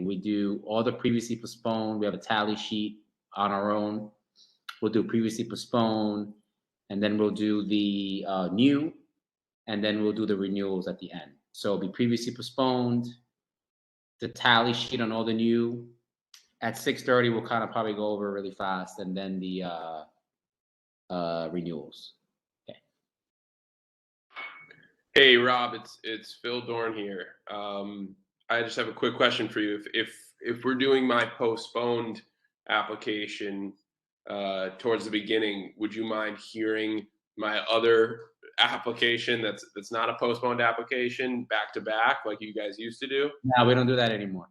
We do all the previously postponed. We have a tally sheet on our own. We'll do previously postponed, and then we'll do the new, and then we'll do the renewals at the end. So it'll be previously postponed, the tally sheet on all the new. At 6:30, we'll kind of probably go over really fast, and then the renewals. Okay. Hey, Rob, it's Phil Dorn here. I just have a quick question for you. If we're doing my postponed application towards the beginning, would you mind hearing my other application that's not a postponed application back to back like you guys used to do? No, we don't do that anymore.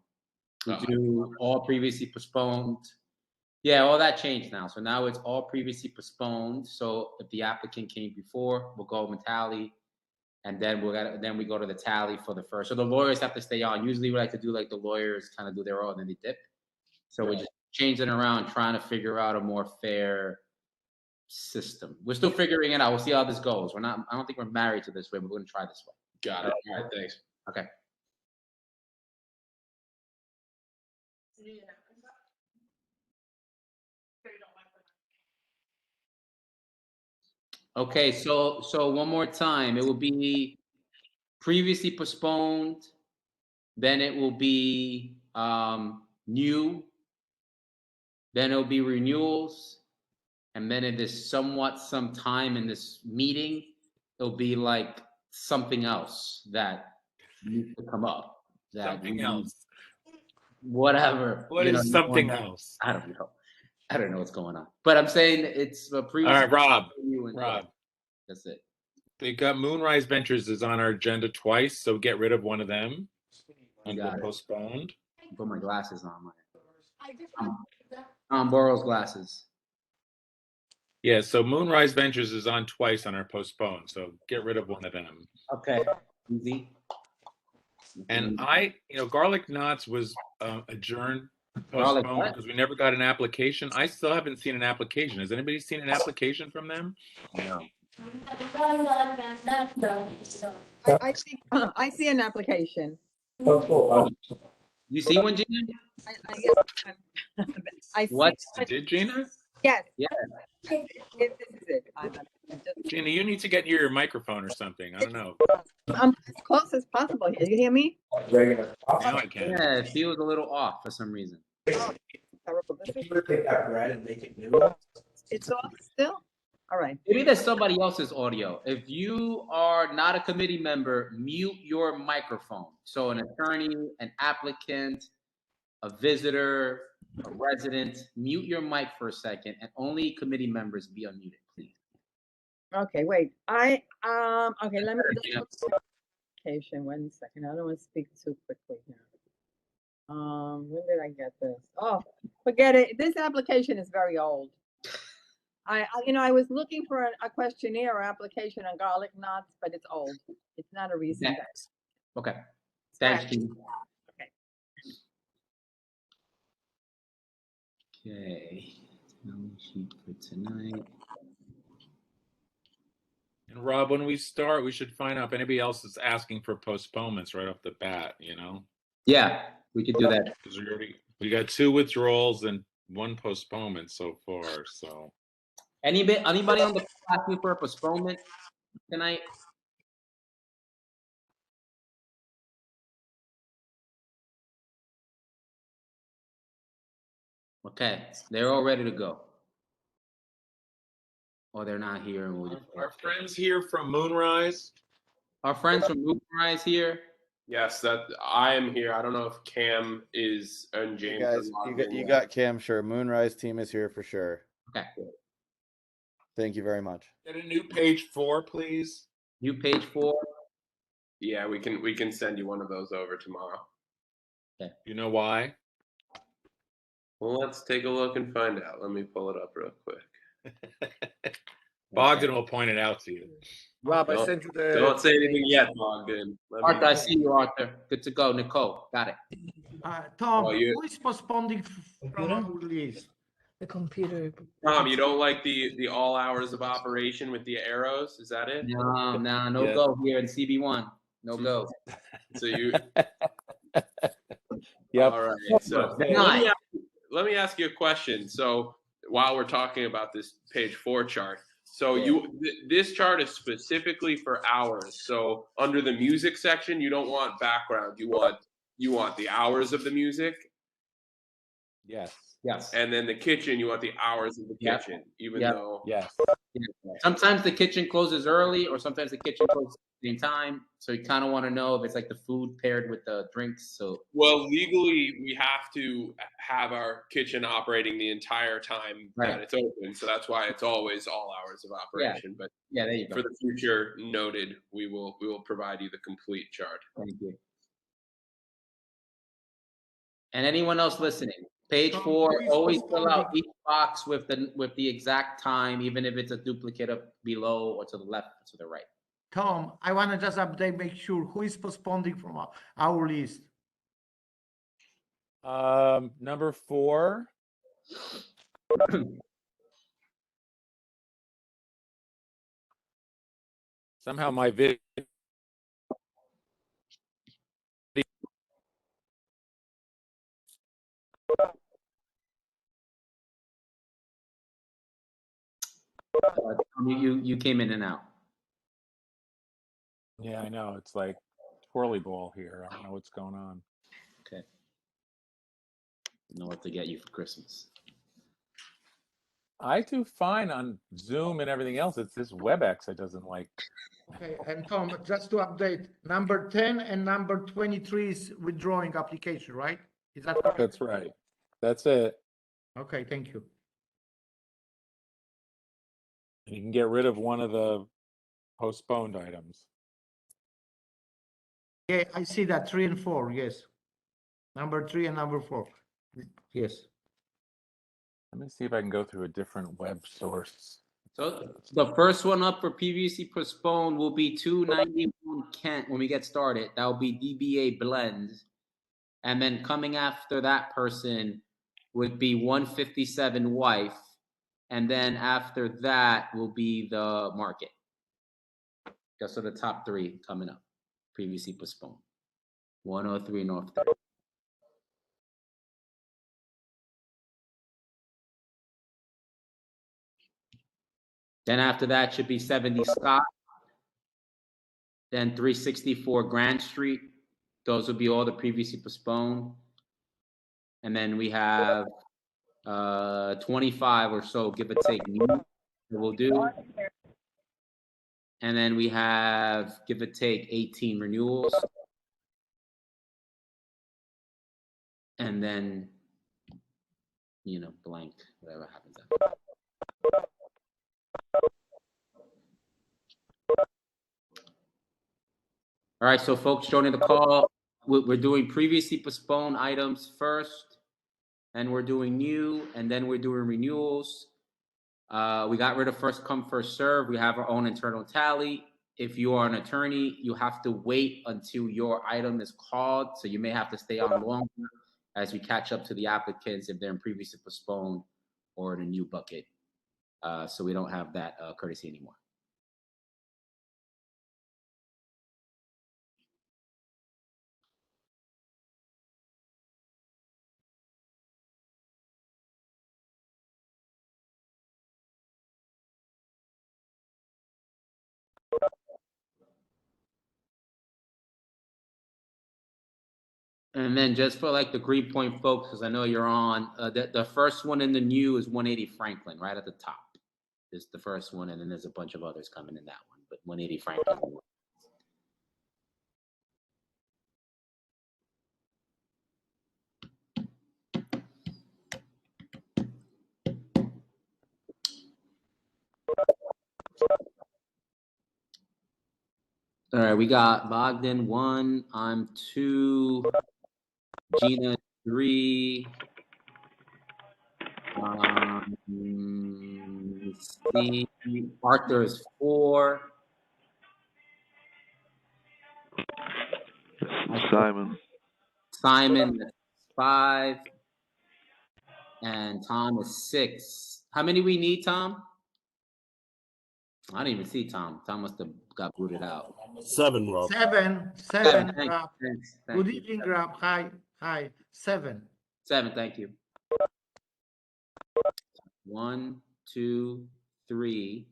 We do all previously postponed. Yeah, all that changed now. So now it's all previously postponed. So if the applicant came before, we'll go and tally, and then we go to the tally for the first. So the lawyers have to stay on. Usually we like to do like the lawyers kind of do their own and then they dip. So we're just changing around, trying to figure out a more fair system. We're still figuring it out. We'll see how this goes. I don't think we're married to this way, but we're gonna try this way. Got it. All right, thanks. Okay. Okay, so one more time. It will be previously postponed, then it will be new, then it'll be renewals, and then if there's somewhat some time in this meeting, it'll be like something else that needs to come up. Something else. Whatever. What is something else? I don't know. I don't know what's going on. But I'm saying it's a previous. All right, Rob. That's it. They got Moonrise Ventures is on our agenda twice, so get rid of one of them. Under postponed. Put my glasses on. Borrow's glasses. Yeah, so Moonrise Ventures is on twice on our postponed, so get rid of one of them. Okay. Easy. And Garlic Knots was adjourned, postponed because we never got an application. I still haven't seen an application. Has anybody seen an application from them? No. I see an application. You see one, Gina? What? Did Gina? Yes. Yeah. This is it. Gina, you need to get near your microphone or something. I don't know. I'm as close as possible here. You hear me? Now I can. Yeah, it feels a little off for some reason. Oh, terrible. Take that bread and make it new. It's off still? All right. Maybe there's somebody else's audio. If you are not a committee member, mute your microphone. So an attorney, an applicant, a visitor, a resident, mute your mic for a second, and only committee members be unmuted, please. Okay, wait. Okay, let me application. 1 second. I don't want to speak too quickly here. When did I get this? Oh, forget it. This application is very old. I was looking for a questionnaire or application on Garlic Knots, but it's old. It's not a recent. Okay. Thanks, Gina. Okay. Tally sheet for tonight. And Rob, when we start, we should find out if anybody else is asking for postponements right off the bat, Yeah, we could do that. Because we got 2 withdrawals and 1 postponement so far, so. Anybody on the call asking for a postponement tonight? Okay, they're all ready to go. Oh, they're not here. Our friends here from Moonrise. Our friends from Moonrise here. Yes, that I am here. I don't know if Cam is and James. You got Cam, sure. Moonrise team is here for sure. Okay. Thank you very much. Get a new page 4, please. New page 4. Yeah, we can send you one of those over tomorrow. Okay. You know why? Well, let's take a look and find out. Let me pull it up real quick. Bogdan will point it out to you. Rob, I sent you the. Don't say anything yet, Bogdan. Arthur, I see you, Arthur. Good to go. Nicole, got it. Tom, who is postponing from our release? The computer. Tom, you don't like the all hours of operation with the arrows? Is that it? No go here in CB1. No go. So you. Yep. All right. So They're let not. me ask you a question. So while we're talking about this page 4 chart, so this chart is specifically for hours. So under the music section, you don't want background. You want the hours of the music. Yes. Yes. And then the kitchen, you want the hours of the Yep. kitchen, even Yep. though. Yes. Sometimes the kitchen closes early, or sometimes the kitchen closes at the same time. So you kind of want to know if it's like the food paired with the drinks. So Well, legally, we have to have our kitchen operating the entire time that it's open. So that's why it's always all hours of operation. But yeah, there you go. for the future, noted, we will provide you the complete chart. Thank you. And anyone else listening, page 4, always fill out each box with the exact time, even if it's a duplicate of below or to the left or to the right. Tom, I want to just update, make sure who is postponing from our list. Number 4. Somehow my video. You came in and out. Yeah, I know. It's like twirly ball here. I don't know what's going on. Okay. Know what to get you for Christmas. I do fine on Zoom and everything else. It's this WebEx I doesn't like. Okay, and Tom, just to update, number 10 and number 23 is withdrawing application, right? Is that correct? That's right. That's it. Okay, thank you. And you can get rid of one of the postponed items. Yeah, I see that 3 and 4, yes. Number 3 and number 4. Yes. Let me see if I can go through a different web source. So the first one up for previously postponed will be 291 Kent when we get started. That will be DBA Blends. And then coming after that person would be 157 Wife. And then after that will be the Market. Those are the top 3 coming up, previously postponed. 103 North 3rd. Then after that should be 70 Scott. Then 364 Grand Street. Those will be all the previously postponed. And then we have 25 or so, give or take, that we'll do. And then we have, give or take, 18 renewals. And then, blank, whatever happens after that. All right, so folks joining the call, we're doing previously postponed items first, and we're doing new, and then we're doing renewals. We got rid of first come, first serve. We have our own internal tally. If you are an attorney, you have to wait until your item is called. So you may have to stay on longer as we catch up to the applicants if they're in previously postponed or in a new bucket. So we don't have that courtesy anymore. And then just for like the Greenpoint folks, because I know you're on, the first one in the new is 180 Franklin, right at the top. Is the first one, and then there's a bunch of others coming in that one, but 180 Franklin. All right, we got Bogdan 1, I'm 2, Gina 3, Arthur is 4. Simon is 5, and Tom is 6. How many we need, Tom? I didn't even see Tom. Tom must have got booted out. 7, Rob. 7. Thanks. Good evening, Rob. Hi. Hi. 7. 7, thank you. 1, 2, 3.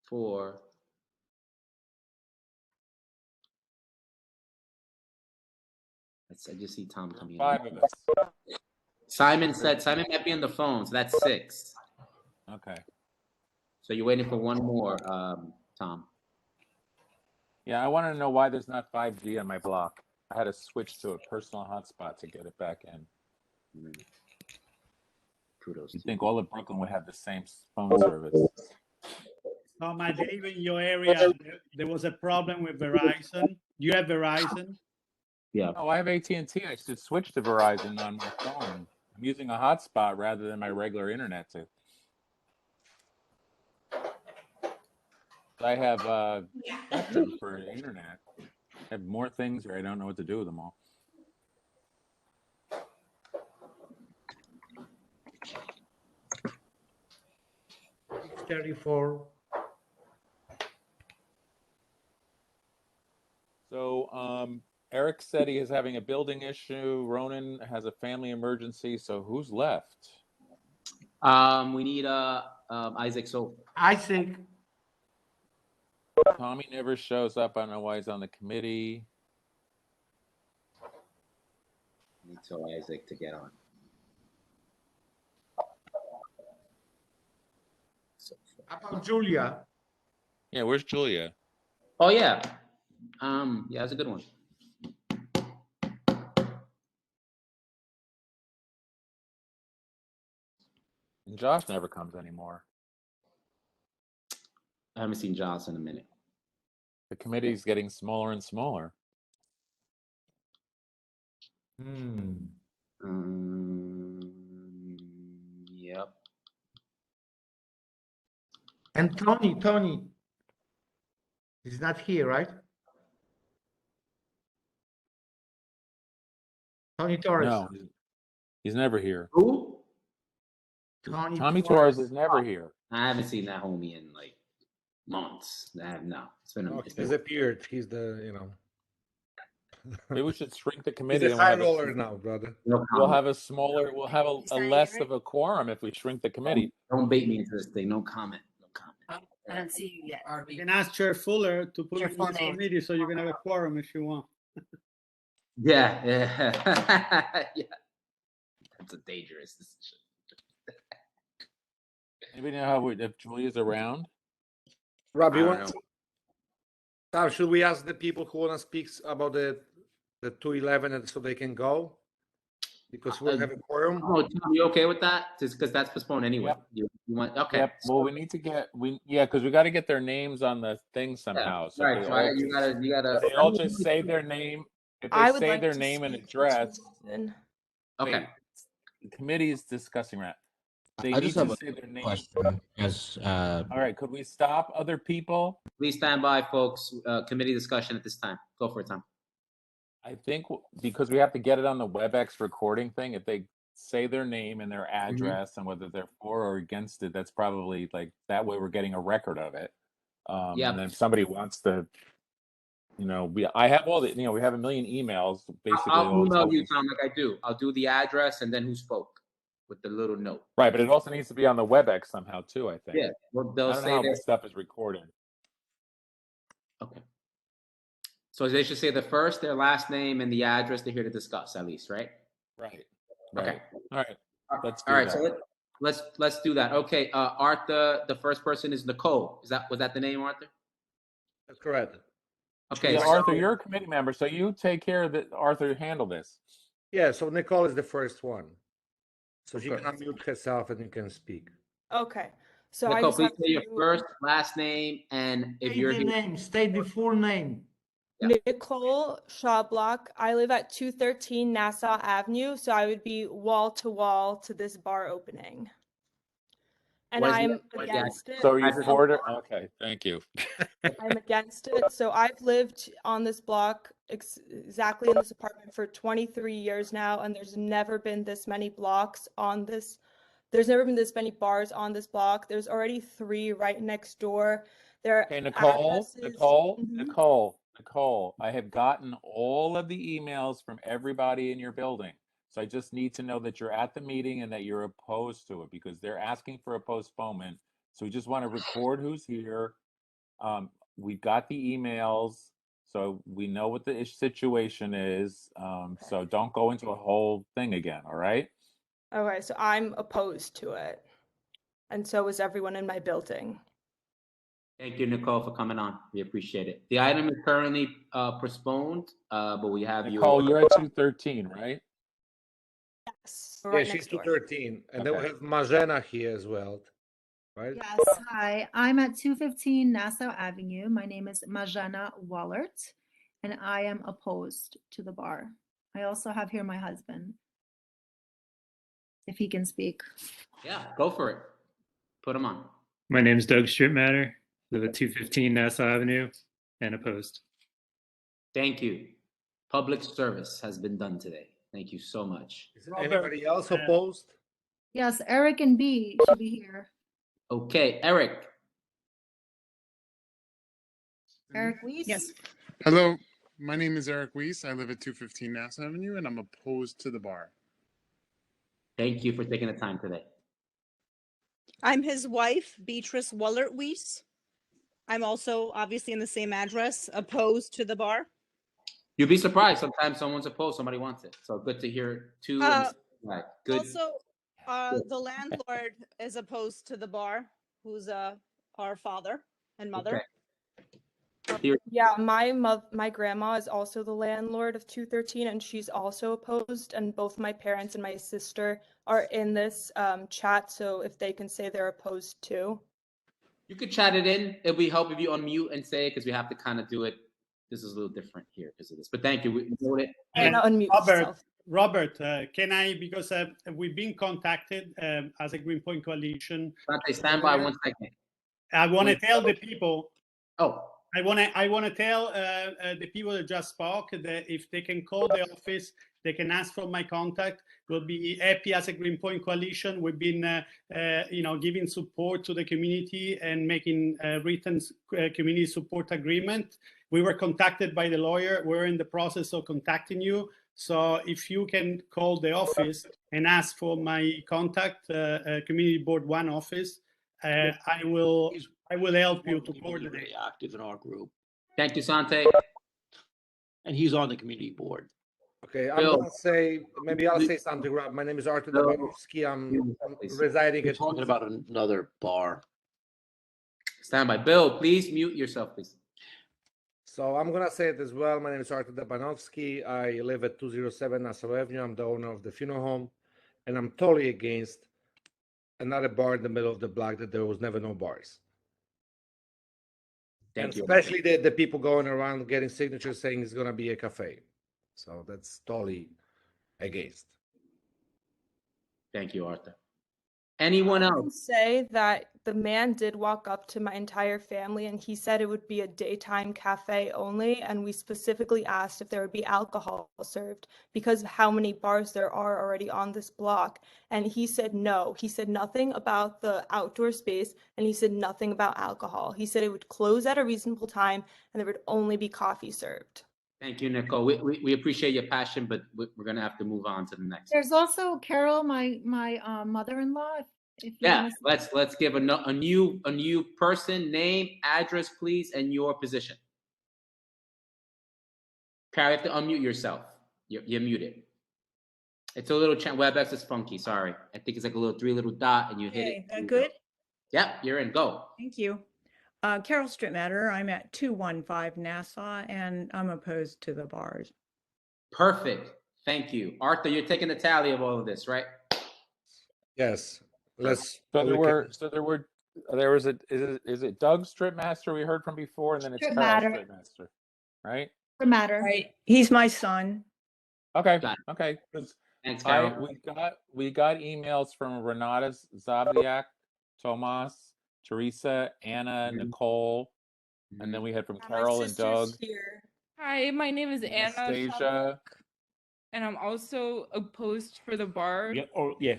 4. I just see Tom coming in. 5 of us. Simon might be on the phone, so that's 6. Okay. So you're waiting for one more, Tom. Yeah, I want to know why there's not 5G on my block. I had to switch to a personal hotspot to get it back in. Kudos. You'd think all of Brooklyn would have the same phone service. Tom, I believe in your area, there was a problem with Verizon. You have Verizon? Yeah. Oh, I have AT&T. I should switch to Verizon on my phone. I'm using a hotspot rather than my regular internet. I have spectrum for internet. I have more things here. I don't know what to do with them all. $34. So Eric said he is having a building issue. Ronan has a family emergency. So who's left? We need Isaac Soper. Isaac. Tommy never shows up. I don't know why he's on the committee. Need to Isaac to get on. How about Julia? Yeah, where's Julia? Oh yeah. Yeah, that's a good one. And Josh never comes anymore. I haven't seen Josh in a minute. The committee's getting smaller and smaller. Yep. And Tony. He's not here, right? Tony Torres. No, he's never here. Who? Tommy Torres is never here. I haven't seen that homie in like months. No, it's been a He's disappeared. He's Maybe we should shrink the he's committee. a high roller now, brother. We'll have a less of a quorum if we shrink the committee. Don't bait me into this thing. No comment. No comment. I don't see you yet. You can ask Chair Fuller to put Your it in full the name. committee so you can have a quorum if you want. Yeah. Yeah. That's a dangerous decision. Anybody know if Julia's around? Rob, I you don't want? know. Tom, should we ask the people who want to speak about the 211 and so they can go? Because we have a quorum. Oh, Tom, you okay with that? Just because that's postponed anyway. Yep. You want? Okay. Yep. Well, we need to because we got to get their names on the thing somehow. So Right. they So all, you gotta. they all just say their name. If I they would say like their to name and speak address, to Okay. the committee is discussing that. They I need just to have say their name. question. As All right. Could we stop other people? Please stand by, folks. Committee discussion at this time. Go for it, Tom. I think because we have to get it on the WebEx recording thing, if they say their name and their address and whether they're for or against it, that's probably like that way we're getting a record of it. Yep. And then if somebody wants to, I have all the, we have a million emails. Basically, I'll email you, Tom, like I do. I'll do the address and then who spoke with the little note. Right, but it also needs to be on the WebEx somehow too, I think. Yeah. Well, I they'll don't say know how that. this stuff is recorded. Okay. So they should say their last name and the address they're here to discuss, at least, right? Right. Okay. All right. Let's do All right. that. So let's do that. Okay. Arthur, the first person is Nicole. Was that the name, Arthur? That's correct. Okay. Yeah, so- Arthur, you're a committee member, so you take care of it. Arthur, handle this. Yeah, so Nicole is the first one. So she Okay. can unmute herself and you can speak. Okay. So I Nicole, just please have say your to- first, last name, and if State you're the here. name. State the full name. Nicole Shawblock. I live at 213 Nassau Avenue, so I would be wall to this bar opening. And What is I'm the- against it. So are you Address- for it? Okay, thank you. I'm against it. So I've lived on this block exactly in this apartment for 23 years now, and there's never been this many blocks on this There's never been this many bars on this block. There's already 3 right next door. Their Okay, Nicole, addresses- Mhm. Nicole, I have gotten all of the emails from everybody in your building. So I just need to know that you're at the meeting and that you're opposed to it because they're asking for a postponement. So we just want to record who's here. We've got the emails, so we know what the situation is. So don't go into a whole thing again, all right? Okay, so I'm opposed to it. And so is everyone in my building. Thank you, Nicole, for coming on. We appreciate it. The item is currently postponed, but we have Nicole, you're at 213, right? Yes. We're Yeah, right she's next door. 213. And then we Okay. have Majena here as well, right? Yes, hi. I'm at 215 Nassau Avenue. My name is Majana Wallert, and I am opposed to the bar. I also have here my husband, if he can speak. Yeah, go for it. Put him on. My name is Doug Stripmatter, live at 215 Nassau Avenue, and opposed. Thank you. Public service has been done today. Thank you so much. Is anybody else opposed? Yes, Eric and B should be here. Okay, Eric. Eric Weiss? Yes. Hello, my name is Eric Weiss. I live at 215 Nassau Avenue, and I'm opposed to the bar. Thank you for taking the time today. I'm his wife, Beatrice Wallert-Weiss. I'm also obviously in the same address, opposed to the bar. You'll be surprised. Sometimes someone's opposed, somebody wants it. So good to hear two. Right. Good. Also, the landlord is opposed to the bar, who's our father and mother. Here. Yeah, my grandma is also the landlord of 213, and she's also opposed. And both my parents and my sister are in this chat, so if they can say they're opposed too. You could chat it in. It'll be help if you unmute and say it because we have to kind of do it. This is a little different here because of this. But thank you. We note it. And unmute yourself. Robert, can I, because we've been contacted as a Greenpoint Coalition. Stand by 1 second. I want to tell the people. Oh. I want to tell the people that just spoke that if they can call the office, they can ask for my contact. We'll be happy as a Greenpoint Coalition. We've been, giving support to the community and making written community support agreement. We were contacted by the lawyer. We're in the process of contacting you. So if you can call the office and ask for my contact, Community Board 1 office, I will help you to coordinate. Very active in our group, Thank you, Sante. and he's on the community board. Okay, I'm gonna say, maybe I'll say something, Rob. My name is Artur Dabanovsky. I'm residing We're at. talking about another bar. Stand by. Bill, please mute yourself, please. So I'm gonna say it as well. My name is Artur Dabanovsky. I live at 207 Nassau Avenue. I'm the owner of the funeral home, and I'm totally against another bar in the middle of the block that there was never no bars. Thank you. Especially the people going around getting signatures saying it's gonna be a cafe. So that's totally against. Thank you, Arthur. Anyone I can else? say that the man did walk up to my entire family and he said it would be a daytime cafe only, and we specifically asked if there would be alcohol served because of how many bars there are already on this block, and he said no. He said nothing about the outdoor space, and he said nothing about alcohol. He said it would close at a reasonable time and there would only be coffee served. Thank you, Nicole. We appreciate your passion, but we're gonna have to move on to the next. There's also Carol, my mother-in-law. If you Yeah, wanna say- let's give a new person, name, address, please, and your position. Carol, you have to unmute yourself. You're muted. It's a little WebEx is funky. Sorry, I think it's like a little 3 little dot, and you hit it. That good? Yep, you're in. Go. Thank you. Carol Stripmatter. I'm at 215 Nassau, and I'm opposed to the bars. Perfect. Thank you, Arthur. You're taking the tally of all of this, right? Yes. Let's. So there was is it Doug Stripmaster we heard from before, and then it's Carol Stripmaster, right? Stripmatter. Right. He's my son. Okay. Okay. Thanks, Carol. We got emails from Renata Zabiak, Tomas, Teresa, Anna, Nicole, and then we had from Carol and Doug. Here. Hi, my name is Anna, Anastasia. and I'm also opposed for the bar. Yeah. Oh, yeah.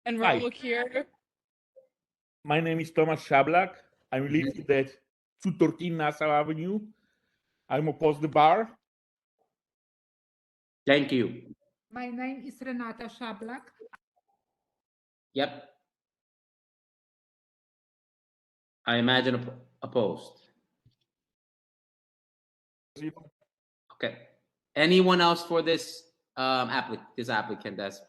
and Hi. we'll look here. My name is Thomas Shablak. I live at 213 Nassau Avenue. I'm opposed the bar. Thank you. My name is Renata Shablak. Yep. I imagine opposed. Okay. Anyone else for this applicant that's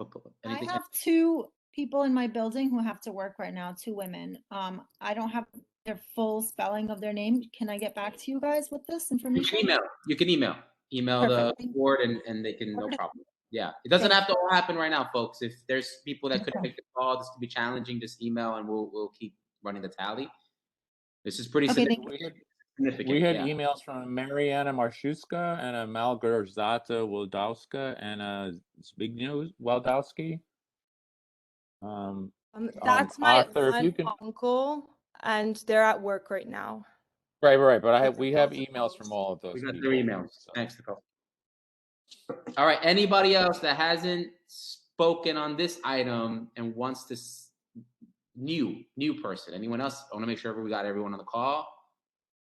anything? I have two people in my building who have to work right now, two women. I don't have their full spelling of their name. Can I get back to you guys with this information? You can email Perfect. the board and they can, no problem. Yeah, it doesn't have to all happen right now, folks. If there's people that couldn't make the call, this could be challenging, just email and we'll keep running the tally. This is pretty significant. We had emails from Mariana Marshuska and a Malgorzata Wildowska and a Zbigniew Wildowski. That's my Arthur, if you can. uncle, and they're at work right now. Right. But we have emails from all of those. We got people, their emails. so. Thanks, Nicole. All right. Anybody else that hasn't spoken on this item and wants to new person? Anyone else? I want to make sure we got everyone on the call.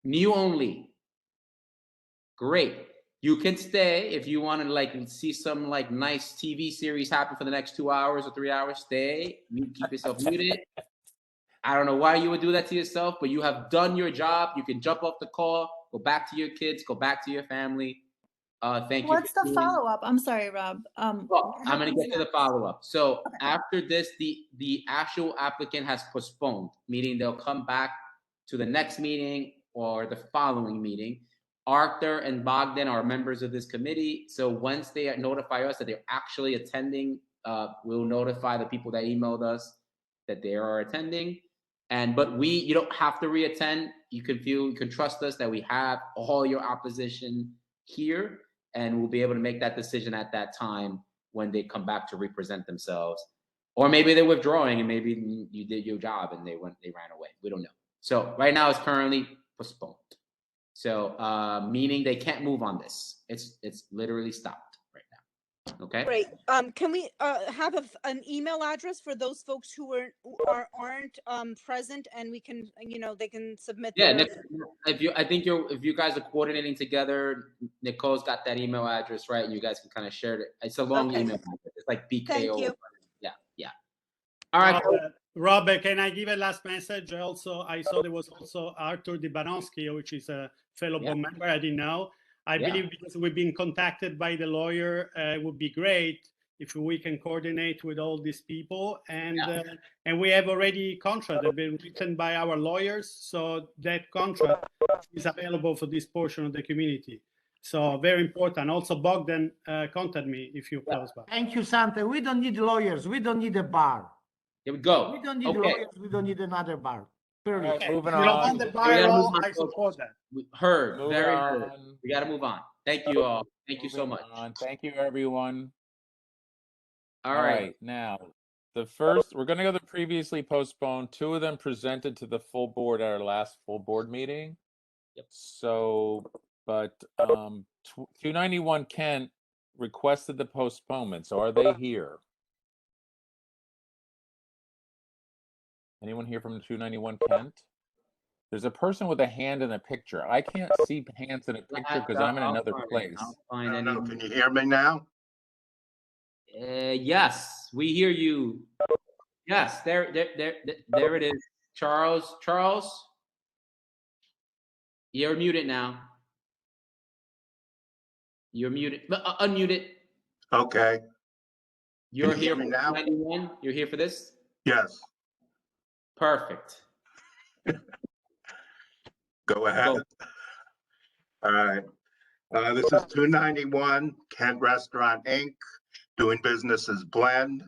New only. Great. You can stay if you want to see some nice TV series happen for the next 2 hours or 3 hours. Stay. You keep yourself muted. I don't know why you would do that to yourself, but you have done your job. You can jump off the call, go back to your kids, go back to your family. Thank you. What's the follow-up? I'm sorry, Rob. Well, I'm going to get to the follow-up. So after this, the actual applicant has postponed, meaning they'll come back to the next meeting or the following meeting. Arthur and Bogdan are members of this committee. So once they notify us that they're actually attending, we'll notify the people that emailed us that they are attending. But you don't have to reattend. You can trust us that we have all your opposition here, and we'll be able to make that decision at that time when they come back to represent themselves. Or maybe they're withdrawing and maybe you did your job and they ran away. We don't know. So right now it's currently postponed. So meaning they can't move on this. It's literally stopped right now. Okay. Great. Can we have an email address for those folks who aren't present, and we can, they can submit. Yeah, their... if you guys are coordinating together, Nicole's got that email address, right? And you guys can kind of share it. It's a long email. It's like BKO. Thank you. Yeah. All right. Rob, can I give a last message? Also, I saw there was also Arthur Dibanowski, which is a fellow board member. I didn't know. I believe because we've been contacted by the lawyer, it would be great if we can coordinate with all these people. And we have already contract that been written by our lawyers, so that contract is available for this portion of the community. So very important. Also, Bogdan, contact me if you're close by. Thank you, Santa. We don't need lawyers. We don't need a bar. Here we go. We don't need lawyers. We don't need another bar. Period. Okay, moving on. You don't want the bar at all, I support that. Heard. Moving Very on. good. We got to move on. Thank you all. Thank you so much. Thank you, everyone. All right. Now, the first, we're going to go to previously postponed. Two of them presented to the full board at our last full board meeting. Yep. So, but 291 Kent requested the postponement. So are they here? Anyone here from 291 Kent? There's a person with a hand in a picture. I can't see hands in a picture because I'm in another place. Can you hear me now? Yes, we hear you. Yes, there it is. Charles, you're muted now. You're muted. Unmute it. Okay. You're here for now. 91. You're here for this. Yes. Perfect. Go ahead. All right. This is 291 Kent Restaurant, Inc., doing business as Blend.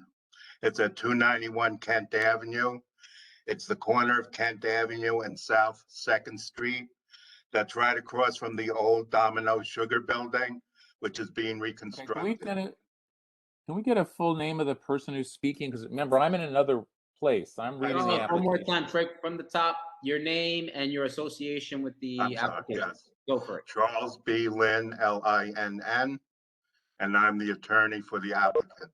It's at 291 Kent Avenue. It's the corner of Kent Avenue and South 2nd Street. That's right across from the old Domino Sugar Building, which is being reconstructed. Can we get a full name of the person who's speaking? Because remember, I'm in another place. I'm reading the application. One more time, Trey, from the top, your name and your association with the application. Yes. Go for it. Charles B. Lynn, L-I-N-N, and I'm the attorney for the applicant.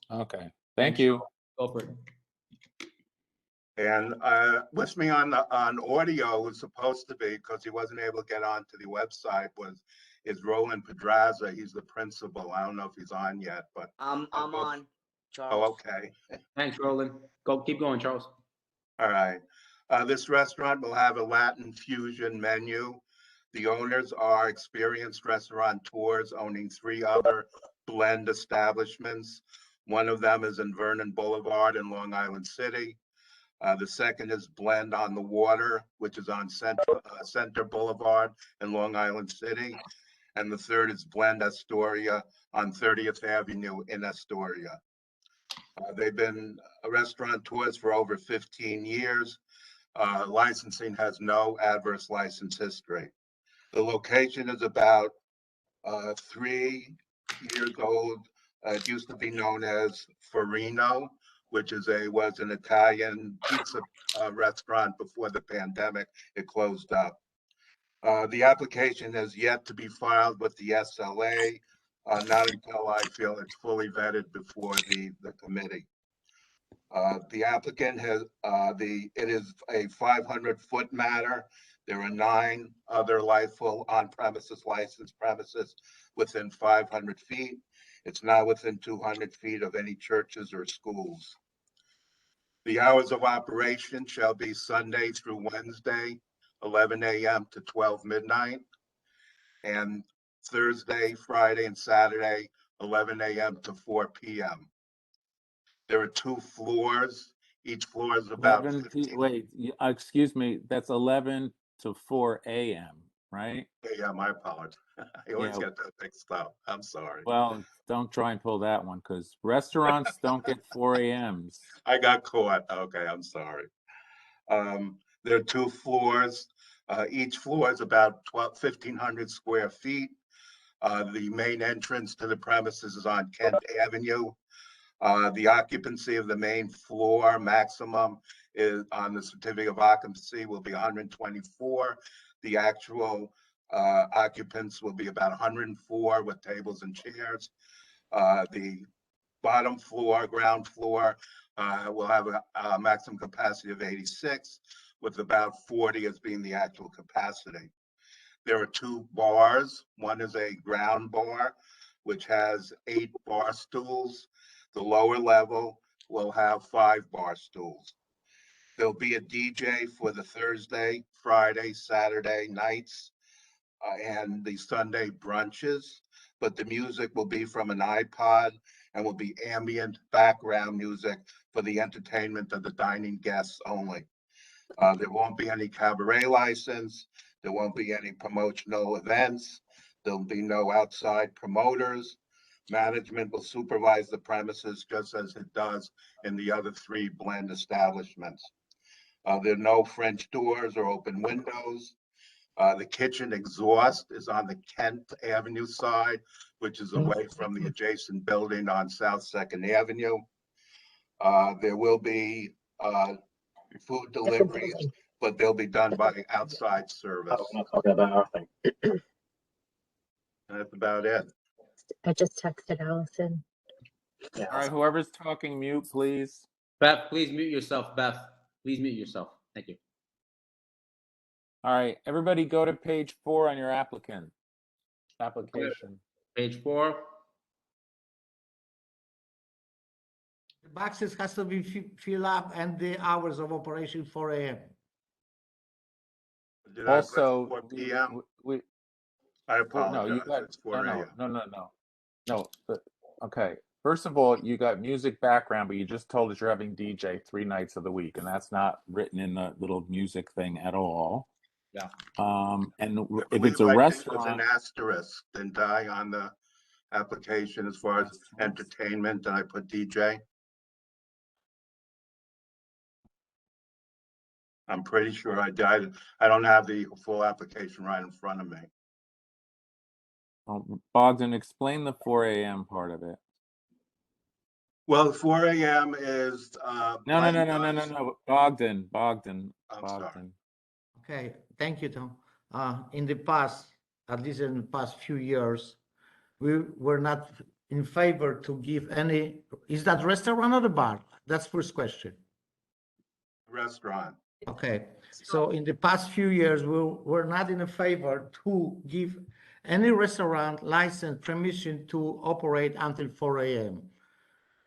Okay, thank you. Go for it. And with me on audio was supposed to be, because he wasn't able to get onto the website, is Roland Pedraza. He's the principal. I don't know if he's on yet, but I'm on, oh, Charles. okay. Thanks, Roland. Keep going, Charles. All right. This restaurant will have a Latin fusion menu. The owners are experienced restaurateurs owning 3 other blend establishments. One of them is in Vernon Boulevard in Long Island City. The second is Blend on the Water, which is on Center Boulevard in Long Island City. And the third is Blend Astoria on 30th Avenue in Astoria. They've been restaurateurs for over 15 years. Licensing has no adverse license history. The location is about 3 years old. It used to be known as Farino, which was an Italian pizza restaurant before the pandemic. It closed up. The application has yet to be filed with the SLA, not until I feel it's fully vetted before the committee. The applicant has it is a 500-foot matter. There are 9 other lawful on-premises licensed premises within 500 feet. It's not within 200 feet of any churches or schools. The hours of operation shall be Sunday through Wednesday, 11 a.m. to 12 midnight, and Thursday, Friday, and Saturday, 11 a.m. to 4 p.m. There are 2 floors. Each floor is about 15. Wait, excuse me, that's 11 to 4 a.m., right? Yeah, my apologies. I always get that mixed up. I'm sorry. Well, don't try and pull that one, because restaurants don't get 4 a.m.s. I got caught. Okay, I'm sorry. There are 2 floors. Each floor is about 1,500 square feet. The main entrance to the premises is on Kent Avenue. The occupancy of the main floor maximum is on the certificate of occupancy will be 124. The actual occupants will be about 104 with tables and chairs. The bottom floor, ground floor, will have a maximum capacity of 86, with about 40 as being the actual capacity. There are 2 bars. One is a ground bar, which has 8 bar stools. The lower level will have 5 bar stools. There'll be a DJ for the Thursday, Friday, Saturday nights, and the Sunday brunches, but the music will be from an iPod and will be ambient background music for the entertainment of the dining guests only. There won't be any cabaret license. There won't be any promotional events. There'll be no outside promoters. Management will supervise the premises just as it does in the other 3 blend establishments. There are no French doors or open windows. The kitchen exhaust is on the Kent Avenue side, which is away from the adjacent building on South 2nd Avenue. There will be food deliveries, but they'll be done by outside service. That's about it. I just texted Allison. All right, whoever's talking, mute, please. Beth, please mute yourself. Beth, please mute yourself. Thank you. All right, everybody go to page 4 on your application. Page 4. The boxes has to be filled up and the hours of operation 4 a.m. Also, 4 p.m. we I apologize. no, you got It's 4 a.m. no. Okay, first of all, you got music background, but you just told us you're having DJ 3 nights of the week, and that's not written in the little music thing at all. Yeah. And I if it's believe a I think restaurant, it was an asterisk, didn't I, on the application as far as entertainment, and I put DJ. I'm pretty sure I did. I don't have the full application right in front of me. Bogdan, explain the 4 a.m. part of it. Well, 4 a.m. is No. Bogdan. Sorry. Okay, thank you, Tom. In the past, at least in the past few years, we were not in favor to give any, is that restaurant or the bar? That's first question. Restaurant. Okay, so in the past few years, we're not in a favor to give any restaurant license permission to operate until 4 a.m.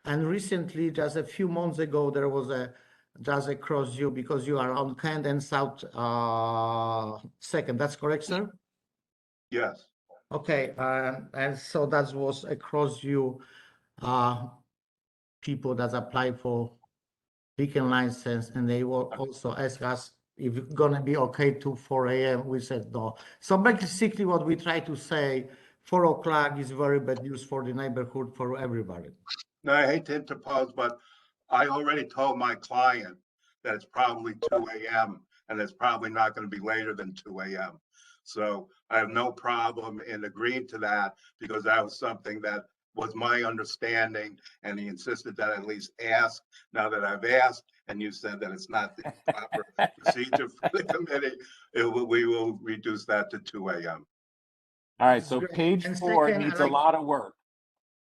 And recently, just a few months ago, there was just across you because you are on Kent and South Second. That's correct, sir? Yes. Okay, and so that was across you people that apply for weekend license, and they will also ask us if it's gonna be okay to 4 a.m. We said no. So basically, what we try to say, 4 o'clock is very bad news for the neighborhood, for everybody. No, I hate to interpose, but I already told my client that it's probably 2 a.m. and it's probably not going to be later than 2 a.m. So I have no problem in agreeing to that because that was something that was my understanding, and he insisted that I at least ask. Now that I've asked and you said that it's not the proper procedure for the committee, we will reduce that to 2 a.m. All right, so Great. page And 4 second, needs I a like- lot of work.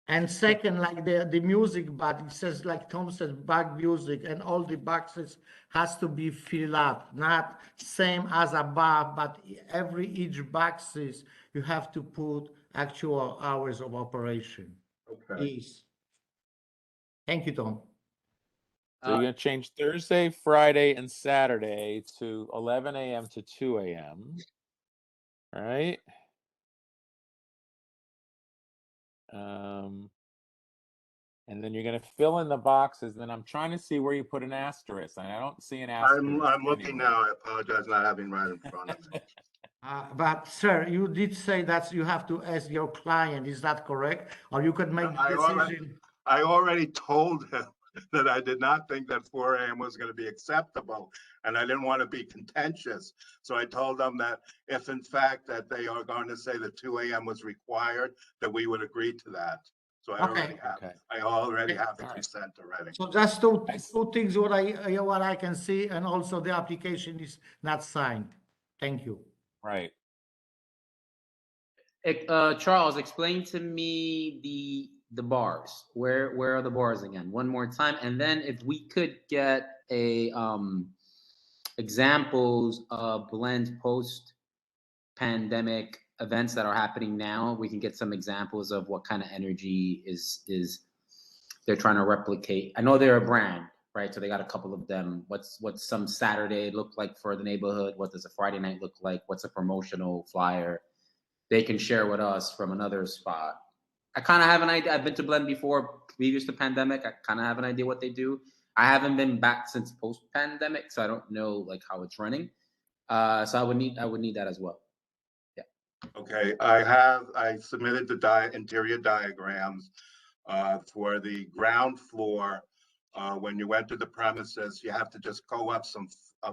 And second, like the music box, it says, like Tom said, bag music, and all the boxes has to be filled up, not same as above, but each boxes, you have to put actual hours of operation. Okay. Please. Thank you, Tom. So you're gonna change Thursday, Friday, and Saturday to 11 a.m. to 2 a.m. All right. And then you're gonna fill in the boxes. Then I'm trying to see where you put an asterisk, and I don't see an asterisk. I'm looking anywhere. now. I apologize not having right in front of me. But sir, you did say that you have to ask your client, is that correct? Or you could make the decision. I already told him that I did not think that 4 a.m. was going to be acceptable, and I didn't want to be contentious. So I told them that if in fact that they are going to say that 2 a.m. was required, that we would agree to that. So I already have the consent already. So just two things what I can see, and also the application is not signed. Thank you. Right. Charles, explain to me the bars. Where are the bars again? One more time, and then if we could get a examples of blend post pandemic events that are happening now, we can get some examples of what kind of energy is they're trying to replicate. I know they're a brand, right? So they got a couple of them. What's some Saturday look like for the neighborhood? What does a Friday night look like? What's a promotional flyer they can share with us from another spot? I kind of have an idea. I've been to Blend before, previous to pandemic. I kind of have an idea what they do. I haven't been back since post-pandemic, so I don't know like how it's running. So I would need that as well. Yeah. Okay, I submitted the interior diagrams for the ground floor. When you enter the premises, you have to just go up some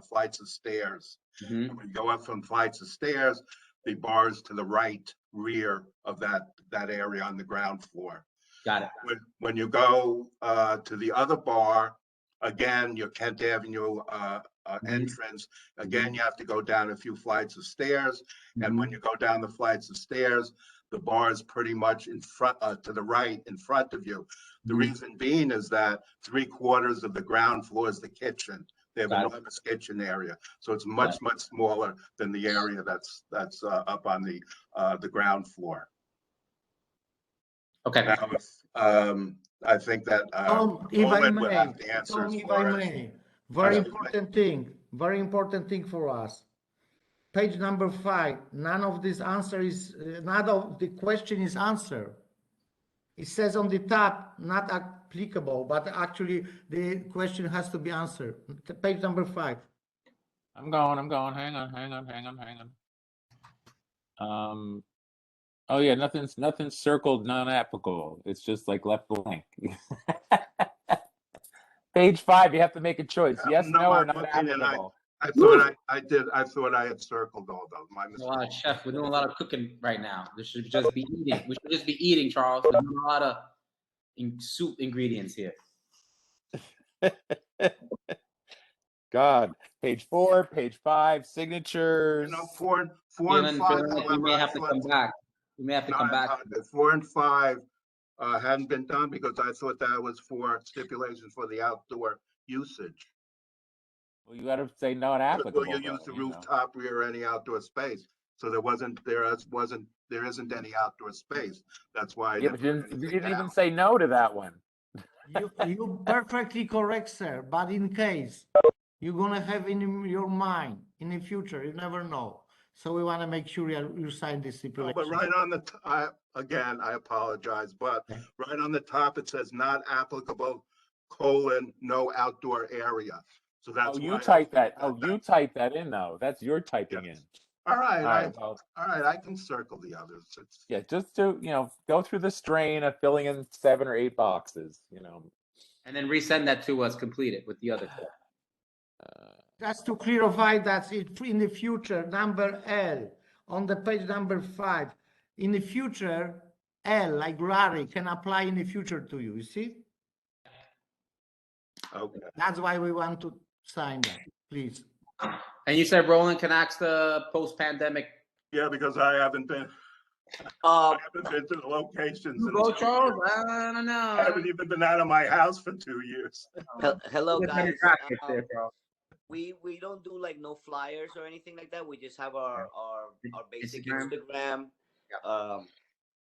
flights of stairs. Mm-hmm. When you go up some flights of stairs, the bars to the right rear of that area on the ground floor. Got it. When you go to the other bar, again, your Kent Avenue entrance, again, you have to go down a few flights of stairs. And when you go down the flights of stairs, the bar is pretty much in front, to the right, in front of you. The reason being is that 3/4 of the ground floor is the kitchen. They have an enormous kitchen area, so it's much smaller than the area that's up on the ground floor. Okay. Now, I think that if I Roland would may, have the answers Tom, if for I us. may, very important thing for us. Page number 5. None of this answer is none of the question is answered. It says on the top, not applicable, but actually the question has to be answered. Page number 5. I'm going. Hang on. Oh yeah, nothing's circled non-applicable. It's just like left blank. Page 5, you have to make a choice. Yes, no, or not applicable. I thought I had circled all those. My mistake. Chef, we're doing a lot of cooking right now. This should just be eating. We should just be eating, Charles. We're doing a lot of soup ingredients here. God. Page 4, page 5, signatures. You know, 4 and 5. We may have to come back. We may have to come back. 4 and 5 hadn't been done because I thought that was for stipulations for the outdoor usage. Well, you got to say not applicable. Will you use though, the you know. rooftop rear or any outdoor space? So there isn't any outdoor space. That's why I Yeah, didn't but put you didn't anything even down. say no to that one. You perfectly correct, sir. But in case you're gonna have in your mind in the future, you never know. So we want to make sure you sign this No, stipulation. but right on the, again, I apologize, but right on the top, it says not applicable, no outdoor area. So that's Oh, you why. type that. Oh, you type that in though. That's your typing in. All right, All right. Well, all right, I can circle the others. yeah, just to go through the strain of filling in 7 or 8 boxes. And then resend that to us completed with the other. Just to clarify that in the future, number L on the page number 5, in the future, L like Larry can apply in the future to you. You see? Okay. That's why we want to sign that, please. And you said Roland can ask the post-pandemic. Yeah, because I haven't been. I haven't been to the locations. You go, Charles? I don't know. I haven't even been out of my house for 2 years. Hello, Look at guys. your graphics there, Charles. We don't do like no flyers or anything like that. We just have our basic Instagram.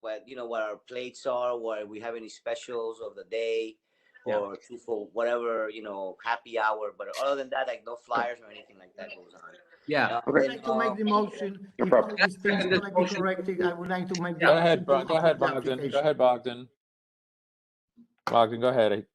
What our plates are, what we have any specials of the day, or two for whatever happy hour. But other than that, like no flyers or anything like that goes on. Yeah. I would like to make the motion. If all these things are going to be corrected, I would like to make the Go ahead, motion. go ahead, Bogdan. Go ahead, Bogdan. Bogdan, go ahead.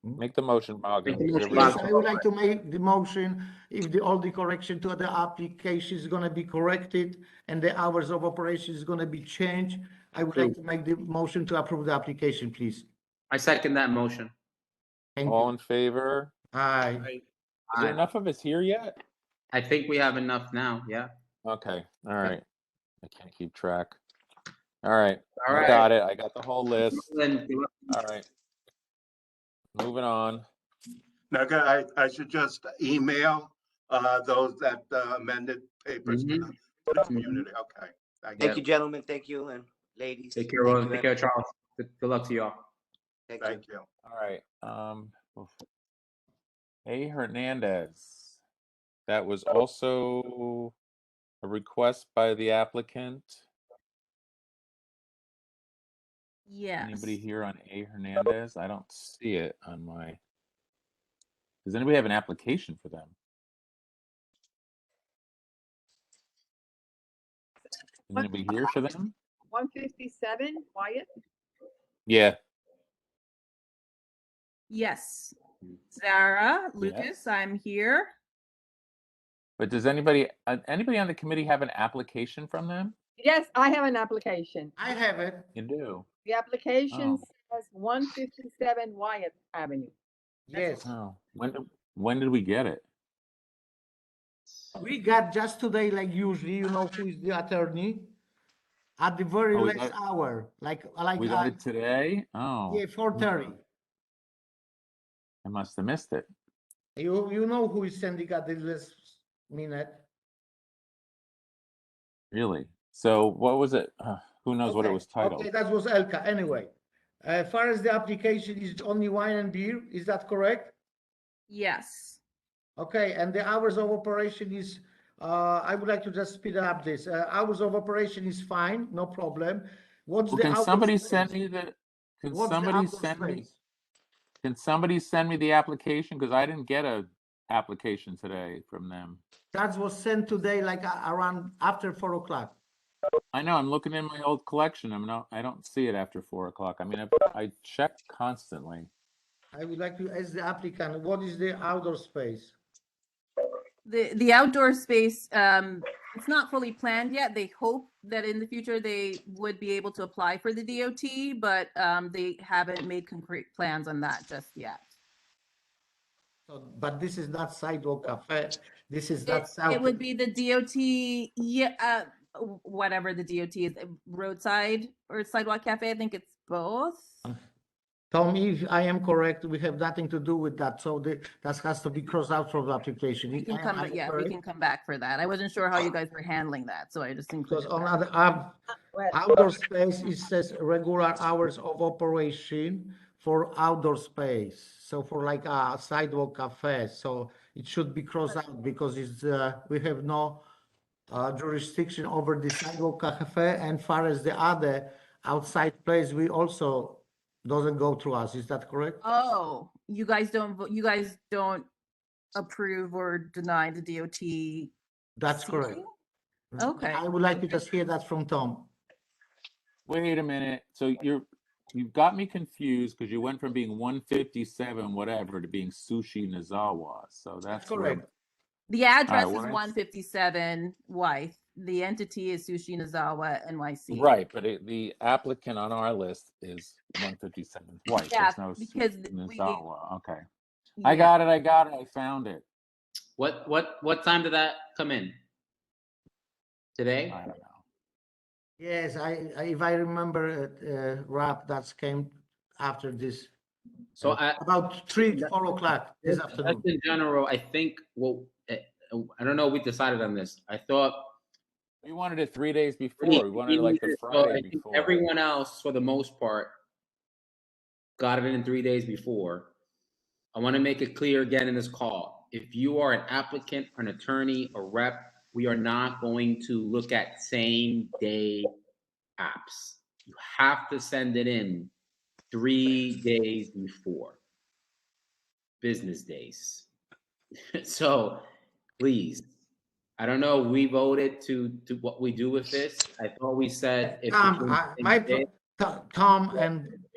Make the motion, Bogdan. Yes, I would like to make the motion if all the correction to the application is going to be corrected and the hours of operation is going to be changed. I would like to make the motion to approve the application, please. I second that motion. All in favor? Aye. Is there enough of us here yet? I think we have enough now. Yeah. Okay. All right. I can't keep track. All right. All right. I got it. I got the whole list. All right. Moving on. Now, I should just email those that amended papers to the community. Okay. Thank you, gentlemen. Thank you, and ladies. Take care, Roland. Take care, Charles. Good luck to you all. Thank you. All right. A. Hernandez. That was also a request by the applicant. Yes. Anybody here on A. Hernandez? I don't see it on my. Does anybody have an application for them? Is anybody here for them? 157, Wyatt? Yeah. Yes. Zara, Lucas, I'm here. But does anybody on the committee have an application from them? Yes, I have an application. I have it. You do? The application Oh. says 157 Wyatt Avenue. Yes. Oh, when did we get it? We got just today, like usually, you know who is the attorney? At the very Oh, we last got- hour, We got it today? Oh. yeah, 4:30. I must have missed it. You know who is sending at the last minute? Really? So what was it? Who knows what it was titled? Okay, that was Elka. Anyway, as far as the application is only wine and beer, is that correct? Yes. Okay, and the hours of operation is, I would like to just speed up this. Hours of operation is fine, no problem. What's Well, the can outdoor somebody space? send me the? Can What's the somebody outdoor send me? space? Can somebody send me the application? Because I didn't get a application today from them. That was sent today, like around after 4 o'clock. I know. I'm looking in my old collection. I don't see it after 4 o'clock. I mean, I check constantly. I would like to ask the applicant, what is the outdoor space? The outdoor space, it's not fully planned yet. They hope that in the future they would be able to apply for the DOT, but they haven't made concrete plans on that just yet. So, but this is not sidewalk cafe. This is not south. It would be the DOT, yeah, whatever the DOT is, roadside or sidewalk cafe. I think it's both. Tom, if I am correct, we have nothing to do with that, so that has to be crossed out from the application. We can Am come, I but yeah, we correct? can come back for that. I wasn't sure how you guys were handling that, so I just Because included on that. other outdoor space, it says regular hours of operation for outdoor space. So for like a sidewalk cafe, so it should be crossed out because it's we have no jurisdiction over the sidewalk cafe, and far as the other outside place, we also doesn't go through us. Is that correct? Oh, you guys don't vote, you guys don't approve or deny the DOT? That's correct. seating? Okay. I would like to just hear that from Tom. Wait a minute. So you've got me confused because you went from being 157 whatever to being Sushi Nozawa. So that's correct. The address All right, is what 157 Wythe. The entity is Sushi Nozawa NYC. Right, but the applicant on our list is 157 White. Yeah, There's no because Nozawa. Okay. Yeah. I got it. I found it. What time did that come in? Today? I don't know. Yes, if I remember, Rob, that came after this. So about 3-4 o'clock this Just afternoon. in general, I think, well, I don't know, we decided on this. I thought we wanted it 3 days before. We wanted it like the Friday I think before. everyone else, for the most part, got it in 3 days before. I want to make it clear again in this call. If you are an applicant, an attorney, a rep, we are not going to look at same day apps. You have to send it in 3 days before, business days. So please, I don't know, we voted to what we do with this. I thought we said if Tom and I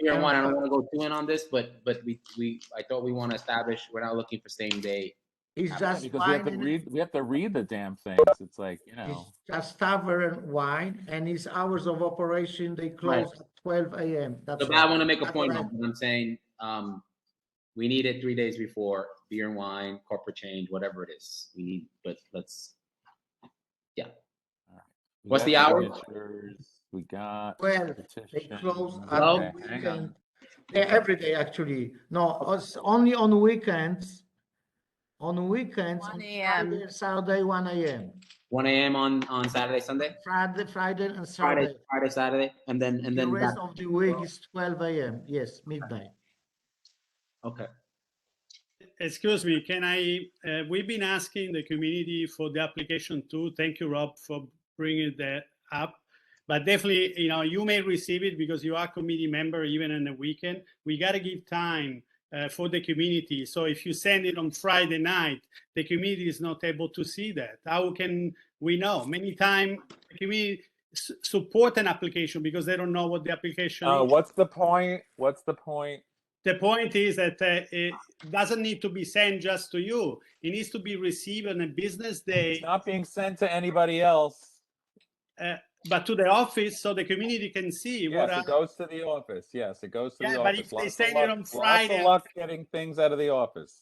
don't want to go too in on this, but I thought we want to establish we're not looking for same day. It's just because we have to read the damn things. It's like, you know. It's just tavern wine, and his hours of operation, they close at 12 a.m. That's So all. I want to make a That's point what I- on what I'm saying. We need it 3 days before, beer and wine, corporate change, whatever it is. We need, but let's, yeah. We What's got the hour? signatures, we got 12. They petition. close at Okay, the hang weekend. on. Yeah, every day actually. No, it's only on weekends. On weekends, 1 on a.m. Friday, Saturday, 1 a.m. 1 a.m. on Saturday, Sunday? Friday and Saturday. Friday, Saturday, and then The rest back. of the week is 12 a.m. Yes, midnight. Okay. Excuse me, can I, we've been asking the community for the application too. Thank you, Rob, for bringing that up. But definitely, you know, you may receive it because you are a committee member even on the weekend. We got to give time for the community. So if you send it on Friday night, the community is not able to see that. How can we know? Many times the community support an application because they don't know what the application is. What's the point? What's the point? The point is that it doesn't need to be sent just to you. It needs to be received on a business day. It's not being sent to anybody else. But to the office so the community can see. Yes, it goes to the office. Yes, it goes to the but office. if they send it on Friday, lots of luck getting things out of the office.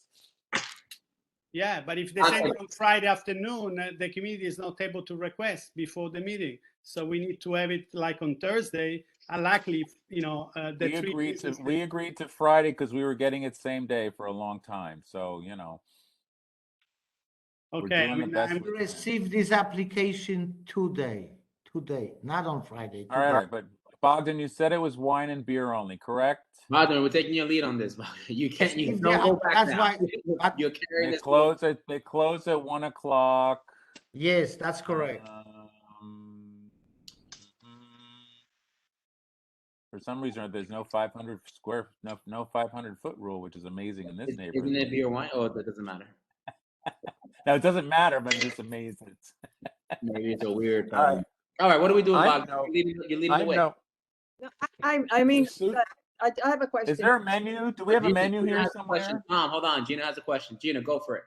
Yeah, but if they send it on Friday afternoon, the community is not able to request before the meeting. So we need to have it like on Thursday. Unlikely, you know, we agreed to Friday because we were getting it same day for a long time. So, you know. Okay, I'm going to receive this application today, not on Friday. All right, but Bogdan, you said it was wine and beer only, correct? Bogdan, we're taking your lead on this. You can't. You don't go back That's now. why You're carrying They this. close at 1 o'clock. Yes, that's correct. For some reason, there's no 500 no 500 foot rule, which is amazing in this neighborhood. Isn't it beer wine? Oh, that doesn't matter. No, it doesn't matter, but I'm just amazed. Maybe it's a weird. All right. All right, what are we doing, I Bogdan? know. You're leading the way. No, I mean, I have a question. Is there a menu? Do we have a menu here somewhere? Tom, hold on. Gina has a question. Gina, go for it.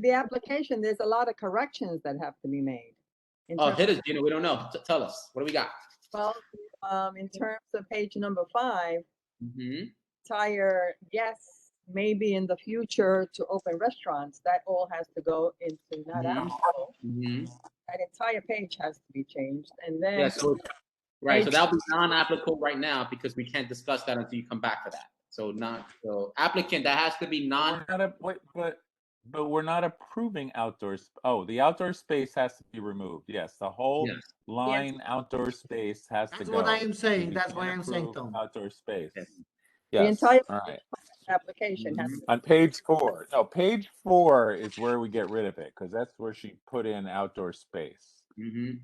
The application, there's a lot of corrections that have to be made. Oh, hit us, Gina. We don't know. Tell us. What do we got? Well, in terms of page number 5, Mm-hmm. entire yes, maybe in the future to open restaurants, that all has to go into not applicable. Mm-hmm. That entire page has to be changed, and then Yeah, so, right. So that'll be non-applicable right now because we can't discuss that until you come back for that. So applicant, that has to be non. But we're not approving outdoors. Oh, the outdoor space has to be removed. Yes, the whole Yes. line outdoor space has to That's go. what I am saying. We That's what can't I'm saying, approve Tom. Outdoor space. The Yes. entire All right. application has to. On page 4. No, page 4 is where we get rid of it because that's where she put in outdoor space. You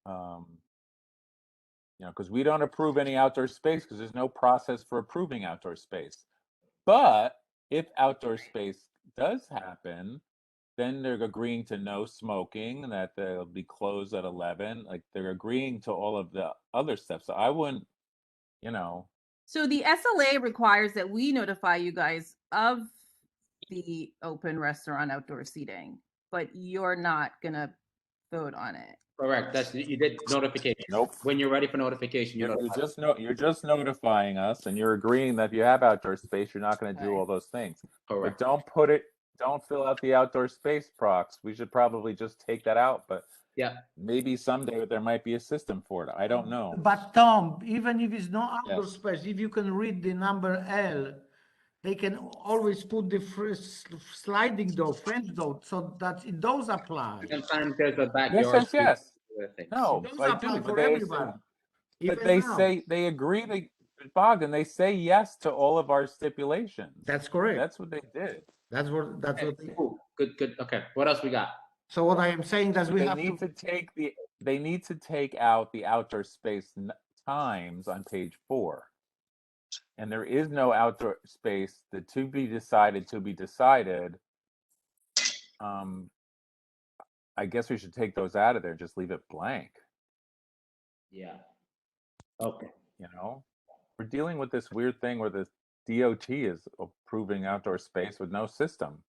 know, because we don't approve any outdoor space because there's no process for approving outdoor space. But if outdoor space does happen, then they're agreeing to no smoking and that they'll be closed at 11. Like they're agreeing to all of the other stuff. So I wouldn't, you know. So the SLA requires that we notify you guys of the open restaurant outdoor seating, but you're not gonna vote on it. Correct. That's you did notification. Nope. When you're ready for notification, You're just notifying us, and you're agreeing that if you have outdoor space, you're not going to do all those things. Correct. But don't fill out the outdoor space procs. We should probably just take that out. But yeah, maybe someday there might be a system for it. I don't know. But Tom, even if it's no outdoor space, if you can read the number L, they can always put the sliding door, French door, so that it does apply. Sometimes there's a backyard. Yes. No, It does I apply do. for But everybody. but they say they agree. Bogdan, they say yes to all of our stipulations. That's correct. That's what they did. That's what. Cool. Good. Okay. What else we got? So what I am saying is we They have need to take they need to take out the outdoor space times on page 4. And there is no outdoor space. The to be decided. I guess we should take those out of there. Just leave it blank. Yeah. Okay. You know, we're dealing with this weird thing where the DOT is approving outdoor space with no system.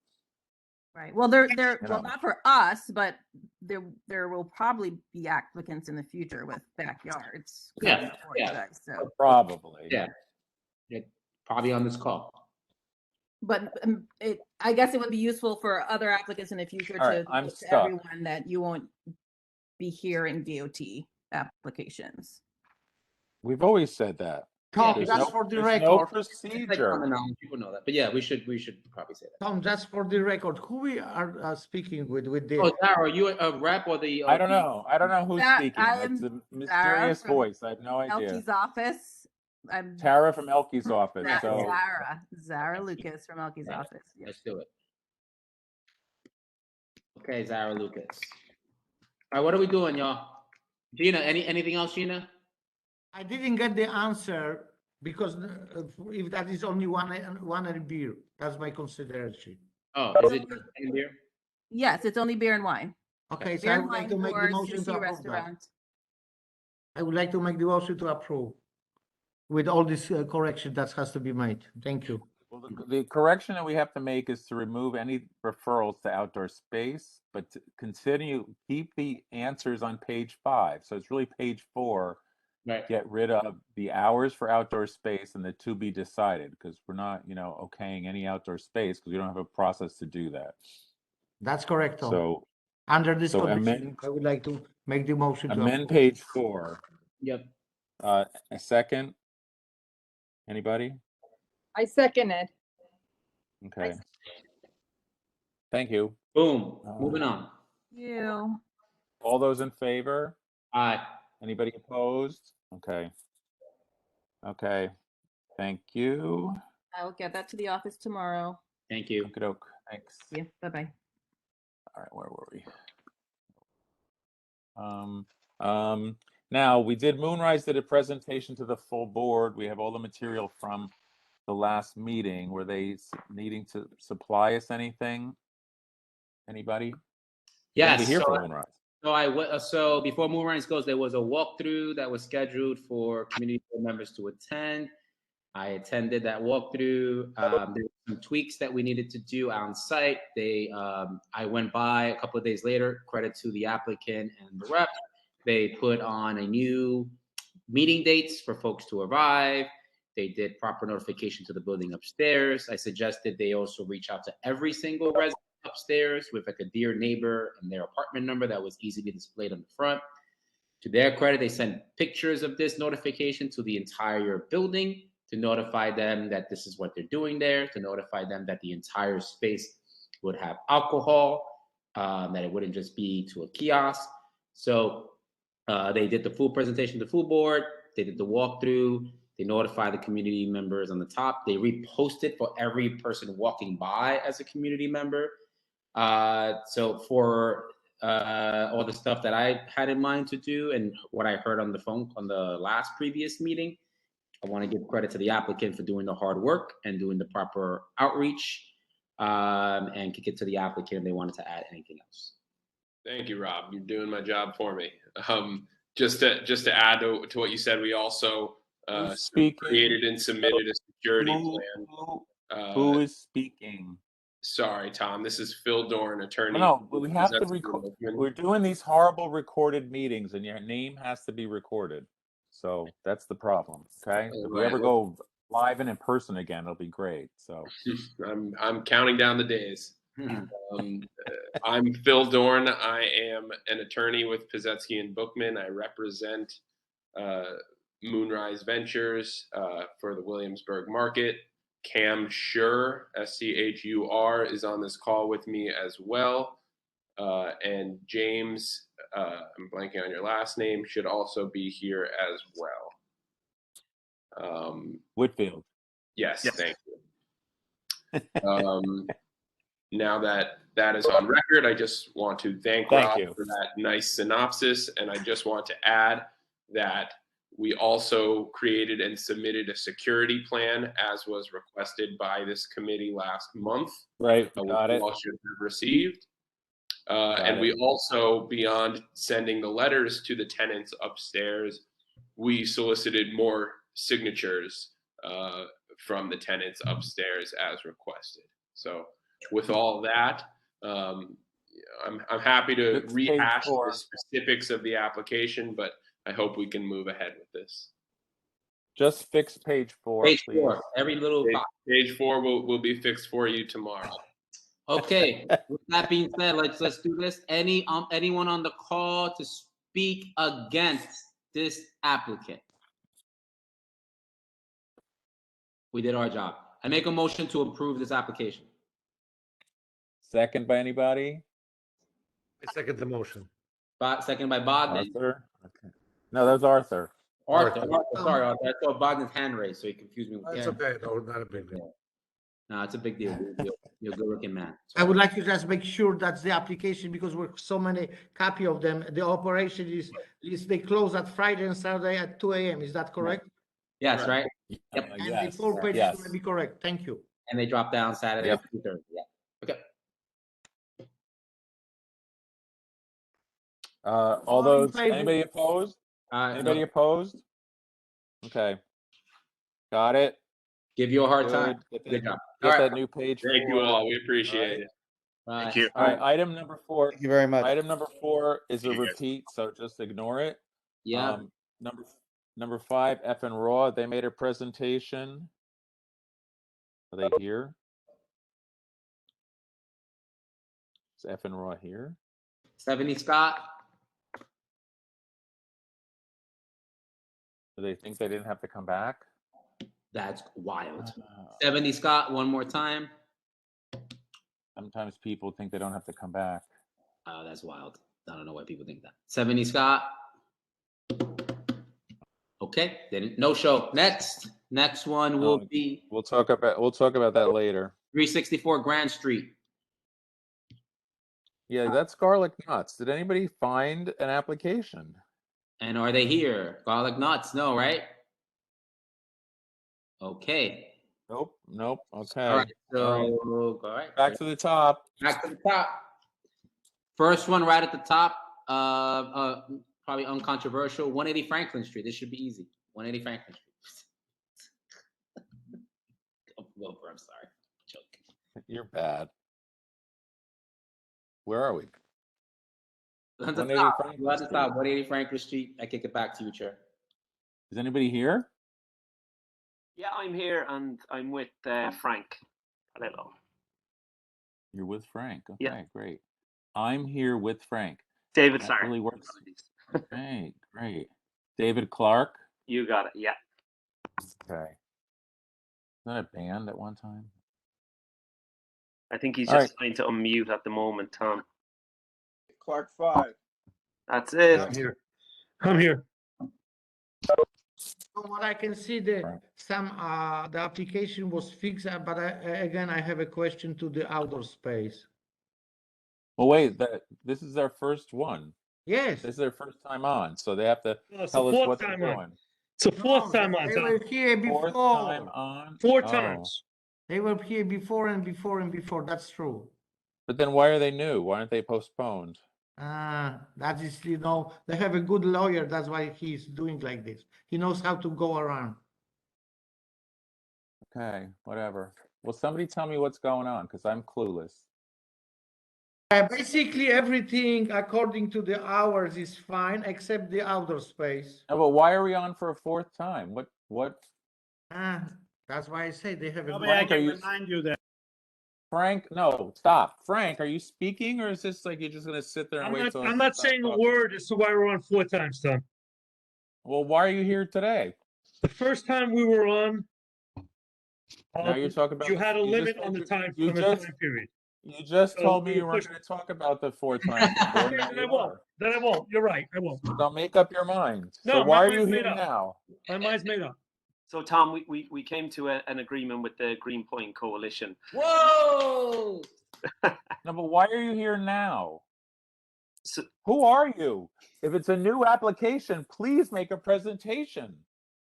Right. Well, well, not for us, but there will probably be applicants in the future with backyards. Yeah. Guys, so. Probably. Yeah. Probably on this call. But I guess it would be useful for other applicants in the future to everyone that you won't be hearing DOT applications. We've always said that. Tom, that's for the record. No procedure. People know that, but yeah, we should probably say that. Tom, just for the record, who we are speaking with this? Oh, Zara, are you a rep or the? I don't know. I don't know who's speaking. It's a mysterious voice. I have no idea. Elke's office. Tara from Elke's office. Zara Lucas from Elke's office. Yes. Let's do it. Okay, Zara Lucas. All right, what are we doing, y'all? Gina, anything else, Gina? I didn't get the answer because if that is only one beer, that's my consideration. Oh, is it just beer? Yes, it's only beer and wine. Okay, so I would like to make the motion to approve that. I would like to make the motion to approve with all this correction that has to be made. Thank you. Well, the correction that we have to make is to remove any referrals to outdoor space, but to keep the answers on page 5. So it's really page 4. Right. Get rid of the hours for outdoor space and the to be decided, because we're not, okaying any outdoor space because we don't have a process to do that. That's correct, Tom. So under this condition, I would like to make the motion to amend page 4. Yep. A second. Anybody? I second it. Okay. Thank you. Boom. Moving on. You. All those in favor? Aye. Anybody opposed? Okay. Okay. Thank you. I will get that to the office tomorrow. Thank you. Okey-doke. Thanks. Yeah. Bye-bye. All right, where were we? Now we did Moonrise did a presentation to the full board. We have all the material from the last meeting. Were they needing to supply us anything? Anybody? Yes. Here for Moonrise. So before Moonrise goes, there was a walkthrough that was scheduled for community board members to attend. I attended that walkthrough. There were some tweaks that we needed to do on site. I went by a couple of days later, credit to the applicant and the rep. They put on a new meeting dates for folks to arrive. They did proper notification to the building upstairs. I suggested they also reach out to every single resident upstairs with like a dear neighbor and their apartment number that was easily displayed on the front. To their credit, they sent pictures of this notification to the entire building to notify them that this is what they're doing there, to notify them that the entire space would have alcohol, that it wouldn't just be to a kiosk. So they did the full presentation to the full board. They did the walkthrough. They notified the community members on the top. They reposted for every person walking by as a community member. So for all the stuff that I had in mind to do and what I heard on the phone on the last previous meeting, I want to give credit to the applicant for doing the hard work and doing the proper outreach, and kick it to the applicant if they wanted to add anything else. Thank you, Rob. You're doing my job for me. Just to add to what you said, we also created and submitted a security plan. Who is speaking? Sorry, Tom. This is Phil Dorn, attorney. No, we have to record. We're doing these horrible recorded meetings, and your name has to be recorded. So that's the problem. Okay. If we ever go live and in person again, it'll be great. So I'm counting down the days. I'm Phil Dorn. I am an attorney with Pizetsky and Bookman. I represent Moonrise Ventures for the Williamsburg market. Cam Schur, SCHUR, is on this call with me as well. And James, I'm blanking on your last name, should also be here as well. Whitfield. Yes, thank you. Now that is on record, I just want to thank Rob for that nice synopsis. And I just want to add that we also created and submitted a security plan as was requested by this committee last month. Right, got it. Which you all should have received. And we also, beyond sending the letters to the tenants upstairs, we solicited more signatures from the tenants upstairs as requested. So with all that, I'm happy to rehash the specifics of the application, but I hope we can move ahead with this. Just fix page 4, Page please. 4, every little page 4 will be fixed for you tomorrow. Okay. With that being said, let's do this. Anyone on the call to speak against this applicant? We did our job. I make a motion to approve this application. Second by anybody? I second the motion. Second by Bogdan. Arthur? Okay. No, that was Arthur. Arthur, sorry, Arthur. I saw Bogdan's hand raised, so he confused me with That's okay, though, not a big deal. No, it's a big deal. You're a good-looking man. I would like to just make sure that's the application because we're so many copy of them. The operation is they close at Friday and Saturday at 2 a.m. Is that correct? Yes, right? Yep. And the 4 pages is going to be correct. Thank you. And they drop down Saturday at 2:30. Yeah. Okay. All those, anybody opposed? Anybody opposed? Okay. Got it. Give you a hard Good. time. Good job. Get that new page. Thank you all. We appreciate it. Thank you. All right, item number 4. Thank you very much. Item number 4 is a repeat, so just ignore it. Yeah. Number 5, F and Raw, they made a presentation. Are they here? Is F and Raw here? 70 Scott. Do they think they didn't have to come back? That's wild. 70 Scott, one more time. Sometimes people think they don't have to come back. That's wild. I don't know why people think that. 70 Scott. Okay, then no show. Next one will be. We'll talk about that later. 364 Grand Street. Yeah, that's garlic nuts. Did anybody find an application? And are they here? Garlic nuts? No, right? Okay. Nope. Okay. All right. So, all right. Back to the top. Back to the top. First one right at the top. Probably uncontroversial. 180 Franklin Street. This should be easy. 180 Franklin Street. Wilbur, I'm sorry. Joking. You're bad. Where are we? At the top. 180 Franklin Street. I kick it back to you, Chair. Is anybody here? Yeah, I'm here and I'm with Frank. Hello. You're with Frank. Okay, Yeah. Great. I'm here with Frank. David, That sorry. really works. Okay, great. David Clark. You got it. Yeah. Okay. that a band at one time? I think he's All just trying to unmute at the moment, Tom. Clark 5. That's it. I'm here. I'm here. From what I can see, the application was fixed, but again, I have a question to the outdoor space. Well, wait, this is their first one. Yes. This is their first time on, so they have to No, it's tell the us fourth what they're time on. doing. It's the fourth time on. They Tom. were here Fourth before. time on? Four Oh. times. They were here before and before and before. That's true. But then why are they new? Why aren't they postponed? That is, they have a good lawyer. That's why he's doing like this. He knows how to go around. Okay, whatever. Well, somebody tell me what's going on, because I'm clueless. Basically, everything according to the hours is fine, except the outdoor space. No, but why are we on for a fourth time? What? That's why I say they have a Nobody good I Frank, are can you remind you that. Frank? No, stop. Frank, are you speaking, or is this like you're just gonna sit there and I'm wait not, till I'm I not stop saying a talking? word as to why we're on 4 times, Tom. Well, why are you here today? The first time we were on, Now you're talking about you had a you just limit on the told time you just period. you just So told we me you were weren't pushed- going to talk about the 4 times before. Okay, Now then I you won't. are. Then I won't. You're right. I won't. Now make up your mind. No, So my why are you mind's here made up. now? My mind's made up. So, Tom, we came to an agreement with the Greenpoint Coalition. Whoa! No, but why are you here now? So, who are you? If it's a new application, please make a presentation.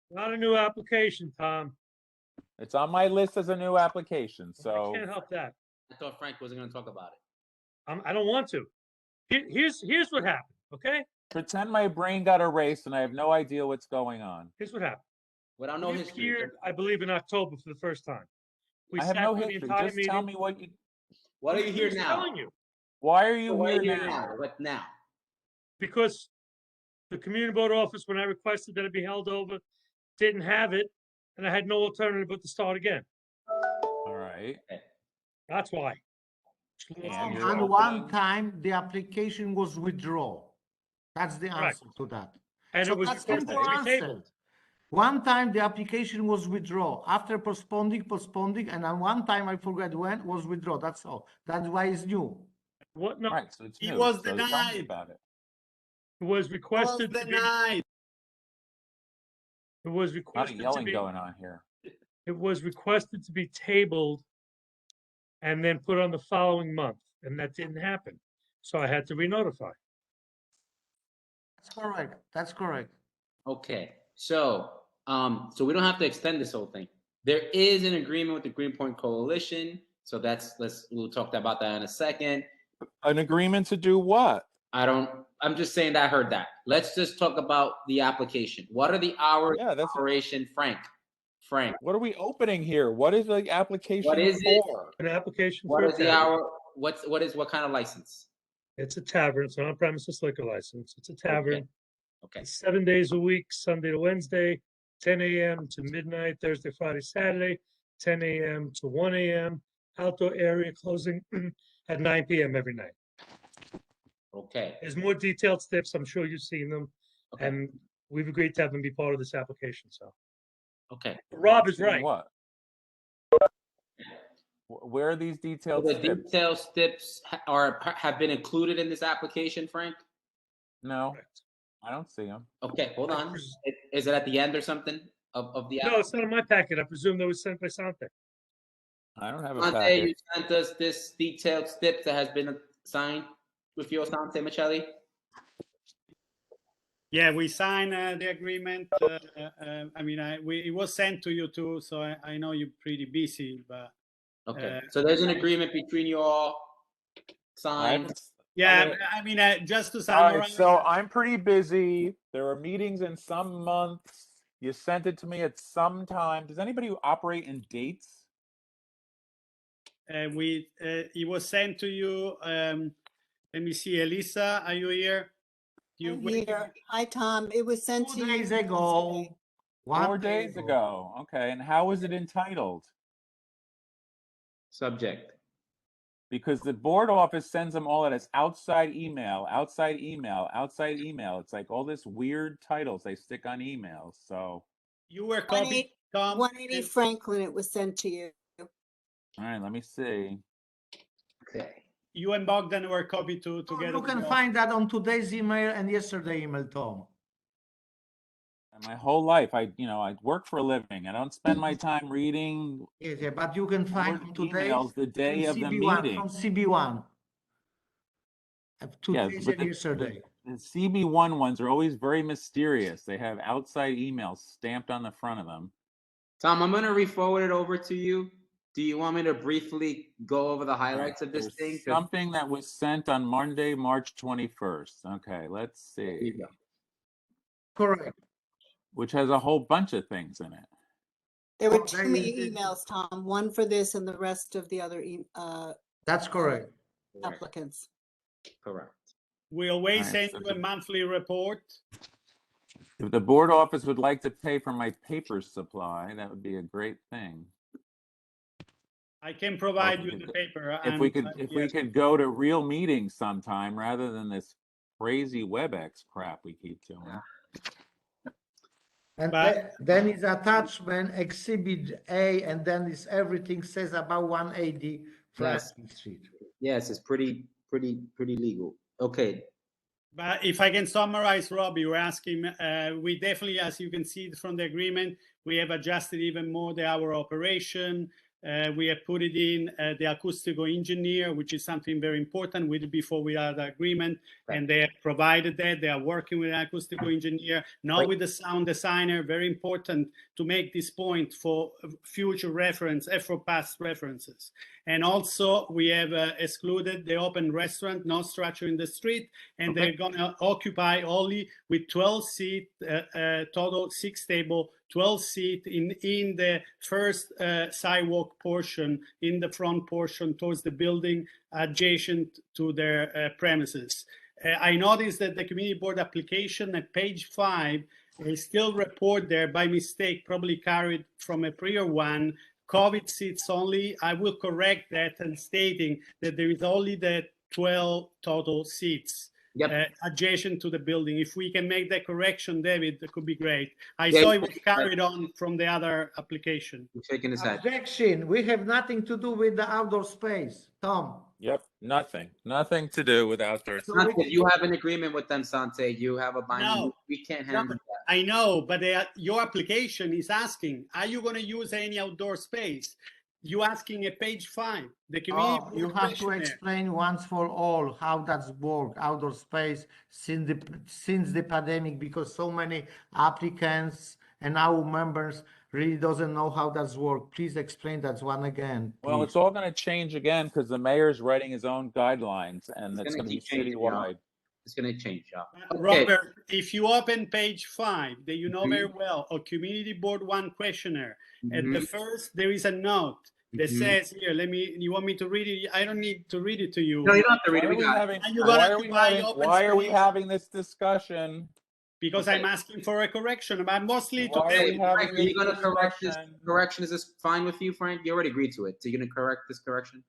Not a new application, Tom. It's on my list as a new application, so. I can't help that. I thought Frank wasn't going to talk about it. I don't want to. Here's what happened, okay? Pretend my brain got erased and I have no idea what's going on. Here's what happened. Without no We history. appeared, I believe, in October for the first time. We I have sat no for the history. entire Just meeting. tell me what you. What are you I'm here just now? telling you. Why are you Why here are you now? What now? Because the community board office, when I requested that it be held over, didn't have it, and I had no alternative but to start again. All right. That's why. And you're And opening. one time the application was withdrawn. That's the Correct. answer to that. And So it was that's requested simple to be answer. tabled. One time the application was withdrawn. After postponing, and then one time I forget when was withdrawn. That's all. That's why it's new. What? No. Right, so it's He new. was So tell me denied. about it. It was requested to be. Denied. It was A lot of requested to yelling be. going on here. It was requested to be tabled and then put on the following month, and that didn't happen. So I had to re-notify. That's correct. That's correct. Okay. So so we don't have to extend this whole thing. There is an agreement with the Greenpoint Coalition. So we'll talk about that in a second. An agreement to do what? I'm just saying that I heard that. Let's just talk about the application. What are the hours of operation, Frank? What are we opening here? What is the application What is it? for? An application What for is a the tavern. hour? What kind of license? It's a tavern. It's an on-premises liquor license. It's a tavern. Okay. It's 7 days a week, Sunday to Wednesday, 10 a.m. to midnight, Thursday, Friday, Saturday, 10 a.m. to 1 a.m. Outdoor area closing at 9 p.m. every night. Okay. There's more detailed steps. I'm sure you've seen them. Okay. And we've agreed to have them be part of this application. So Okay. Rob is right. What? Where are these detailed The steps? detailed steps have been included in this application, Frank? No, I don't see them. Okay, hold on. Is it at the end or something of the No, it's not in my packet. I presume that was sent by Sante. I don't have a Sante, packet. you sent us this detailed step that has been signed with your Sante Michelli? Yeah, we signed the agreement. I mean, it was sent to you too, so I know you're pretty busy, but. Okay, so there's an agreement between you all signed. Yeah, I mean, just to All summarize. right, so I'm pretty busy. There are meetings in some months. You sent it to me at some time. Does anybody operate in dates? It was sent to you. Let me see, Elisa, are you here? I'm here. Hi, Tom. It was sent to you 2 days ago. 4 days ago. Okay, and how is it entitled? Subject. Because the board office sends them all as outside email, outside email, outside email. It's like all this weird titles they stick on emails. So you were copied. Tom? 180 Franklin, it was sent to you. All right, let me see. Okay. You and Bogdan were copied together. You can find that on today's email and yesterday email, Tom. And my whole life, I work for a living. I don't spend my time reading. Yeah, but you can find on today's emails the day of the CB1, meeting. from CB1. Yes, Today's but and yesterday. the CB1 ones are always very mysterious. They have outside emails stamped on the front of them. Tom, I'm gonna re-forward it over to you. Do you want me to briefly go over the highlights of this There's thing? something that was sent on Monday, March 21st. Okay, let's see. Correct. Which has a whole bunch of things in it. There were two emails, Tom, one for this and the rest of the other That's correct. applicants. Correct. We always All send right, you a monthly report. If the board office would like to pay for my paper supply, that would be a great thing. I can provide you the paper. If we could go to real meetings sometime rather than this crazy WebEx crap we keep doing. And then is attachment Exhibit A, and then is everything says about 180 Franklin Street. Yes, it's pretty legal. Okay. But if I can summarize, Rob, you were asking, we definitely, as you can see from the agreement, we have adjusted even more the hour operation. We have put it in the acoustical engineer, which is something very important. We did before we had the agreement, and they have provided that. They are working with an acoustical engineer, not with the sound designer. Very important to make this point for future reference and for past references. And also, we have excluded the open restaurant, no structure in the street, and they're going to occupy only with 12 seat, total 6 table, 12 seat in the first sidewalk portion, in the front portion towards the building adjacent to their premises. I noticed that the community board application at page 5 is still report there by mistake, probably carried from a prior one, COVID seats only. I will correct that and stating that there is only the 12 total seats. Adjacent to the building. If we can make that correction, David, that could be great. I saw it was carried on from the other application. Objection. We have nothing to do with the outdoor space, Tom. Yep, nothing to do with outdoor. Sante, you have an agreement with them, Sante. You have a binding. No. We can't handle that. I know, but your application is asking, are you going to use any outdoor space? You asking at page 5. The community you have to explain once for all how that's work, outdoor space, since the pandemic, because so many applicants and our members really doesn't know how that's work. Please explain that one again. Please. Well, it's all going to change again because the mayor's writing his own guidelines, and it's going to be citywide. It's going to change, y'all. Robert, if you open page 5, that you know very well, a community board 1 questionnaire, at the first there is a note that says here, you want me to read it? I don't need to read it to you. No, you don't have to read it. Why are we having this discussion? Because I'm asking for a correction. I'm mostly today. Frank, are you going to correct this correction? Is this fine with you, Frank? You already agreed to it. So you're going to correct this correction?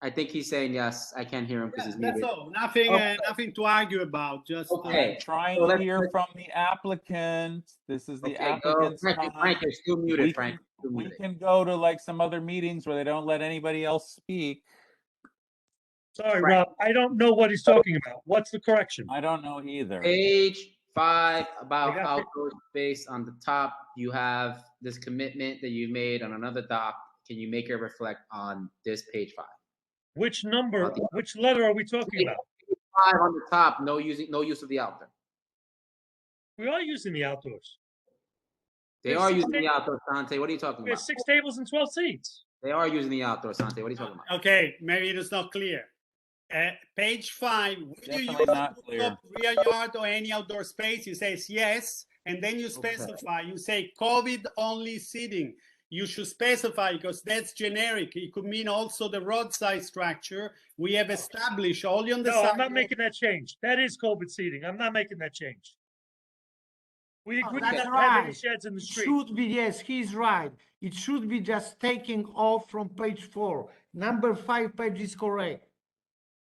I think he's saying yes. I can't hear him because he's muted. That's all. Nothing to argue about. Just I'm trying to hear from the applicant. This is the applicant's time. Frank, you're still muted, Frank. We can go to like some other meetings where they don't let anybody else speak. Sorry, Rob. I don't know what he's talking about. What's the correction? I don't know either. Page 5 about outdoor space. On the top, you have this commitment that you made on another doc. Can you make it reflect on this page 5? Which number, which letter are we talking about? 5 on the top, no use of the outdoor. We are using the outdoors. They are using the outdoor, Sante. What are you talking about? We have 6 tables and 12 seats. They are using the outdoor, Sante. What are you talking about? Okay, maybe it is not clear. Page 5, when you use rear yard or any outdoor space, you say yes, and then you specify, you say COVID only seating. You should specify because that's generic. It could mean also the roadside structure. We have established only on the side. No, I'm not making that change. That is COVID seating. I'm not making that change. We agree that's on right. having sheds in the street. Should be, yes, he's right. It should be just taking off from page 4. Number 5 page is correct.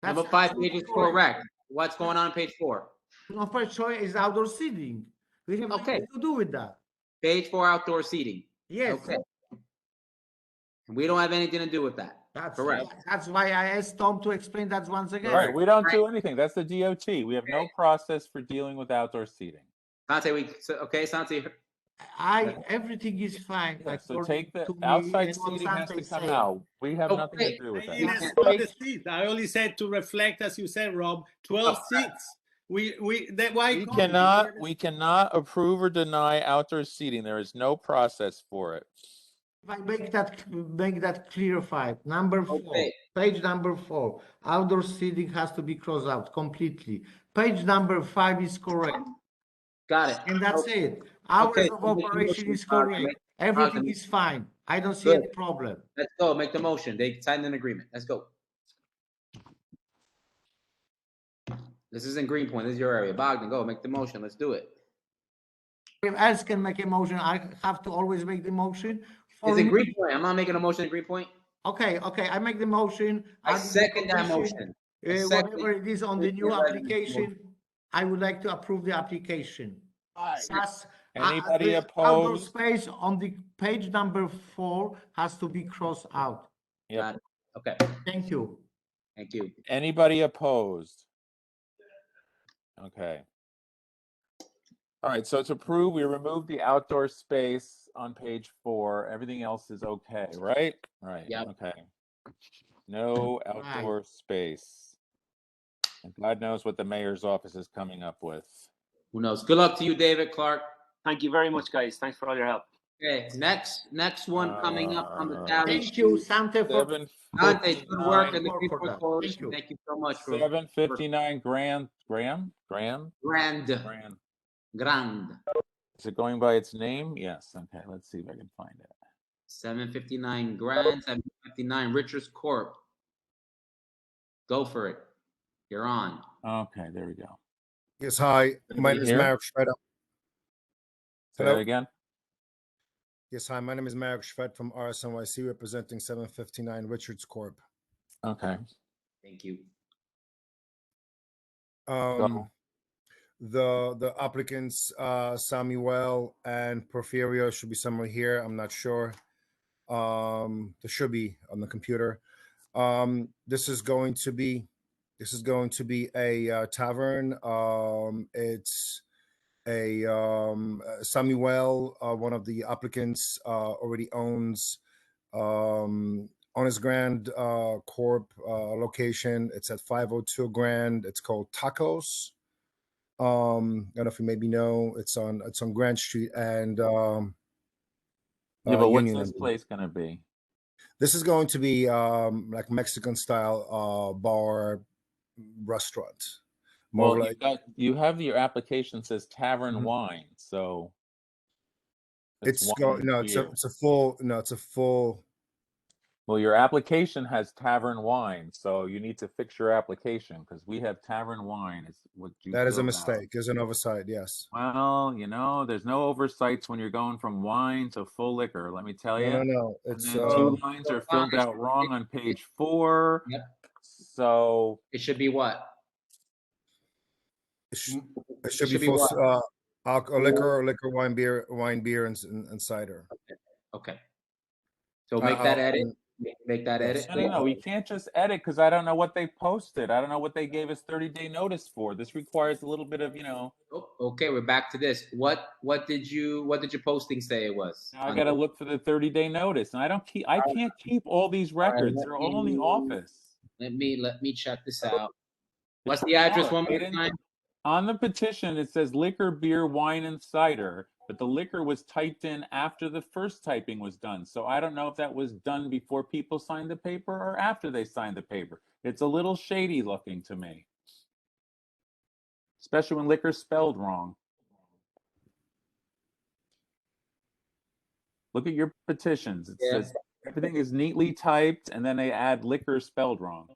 Number 5 page is correct. What's going on page 4? Number 4 is outdoor seating. We have nothing to do with that. Page 4 outdoor seating. Yes. Okay. And we don't have anything to do with that. That's correct. That's why I asked Tom to explain that once again. Right, we don't do anything. That's the DOT. We have no process for dealing with outdoor seating. Santi, Santi. Everything is fine. Yeah, so according take the to me outside and what seating has to Santi's come saying. out. We have nothing to do with In that. a smaller seat. I only said to reflect, as you said, Rob, 12 seats. We cannot approve or deny outdoor seating. There is no process for it. If I make that clarified, number 4, page number 4, outdoor seating has to be crossed out completely. Page number 5 is correct. Got it. And that's it. Hours of operation is correct. Everything is fine. I don't see any problem. Let's go. Make the motion. They signed an agreement. Let's go. This isn't Greenpoint. This is your area. Bogdan, go. Make the motion. Let's do it. If else can make a motion, I have to always make the motion. Is it Greenpoint? I'm not making a motion in Greenpoint. Okay, I make the motion. I second that motion. Whatever it is on the new application, I would like to approve the application. Anybody the opposed? Outdoor space on the page number 4 has to be crossed out. Yep. Okay. Thank you. Thank you. Anybody opposed? Okay. All right, so it's approved. We removed the outdoor space on page 4. Everything else is okay, right? Right. Yep. Okay. No outdoor space. And God knows what the mayor's office is coming up with. Who knows? Good luck to you, David Clark. Thank you very much, guys. Thanks for all your help. Okay, next one coming up on the tally. Thank you, Sante, for Sante, good work in the Greenpoint that. Coalition. Thank you so much. 759 Grand. Is it going by its name? Yes. Okay, let's see if I can find it. 759 Grand, 759 Richards Corp. Go for it. You're on. Okay, there we go. Yes, hi. My name is Marek Shved. Say that again. Yes, hi. My name is Marek Shved from RSNYC, representing 759 Richards Corp. Okay. Thank you. The applicants Samuel and Porfirio should be somewhere here. I'm not sure. There should be on the computer. This is going to be a tavern. It's a Samuel, one of the applicants, already owns Honest Grand Corp location. It's at 502 Grand. It's called Tacos. I don't know if you maybe know. It's on Grand Street and yeah, but what's Union. this place gonna be? This is going to be like Mexican style bar restaurant. More Well, like you have your application says tavern wine, so it's a full. Well, your application has tavern wine, so you need to fix your application because we have tavern wine. Is what you. That is a filled out. mistake. There's an oversight. Yes. Well, there's no oversights when you're going from wine to full liquor. Let me tell you. No. It's 2 lines are filled out wrong on page 4. Yep. So it should be what? It should be full liquor, wine, beer, and cider. Okay. So make that edit. Make that edit. No. We can't just edit because I don't know what they posted. I don't know what they gave us 30-day notice for. This requires a little bit of, Okay, we're back to this. What did your posting say it was? Now I got to look for the 30-day notice, and I can't keep all these records. They're all in the office. Let me check this out. What's the address one more time? On the petition, it says liquor, beer, wine, and cider, but the liquor was typed in after the first typing was done. So I don't know if that was done before people signed the paper or after they signed the paper. It's a little shady looking to me, especially when liquor's spelled wrong. Look at your petitions. It says everything is neatly typed, and then they add liquor spelled wrong.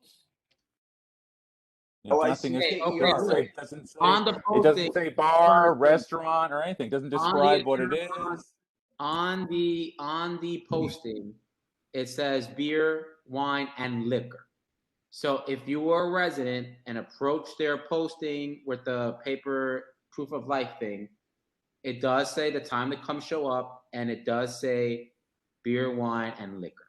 Nothing is it doesn't say, on the posting, it doesn't say bar, restaurant, or anything. It doesn't describe what it is. On the posting, it says beer, wine, and liquor. So if you were a resident and approached their posting with the paper proof of life thing, It does say the time to come show up, and it does say beer, wine, and liquor.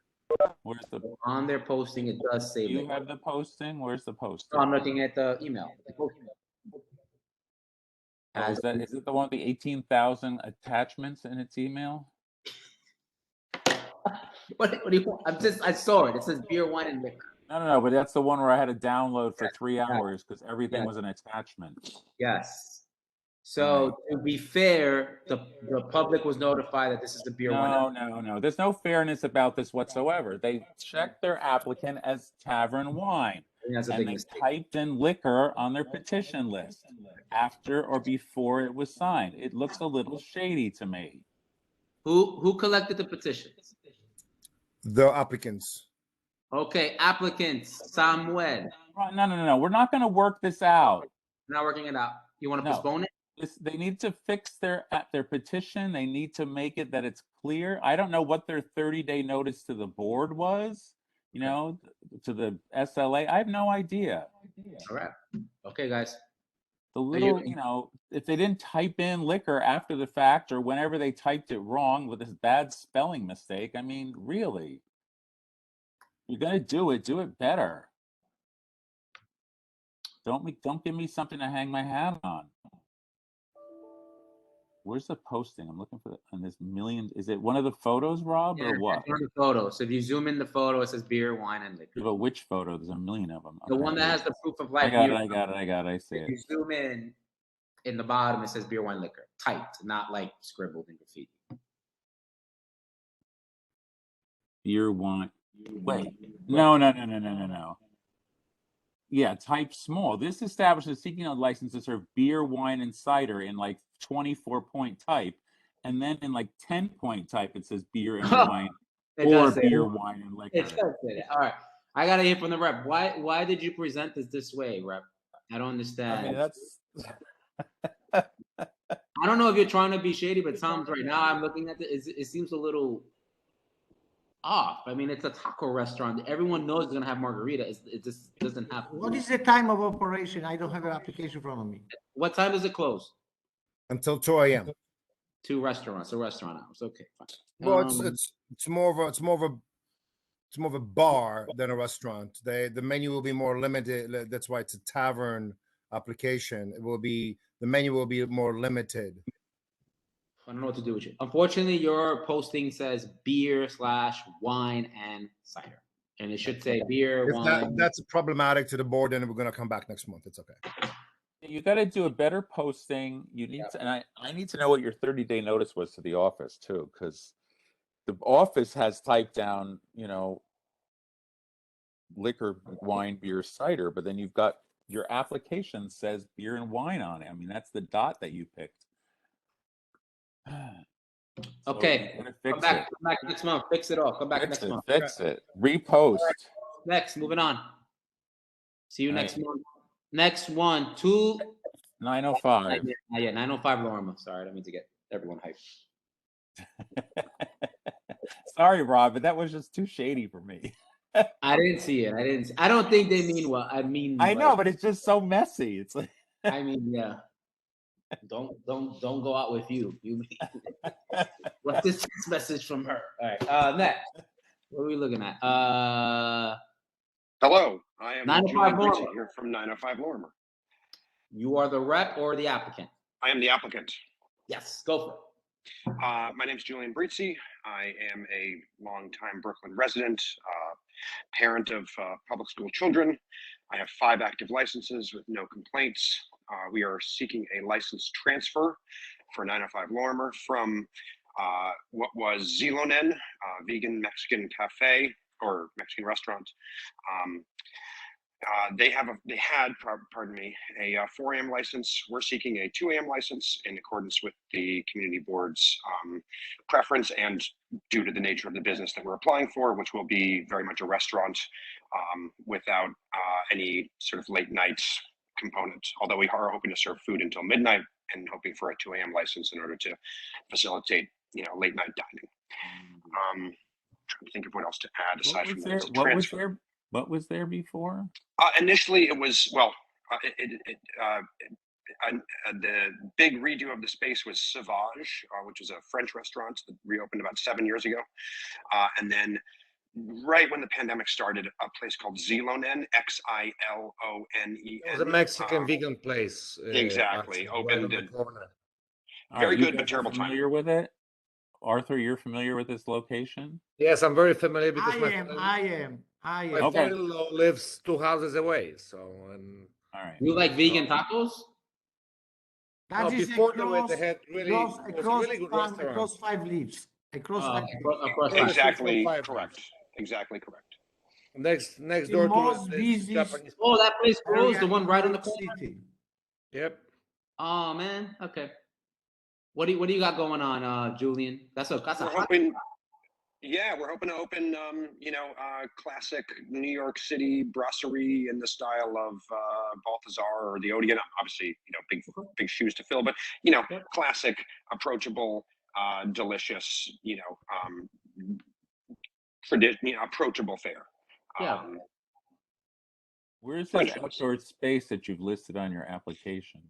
Where's the On their posting? It does say you liquor. have the posting? Where's the posting? Oh, I'm looking at the email. Oh, is it the one with the 18,000 attachments in its email? What do you want? I saw it. It says beer, wine, and liquor. No, but that's the one where I had to download for 3 hours because everything was an attachment. Yes. So to be fair, the public was notified that this is the beer, wine. No. There's no fairness about this whatsoever. They checked their applicant as Tavern Wine, and they typed in liquor on their petition list after or before it was signed. It looks a little shady to me. Who collected the petitions? The applicants. Okay, applicants, Samuel. No. We're not going to work this out. We're not working it out. You want to postpone it? They need to fix their petition. They need to make it that it's clear. I don't know what their 30-day notice to the board was, to the SLA. I have no idea. All right. Okay, guys. The little, if they didn't type in liquor after the fact or whenever they typed it wrong with this bad spelling mistake, I mean, really, you're going to do it better. Don't give me something to hang my hat on. Where's the posting? I'm looking for on this million. Is it one of the photos, Rob, or what? One of the photos. So if you zoom in the photo, it says beer, wine, and liquor. Yeah, but which photo? There's a million of them. The one that has the proof of life. I got it. I see if it. you zoom in the bottom, it says beer, wine, liquor. Typed, not like scribbled in graffiti. Beer, wine. Wait. No. Yeah, type small. This establishes seeking a license to serve beer, wine, and cider in like 24-point type. And then in like 10-point type, it says beer and wine or beer, wine, and liquor. It does say that. All right. I got to hear from the rep. Why did you present this way, rep? I don't understand. I mean, that's... I don't know if you're trying to be shady, but Tom's right now. I'm looking at it seems a little off. I mean, it's a taco restaurant. Everyone knows it's gonna have margarita. It just doesn't have. What is the time of operation? I don't have an application in front of me. What time does it close? Until 2 a.m. 2 restaurants. So restaurant hours. Okay, fine. Well, it's more of a bar than a restaurant. The menu will be more limited. That's why it's a tavern application. The menu will be more limited. I don't know what to do with you. Unfortunately, your posting says beer / wine and cider. And it should say beer, wine. That's problematic to the board, and we're going to come back next month. It's okay. You got to do a better posting. You need to, and I need to know what your 30-day notice was to the office too, because the office has typed down, liquor, wine, beer, cider, but then you've got your application says beer and wine on it. I mean, that's the dot that you picked. Okay, come back next month. Fix it all. Come back next month. Fix it. Repost. Next, moving on. See you next month. Next one, 905. Yeah, 905 Lorma. Sorry, I don't mean to get everyone hyped. Sorry, Rob, but that was just too shady for me. I didn't see it. I don't think they mean well. I know, but it's just so messy. It's like. I mean, yeah. Don't go out with you. What's this text message from her? All right. Next. What are we looking at? Hello, I am 905 Lorma here from 905 Lormer. You are the rep or the applicant? I am the applicant. Yes, go for it. My name is Julian Brizzi. I am a longtime Brooklyn resident, parent of public school children. I have 5 active licenses with no complaints. We are seeking a license transfer for 905 Lorimer from what was Zilonen, vegan Mexican cafe or Mexican restaurant. They had a 4 a.m. license. We're seeking a 2 a.m. license in accordance with the community board's preference and due to the nature of the business that we're applying for, which will be very much a restaurant without any sort of late night component, although we are hoping to serve food until midnight and hoping for a 2 a.m. license in order to facilitate, late night dining. Trying to think of what else to add aside from that. What was there before? Initially, it was the big redo of the space was Sauvage, which was a French restaurant that reopened about 7 years ago. And then right when the pandemic started, a place called Xilonen, Xilone. It was a Mexican vegan place. Exactly. Actually, right on Opened the and corner. All very right, you good, but guys are terrible timing. familiar with it? Arthur, you're familiar with this location? Yes, I'm very familiar because I am. my Okay. father-in-law lives 2 houses away. So, and All right. You like vegan tacos? That no, is before they across, had really across, it was a really good across, restaurant. across 5 leaves. Across Oh, 5 okay. leaves. Across Across the street from Exactly Five correct. Lives. Exactly correct. Next The door to most this busy Japanese. Oh, that place closed, area the one in right New on the York corner? City. Yep. Oh man, okay. What do you got going on, Julian? That's a We're hot. hoping. Yeah, we're hoping to open, classic New York City brasserie in the style of Balthazar or the Odeon. Obviously, big shoes to fill, but classic, approachable, delicious, approachable fare. Yeah. Where's this French toast. outdoor space that you've listed on your application?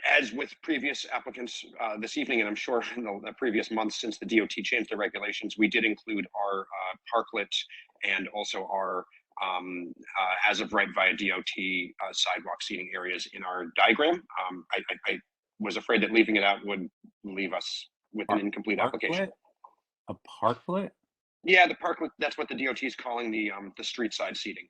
As with previous applicants this evening, and I'm sure in the previous months since the DOT changed their regulations, we did include our parklet and also our as of right via DOT sidewalk seating areas in our diagram. I was afraid that leaving it out would leave us with an incomplete application. A parklet? Yeah, the parklet. That's what the DOT is calling the street side seating.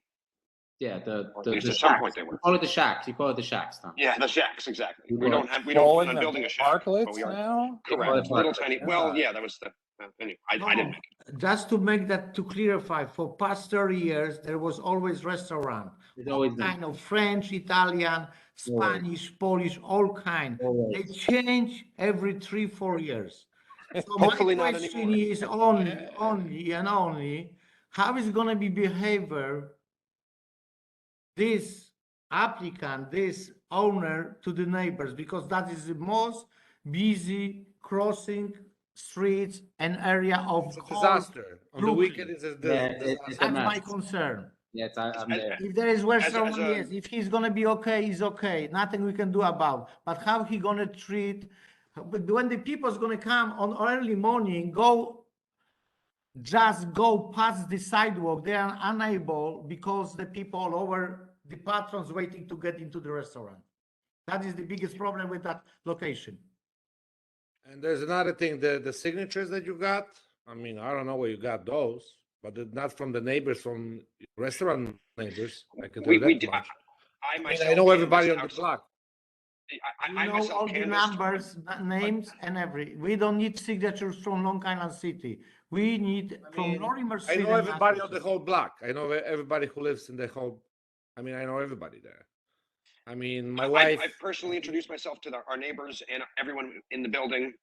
Yeah, Or at least at some point they were. You call it the shacks. You call it the shacks, Tom. Yeah, the shacks, exactly. We Well, don't plan on them building a shack, but parklets we are now? correct. Little parklets. tiny. Well, yeah, that was the. Anyway, I didn't make it. Just to make that to clarify, for past 30 years, there was always restaurant. There's always all been. kind of French, Italian, Spanish, Polish, all kind. They change every 3-4 years. So Hopefully my not question anymore. is only, how is going to be behavior this applicant, this owner to the neighbors, because that is the most busy crossing streets and area of It's a disaster. On the weekend, it's a disaster. That's my concern. Yes, I'm there. If there is restaurant, as a- yes. If he's gonna be okay, he's okay. Nothing we can do about. But how he gonna treat? But when the people's gonna come on early morning, just go past the sidewalk, they are unable because the people over the patrons waiting to get into the restaurant. That is the biggest problem with that location. And there's another thing, the signatures that you got. I mean, I don't know where you got those, but they're not from the neighbors, from restaurant neighbors. I can tell you that much. I know everybody on the block. I know all the numbers, names, and we don't need signatures from Long Island City. We need from Lorimer I Street. know and everybody Nassau on the whole block. I know everybody who lives in the whole. I mean, I know everybody there. I mean, my wife. I personally introduced myself to our neighbors and everyone in the building,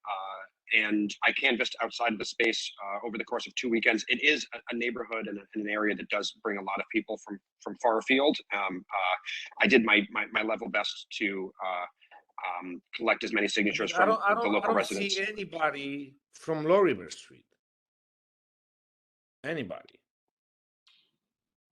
and I canvassed outside of the space over the course of 2 weekends. It is a neighborhood and an area that does bring a lot of people from far afield. I did my level best to collect as many signatures from the local residents. I don't see anybody from Lorimer Street. Anybody.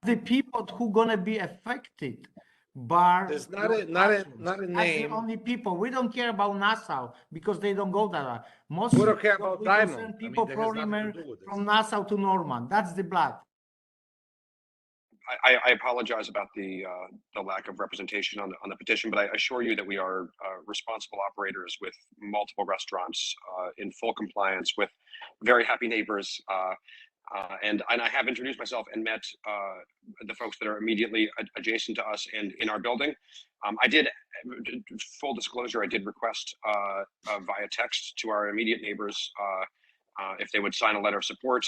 The people who gonna be affected. Bar. There's not a name. That's the only people. We don't care about Nassau because they don't go there. Most We don't care about Diamond. People from Nassau to Norman. That's the block. I apologize about the lack of representation on the petition, but I assure you that we are responsible operators with multiple restaurants in full compliance with very happy neighbors. And I have introduced myself and met the folks that are immediately adjacent to us and in our building. I did, full disclosure, I did request via text to our immediate neighbors if they would sign a letter of support.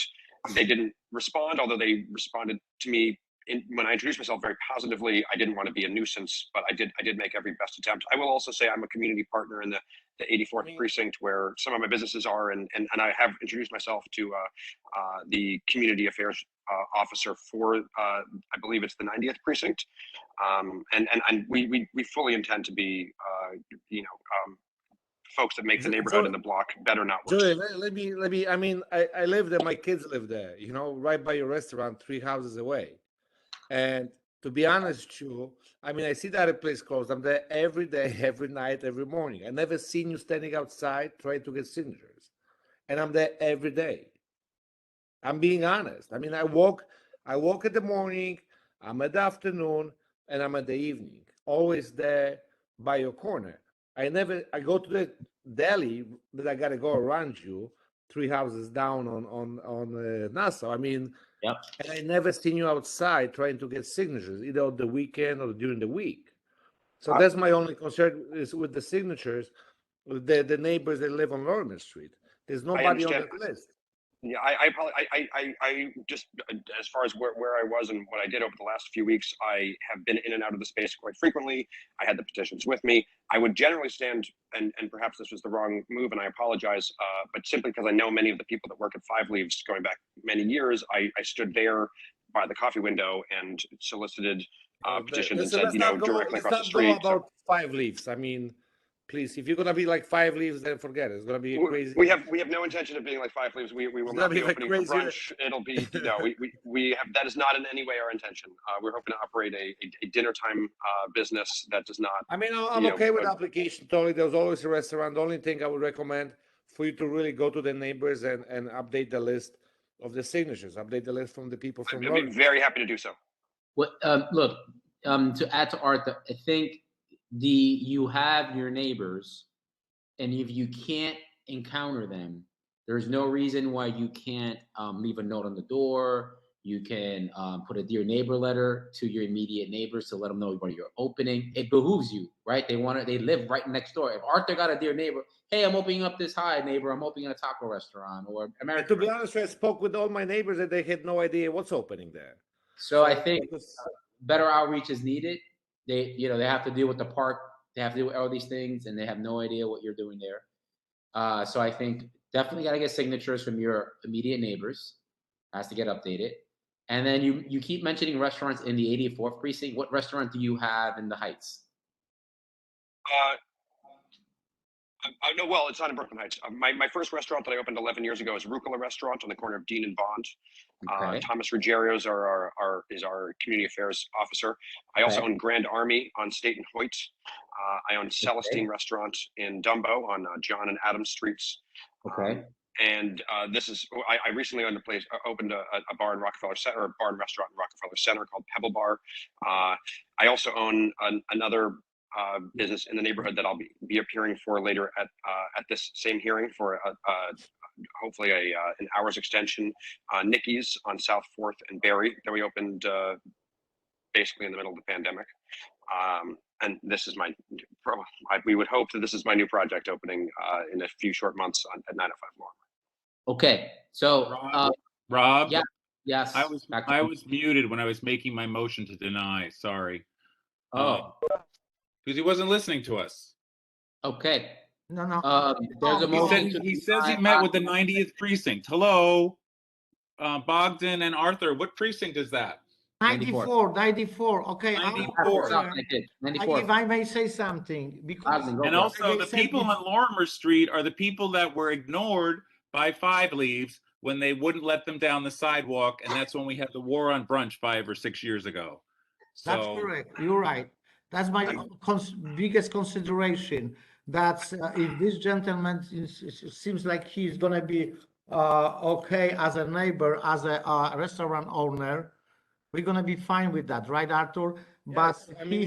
They didn't respond, although they responded to me when I introduced myself very positively. I didn't want to be a nuisance, but I did make every best attempt. I will also say I'm a community partner in the 84th precinct where some of my businesses are, and I have introduced myself to the community affairs officer for I believe it's the 90th precinct, and we fully intend to be folks that make the neighborhood and the block better, not worse. Julie, let me. I mean, I live there. My kids live there. Right by your restaurant, 3 houses away. And To be honest, Joe, I mean, I see that a place closed. I'm there every day, every night, every morning. I never seen you standing outside trying to get signatures, and I'm there every day. I'm being honest. I mean, I walk in the morning, I'm at the afternoon, and I'm at the evening. Always there by your corner. I go to the deli that I gotta go around you, 3 houses down on Nassau. I mean, Yep. and I never seen you outside trying to get signatures, either on the weekend or during the week. So that's my only concern is with the signatures, with the neighbors that live on Lorimer Street. There's nobody on understand. that list. Yeah, I just, as far as where I was and what I did over the last few weeks, I have been in and out of the space quite frequently. I had the petitions with me. I would generally stand, and perhaps this was the wrong move, and I apologize, but simply because I know many of the people that work at Five Leaves going back many years, I stood there by the coffee window and solicited petitions and said, let's not go, directly let's across the not street. go about Five Leaves. I mean, please, if you're gonna be like Five Leaves, then forget it. It's gonna be a crazy. We have no intention of being like Five Leaves. We will not be opening for brunch. It'll be we have, that is not in any way our intention. We're hoping to operate a dinner time business that does not. I mean, I'm okay with application. Totally, there's always a restaurant. The only thing I would recommend for you to really go to the neighbors and update the list of the signatures. Update the list from the people from. I'd be very happy to do so. What look, to add to Arthur, I think you have your neighbors, and if you can't encounter them, there's no reason why you can't leave a note on the door. You can put a dear neighbor letter to your immediate neighbors to let them know when you're opening. It behooves you, right? They live right next door. If Arthur got a dear neighbor, hey, I'm opening up this neighbor, I'm opening a taco restaurant or American. To be honest, I spoke with all my neighbors and they had no idea what's opening there. So I think better outreach is needed. They have to deal with the park. They have to deal with all these things, and they have no idea what you're doing there. So I think definitely got to get signatures from your immediate neighbors. Has to get updated. And then you keep mentioning restaurants in the 84th precinct. What restaurant do you have in the Heights? No, well, it's not in Brooklyn Heights. My first restaurant that I opened 11 years ago is Rucola Restaurant on the corner of Dean and Bond. Okay. Thomas Ruggiero is our community affairs officer. I also own Grand Army on State and Hoyt. I own Celestine Restaurant in Dumbo on John and Adams Streets. Okay. And this is I recently opened a bar in Rockefeller Center, or a bar and restaurant in Rockefeller Center called Pebble Bar. I also own another business in the neighborhood that I'll be appearing for later at this same hearing for hopefully an hour's extension. Nikki's on South 4th and Berry that we opened basically in the middle of the pandemic. And this is we would hope that this is my new project opening in a few short months at 905 Lorimer. Okay, so Rob, yeah, yes, I was muted when I was making my motion to deny. Sorry. Because he wasn't listening to us. Okay. No. There's a motion. He says he met with the 90th precinct. Hello, Bogdan and Arthur. What precinct is that? 94. Okay. 94. 94. If I may say something, because and also the people on Lorimer Street are the people that were ignored by Five Leaves when they wouldn't let them down the sidewalk, and that's when we had the war on brunch 5 or 6 years ago. That's correct. You're right. That's my biggest consideration. That's if this gentleman seems like he's going to be okay as a neighbor, as a restaurant owner, we're going to be fine with that, right, Arthur? Yes, But he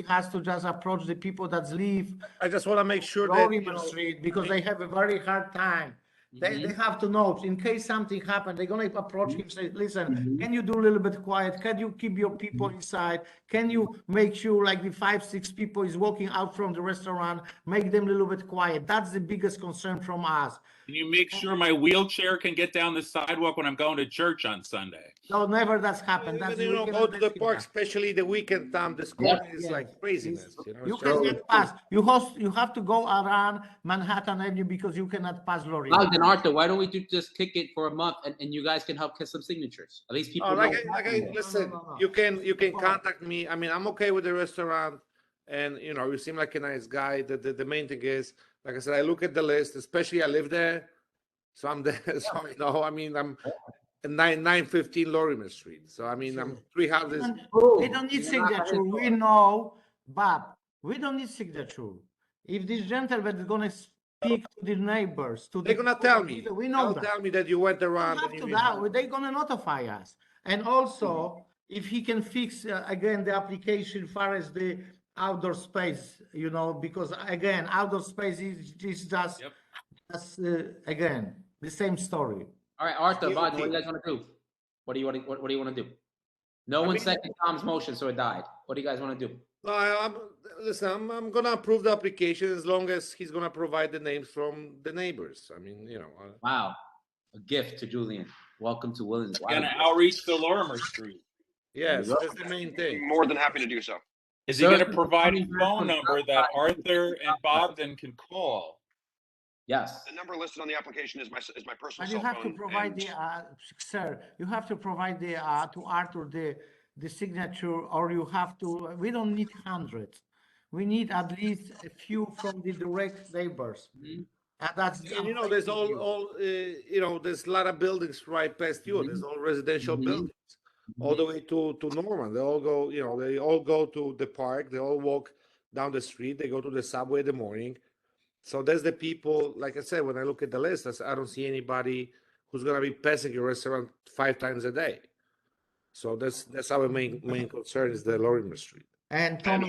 has to just approach the people that live. I just want to make sure that Lorimer Street, because they have a very hard time. They have to know in case something happened, they're going to approach him and say, listen, can you do a little bit quiet? Can you keep your people inside? Can you make sure like the 5-6 people is walking out from the restaurant, make them a little bit quiet? That's the biggest concern from us. Can you make sure my wheelchair can get down the sidewalk when I'm going to church on Sunday? No, never that's happened. That's go to the park, especially the weekend time. This corner is like craziness. You cannot pass. You have to go around Manhattan Avenue because you cannot pass Lorimer. Well, then Arthur, why don't we just kick it for a month and you guys can help get some signatures? At least people know. Listen, you can contact me. I mean, I'm okay with the restaurant, and you seem like a nice guy. The main thing is, like I said, I look at the list, especially I live there, so I'm there. So I mean, and 915 Lorimer Street. So I mean, I'm 3 houses. We don't need signature. We know, Bob. We don't need signature. If this gentleman is gonna speak to the neighbors, They're gonna tell me. we know They'll that. tell me that you went around. Have And to you that. They're gonna notify us. And also, if he can fix again the application far as the outdoor space, you know, because again, outdoor space is just again the same story. All right, Arthur, Biden, what do you guys want to do? What do you want to do? No one seconded Tom's motion, so it died. What do you guys want to do? No, listen, I'm gonna approve the application as long as he's gonna provide the names from the neighbors. I mean, you know. Wow, a gift to Julian. Welcome to Williams. Wow. Gonna outreach to Lorimer Street. Yes, that's the main thing. More than happy to do so. Is he going to provide a phone number that Arthur and Bogdan can call? Yes. The number listed on the application is my personal But cell you have phone. to provide the sir. You have to provide the to Arthur the signature, or you have to. We don't need hundreds. We need at least a few from the direct neighbors. That's And you know, there's you know, there's a lot of buildings right past you. There's all residential buildings all the way to Norman. They all go, you know, they all go to the park. They all walk down the street. They go to the subway in the morning. So there's the people, like I said, when I look at the list, I don't see anybody who's going to be passing your restaurant 5 times a day. So that's our main concern is the Lorimer Street. And Tom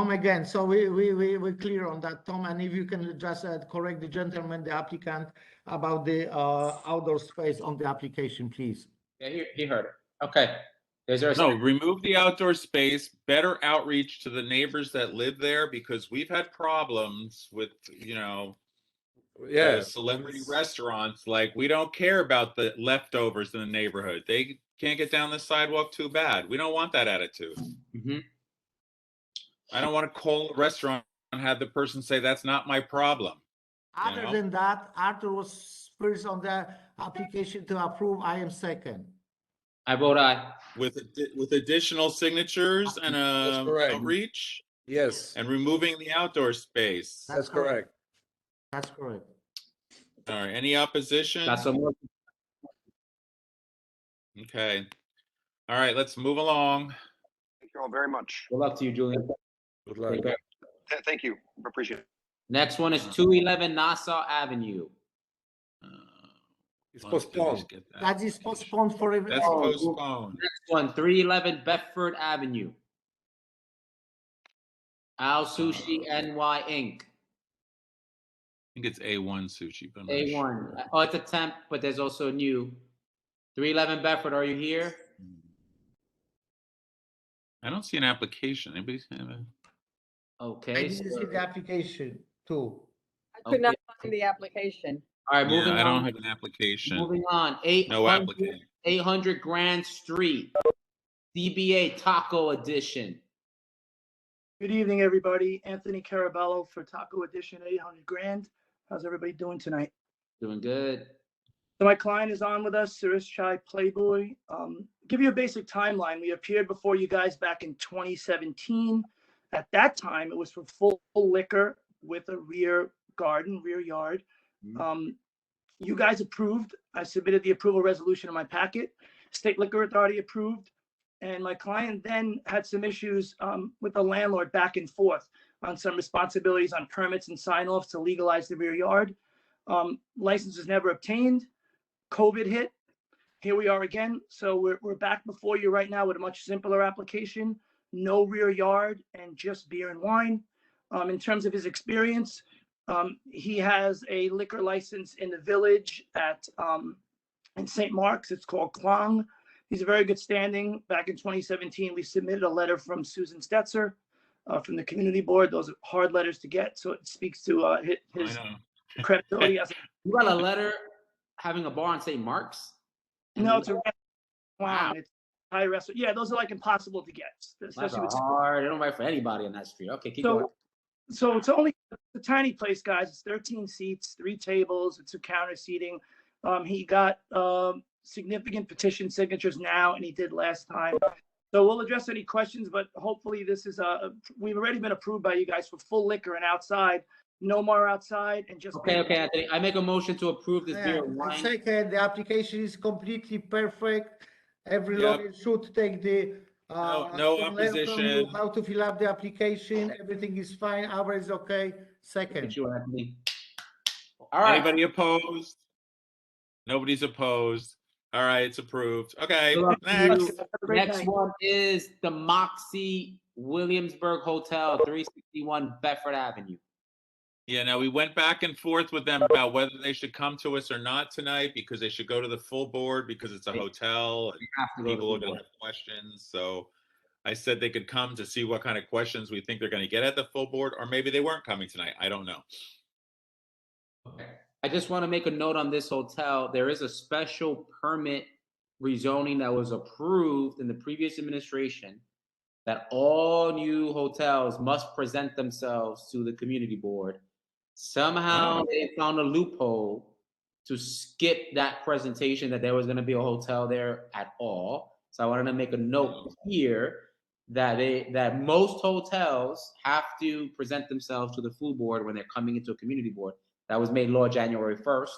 again. So we're clear on that, Tom. And if you can just correct the gentleman, the applicant, about the outdoor space on the application, please. Yeah, he heard it. Okay. Remove the outdoor space, better outreach to the neighbors that live there, because we've had problems with, you know, celebrity restaurants. Like, we don't care about the leftovers in the neighborhood. They can't get down the sidewalk too bad. We don't want that attitude. I don't want to call a restaurant and have the person say, that's not my problem. Other than that, Arthur was first on the application to approve. I am second. I vote aye. With additional signatures and outreach? Yes. And removing the outdoor space. That's correct. That's correct. All right. Any opposition? That's a motion. Okay. All right. Let's move along. Thank you all very much. Good luck to you, Julian. Good luck. Thank you. Appreciate it. Next one is 211 Nassau Avenue. It's postponed. That is postponed for That's postponed. Next one, 311 Bedford Avenue. Al Sushi NY Inc. I think it's A1 Sushi. But I'm not A1. sure. Oh, it's a temp, but there's also a new. 311 Bedford, are you here? I don't see an application. Anybody see that? Okay. I didn't see the application too. I could not find the application. All right, moving I on. don't have an application. Moving on. No applicant. 800 Grand Street. DBA Taco Edition. Good evening, everybody. Anthony Carabello for Taco Edition 800 Grand. How's everybody doing tonight? Doing good. So my client is on with us, Suresh Chai Playboy. Give you a basic timeline. We appeared before you guys back in 2017. At that time, it was for full liquor with a rear yard. You guys approved. I submitted the approval resolution in my packet. State Liquor Authority approved. And my client then had some issues with the landlord back and forth on some responsibilities on permits and sign-offs to legalize the rear yard. License was never obtained. COVID hit. Here we are again. So we're back before you right now with a much simpler application. No rear yard and just beer and wine. In terms of his experience, he has a liquor license in the village in St. Mark's. It's called Klong. He's a very good standing. Back in 2017, we submitted a letter from Susan Stetzer from the community board. Those are hard letters to get, so it speaks to his credibility. You got a letter having a bar in St. Mark's? No, it's a restaurant. Wow. It's a high restaurant. Yeah, those are like impossible to get. That's hard. They don't write for anybody on that street. Okay, keep going. So it's only a tiny place, guys. It's 13 seats, 3 tables. It's a counter seating. He got significant petition signatures now, and he did last time. So we'll address any questions, but hopefully this is we've already been approved by you guys for full liquor and outside. no more outside, and just. Okay, Anthony. I make a motion to approve this beer and I wine. second, the application is completely perfect. Every Yep. lawyer should take the No some letter from you, opposition. how to fill up the application. Everything is fine. Our is okay. Second. Sure, Anthony. All right. Anybody opposed? Nobody's opposed. All right, it's approved. Okay, Good luck to next. you. Next one is the Moxie Williamsburg Hotel, 361 Bedford Avenue. Yeah, now we went back and forth with them about whether they should come to us or not tonight because they should go to the full board because it's a hotel and have to go to people the are going board. to have questions. So I said they could come to see what kind of questions we think they're going to get at the full board, or maybe they weren't coming tonight. I don't know. Okay. I just want to make a note on this hotel. There is a special permit rezoning that was approved in the previous administration that all new hotels must present themselves to the community board. Somehow they found a loophole to skip that presentation, that there was going to be a hotel there at all. So I wanted to make a note here that most hotels have to present themselves to the full board when they're coming into a community board. That was made law January 1st.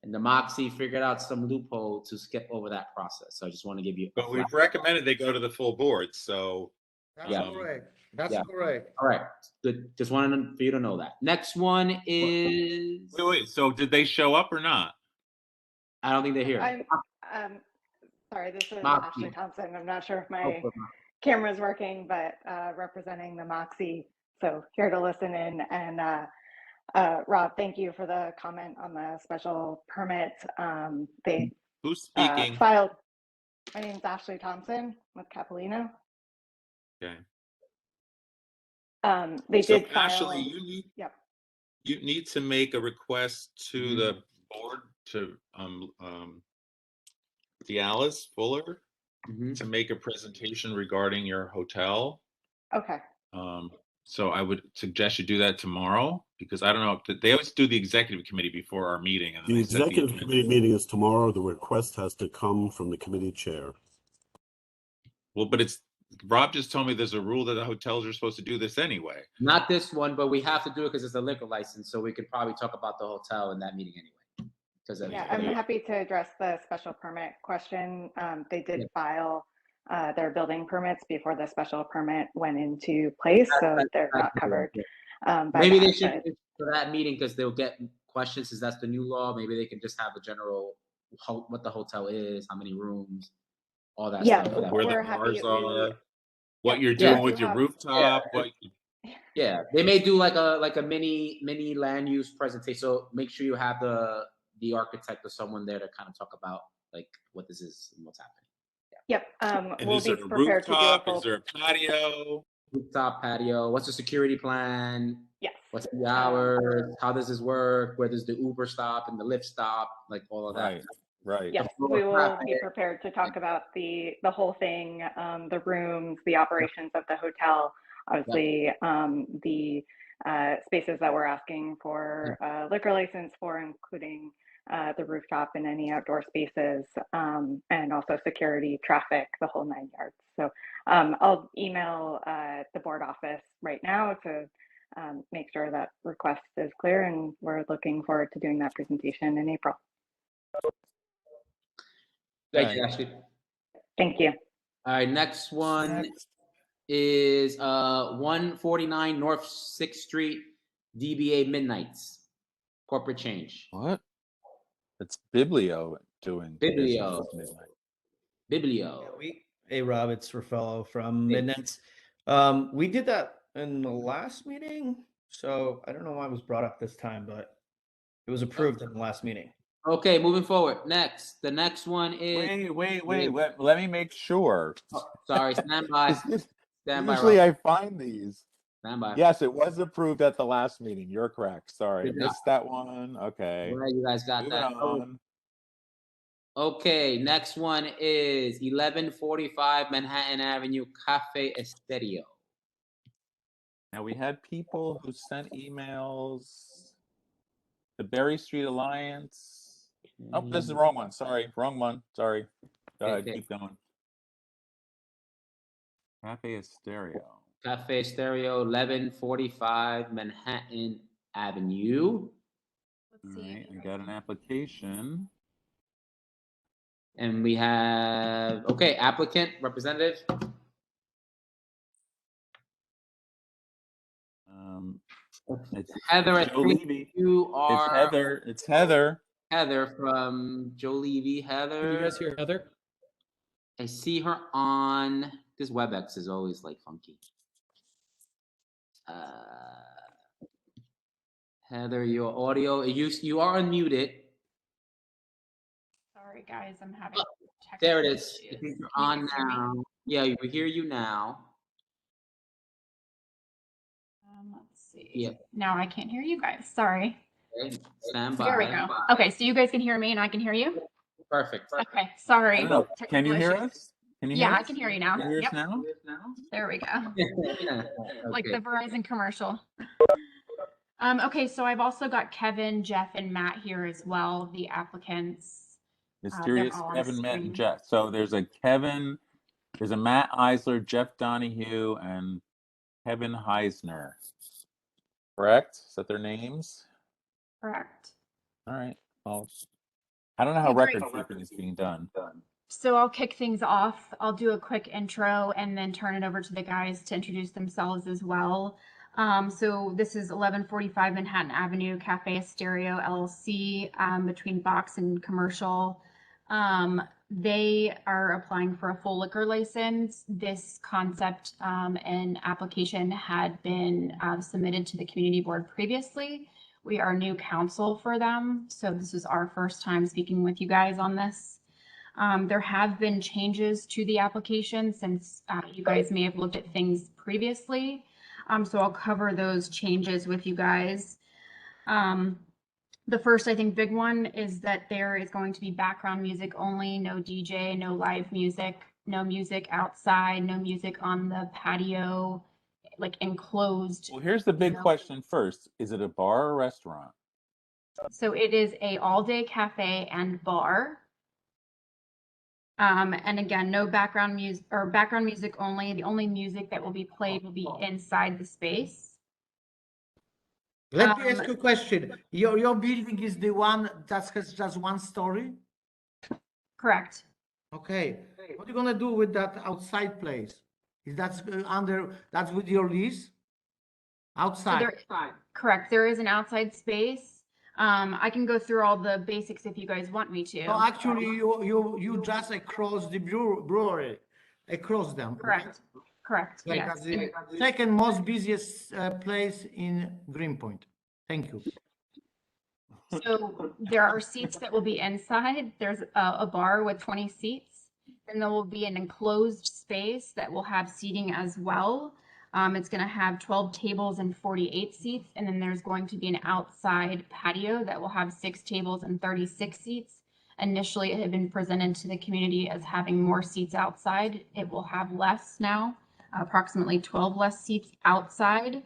And the Moxie figured out some loophole to skip over that process. So I just want to give you. But we've recommended they go to the full board. So That's correct. That's correct. All right. Good. Just wanted for you to know that. Next one is. Wait. So did they show up or not? I don't think they're here. I'm sorry, this is Moxie. Ashley Thompson. I'm not sure if Oh, my camera's working, but representing the Moxie. So here to listen in. And Rob, thank you for the comment on the special permit. They Who's speaking? filed. My name is Ashley Thompson with Capolino. Okay. They So did file. Ashley, you need to make a request to the board to Alice Fuller to make a presentation regarding your hotel. Okay. So I would suggest you do that tomorrow because I don't know. They always do the executive committee before our meeting. And then The they set executive committee meeting is tomorrow. The request has to come from the committee chair. Well, but Rob just told me there's a rule that the hotels are supposed to do this anyway. Not this one, but we have to do it because it's a liquor license. So we could probably talk about the hotel in that meeting anyway. Yeah, I'm happy to address the special permit question. They did file their building permits before the special permit went into place, so they're not covered. Maybe they should for that meeting because they'll get questions. Since that's the new law, maybe they can just have a general what the hotel is, how many rooms, all that stuff. Where the bars are, what you're doing with your rooftop. Yeah, they may do like a mini land use presentation. So make sure you have the architect or someone there to kind of talk about like what this is and what's happening. Yep. And We'll is be there a prepared to do a rooftop? full. Is there a patio? Rooftop patio. What's the security plan? Yes. What's the hours? How does this work? Where does the Uber stop and the Lyft stop? Like all of that. Right. Yes, we will be prepared to talk about the whole thing, the rooms, the operations of the hotel, obviously the spaces that we're asking for liquor license for, including the rooftop and any outdoor spaces, and also security, traffic, the whole 9 yards. So I'll email the board office right now to make sure that request is clear, and we're looking forward to doing that presentation in April. Thank you, Ashley. Thank you. All right, next one is 149 North 6th Street, DBA Midnights, corporate change. What? It's Biblio doing Biblio. business with Biblio. Hey Rob, it's Rafael from Midnights. We did that in the last meeting, so I don't know why it was brought up this time, but it was approved in the last meeting. Okay, moving forward. Next, the next one is. Wait. Let me make sure. Oh, sorry, stand by. Stand by. Usually Rob. I find these. Stand by. Yes, it was approved at the last meeting. You're correct. Sorry, Good I missed that one. Okay. All right, you guys got Moving that. on. Okay, next one is 1145 Manhattan Avenue, Cafe Estedio. Now we had people who sent emails. The Berry Street Alliance. Oh, this is the wrong one. Sorry, wrong one. Sorry. Okay. Keep going. Cafe Estedio. Cafe Stereo, 1145 Manhattan Avenue. All right, I got an application. And we have, okay, applicant, representative. It's Heather, I Joe think Levy. you are. It's Heather. It's Heather. Heather from Joe Levy. Heather. Can you guys hear Heather? I see her on, this WebEx is always like funky. Heather, your audio, you are unmuted. Sorry, guys, I'm having There it technical is. I issues. think you're Can you on guys hear me? now. Yeah, we hear you now. Let's see. Yeah. Now I can't hear you guys. Sorry. Okay, stand by. There we go. Okay, so you guys can hear me and I can hear you? Perfect. Okay, sorry. I don't know. Can you Technical hear issues. us? Can you Yeah, hear I us? can hear you now. Can you hear us Yep. now? There we go. Like Okay. the Verizon commercial. Okay, so I've also got Kevin, Jeff, and Matt here as well, the applicants. They're Mysterious all on Kevin, Matt, and screen. Jeff. So there's a Kevin, there's a Matt Eisler, Jeff Donahue, and Kevin Heisner. Correct? Is that their names? Correct. All right. Well, I don't know how Okay, great. record keeping is being done. So I'll kick things off. I'll do a quick intro and then turn it over to the guys to introduce themselves as well. So this is 1145 Manhattan Avenue, Cafe Estedio LLC, between Box and Commercial. They are applying for a full liquor license. This concept and application had been submitted to the community board previously. We are new counsel for them, so this is our first time speaking with you guys on this. There have been changes to the application since you guys may have looked at things previously. So I'll cover those changes with you guys. The first, I think, big one is that there is going to be background music only, no DJ, no live music, no music outside, no music on the patio, like enclosed. Well, here's the big question first. Is it a bar or restaurant? So it is a all-day cafe and bar. And again, no background music or background music only. The only music that will be played will be inside the space. Let me ask you a question. Your building is the one that has just one story? Correct. Okay. What are you gonna do with that outside place? Is that that's with your lease? Outside. Correct. There is an outside space. I can go through all the basics if you guys want me to. So actually, you just across the brewery, across them. Correct. Right? Correct. Like Yes. the second most busiest place in Greenpoint. Thank you. So there are seats that will be inside. There's a bar with 20 seats. Then there will be an enclosed space that will have seating as well. It's going to have 12 tables and 48 seats. And then there's going to be an outside patio that will have 6 tables and 36 seats. Initially, it had been presented to the community as having more seats outside. It will have less now, approximately 12 less seats outside.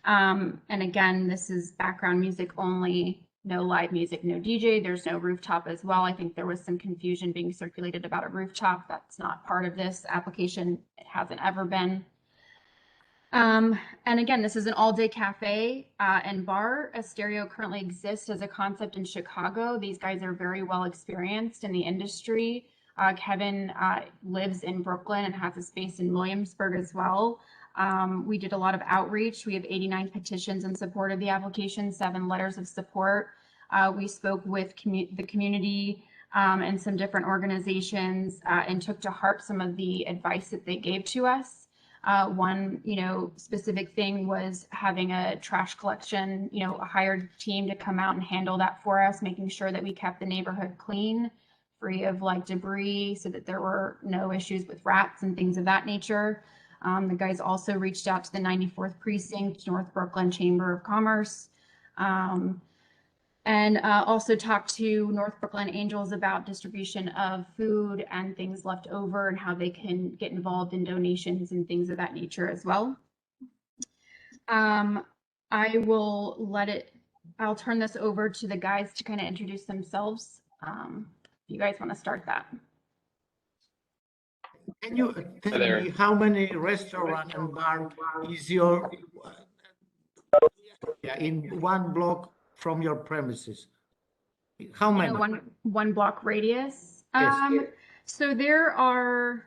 And again, this is background music only, no live music, no DJ. There's no rooftop as well. I think there was some confusion being circulated about a rooftop. That's not part of this application. It hasn't ever been. And again, this is an all-day cafe and bar. Estedio currently exists as a concept in Chicago. These guys are very well experienced in the industry. Kevin lives in Brooklyn and has a space in Williamsburg as well. We did a lot of outreach. We have 89 petitions in support of the application, 7 letters of support. We spoke with the community and some different organizations and took to heart some of the advice that they gave to us. One, specific thing was having a trash collection, a hired team to come out and handle that for us, making sure that we kept the neighborhood clean, free of like debris, so that there were no issues with rats and things of that nature. The guys also reached out to the 94th Precinct, North Brooklyn Chamber of Commerce, and also talked to North Brooklyn Angels about distribution of food and things left over and how they can get involved in donations and things of that nature as well. I'll turn this over to the guys to kind of introduce themselves. If you guys want to start that. Can you tell me how many restaurant and bar is your? Yeah, in 1 block from your premises? How In many? a one block radius. Yes. So there are.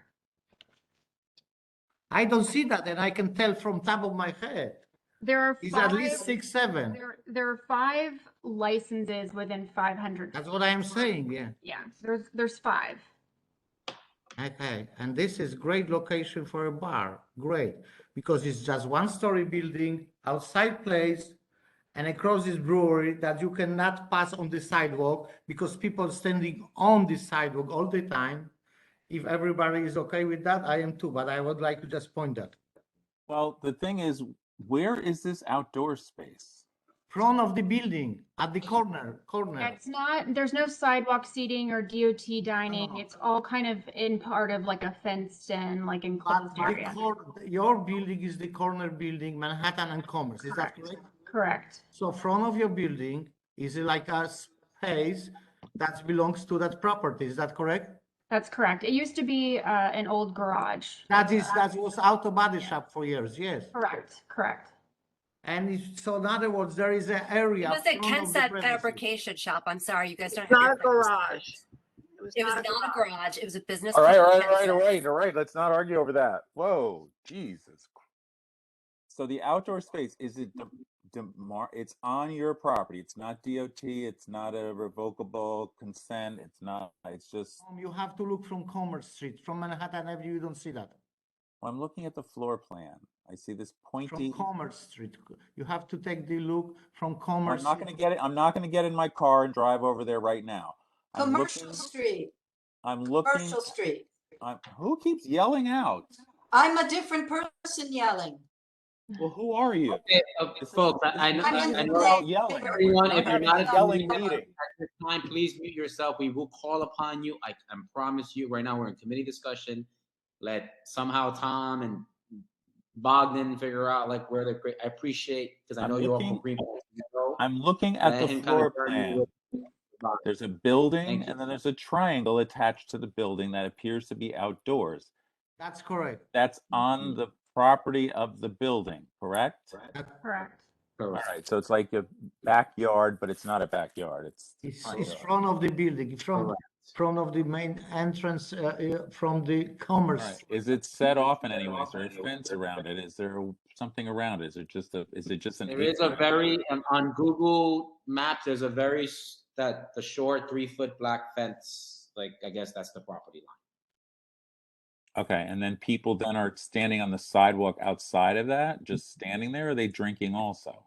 I don't see that, and I can tell from top of my head. There are It's five, at least 6, 7. There are 5 licenses within 500. That's what I am saying. Yeah. Yeah, there's 5. Okay, and this is great location for a bar. Great, because it's just 1-story building, outside place, and across this brewery that you cannot pass on the sidewalk because people standing on the sidewalk all the time. If everybody is okay with that, I am too, but I would like to just point that. Well, the thing is, where is this outdoor space? Front of the building, at the corner. It's not, there's no sidewalk seating or DOT dining. It's all kind of in part of like a fenced in, like enclosed area. Your building is the corner building, Manhattan and Commerce, is that correct? Correct. So front of your building is like a space that belongs to that property, is that correct? That's correct. It used to be an old garage. That was auto body shop for years, yes. Correct. And so in other words, there is an area. It was a Kensett fabrication shop. I'm sorry, you guys don't It's have not your a garage. It was not a garage. It was a business. All right. called Let's not argue over that. Whoa, Jesus. So the outdoor space, is it it's on your property? It's not DOT. It's not a revocable consent. It's just. You have to look from Commerce Street, from Manhattan Avenue. You don't see that. I'm looking at the floor plan. I see this pointy. From Commerce Street, you have to take the look from Commerce. I'm not going to get it. I'm not going to get in my car and drive over there right now. Commercial Street. I'm looking. Commercial Street. Who keeps yelling out? I'm a different person yelling. Well, who are you? Okay, folks, I know yelling. everyone, if you're not yelling meeting meeting. at this time, please mute yourself. We will call upon you. I promise you, right now we're in committee discussion. Let somehow Tom and Bogdan figure out like where they're. I appreciate, because I know you're all from Green. I'm looking at the floor plan. There's a building and then there's a triangle attached to the building that appears to be outdoors. That's correct. That's on the property of the building, correct? Correct. All right, so it's like a backyard, but it's not a backyard. It's front of the building, front of the main entrance from the Commerce. Right. Is it set off in any way? Is there a fence around it? Is there something around it? Is it just an? There is a very on Google Maps. There's a very the short 3-foot black fence. Like, I guess that's the property line. Okay, and then people then are standing on the sidewalk outside of that, just standing there. Or are they drinking also?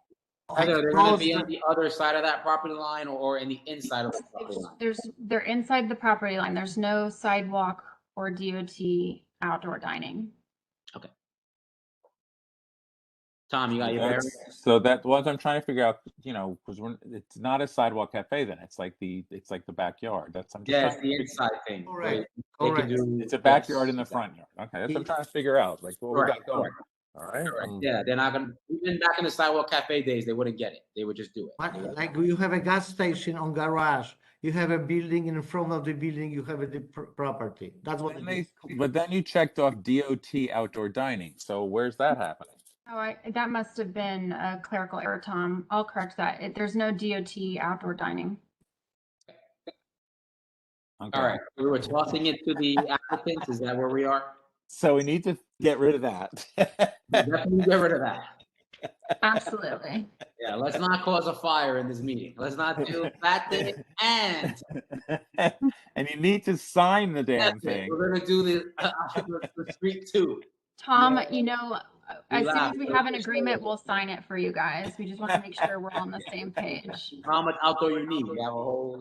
Either they're going to be on the other side of that property line or in the inside of the property line. They're inside the property line. There's no sidewalk or DOT outdoor dining. Okay. Tom, you got your bearings? So that what I'm trying to figure out, because it's not a sidewalk cafe then. It's like the backyard. That's I'm just it's the inside thing. Correct. It's a backyard in the front yard. Okay, that's what I'm trying to figure out. Like what we got going. All right. Yeah, they're not gonna. Even back in the sidewalk cafe days, they wouldn't get it. They would just do it. Like you have a gas station on garage. You have a building in front of the building. You have the property. That's what. But then you checked off DOT outdoor dining. So where's that happening? Oh, that must have been a clerical error, Tom. I'll correct that. There's no DOT outdoor dining. Okay. All right, we were tossing it to the applicants. Is that where we are? So we need to get rid of that. Definitely get rid of that. Absolutely. Yeah, let's not cause a fire in this meeting. Let's not do that thing and you need to sign the damn thing. We're gonna do the street too. Tom, as soon as we have an agreement, we'll sign it for you guys. We just want to make sure we're on the same page. How much outdoor you need? We have a whole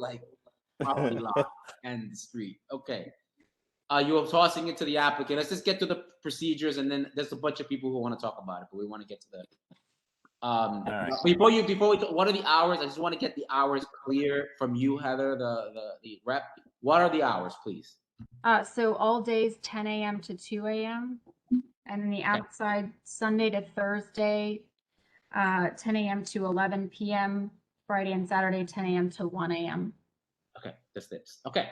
property lot and the street. Okay. You are tossing it to the applicant. Let's just get to the procedures, and then there's a bunch of people who want to talk about it, but we want to get to the. All right. Before we what are the hours? I just want to get the hours clear from you, Heather, the rep. What are the hours, please? So all days 10 a.m. to 2 a.m. and then the outside Sunday to Thursday, 10 a.m. to 11 p.m. Friday and Saturday 10 a.m. to 1 a.m. Okay, that's this. Okay.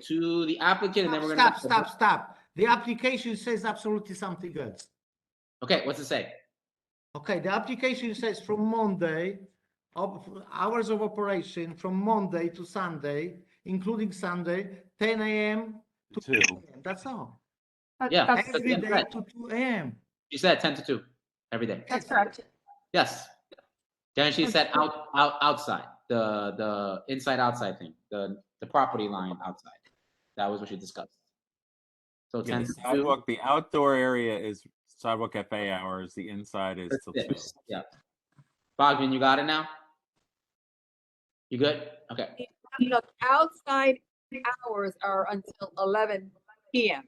To the applicant, and then we're going to stop. The application says absolutely something else. Okay, what's it say? Okay, the application says from Monday, hours of operation from Monday to Sunday, including Sunday, 10 a.m. to 2 a.m. That's all. Yeah, Every that's day right. to 2 a.m. She said 10 to 2 every day. That's correct. Yes. Then she said outside, the inside outside thing, the property line outside. That was what she discussed. So Yeah, 10 the to 2. sidewalk, the outdoor area is sidewalk cafe hours. The inside is till 2. Yeah. Bogdan, you got it now? You good? Okay. Look, outside hours are until 11 p.m.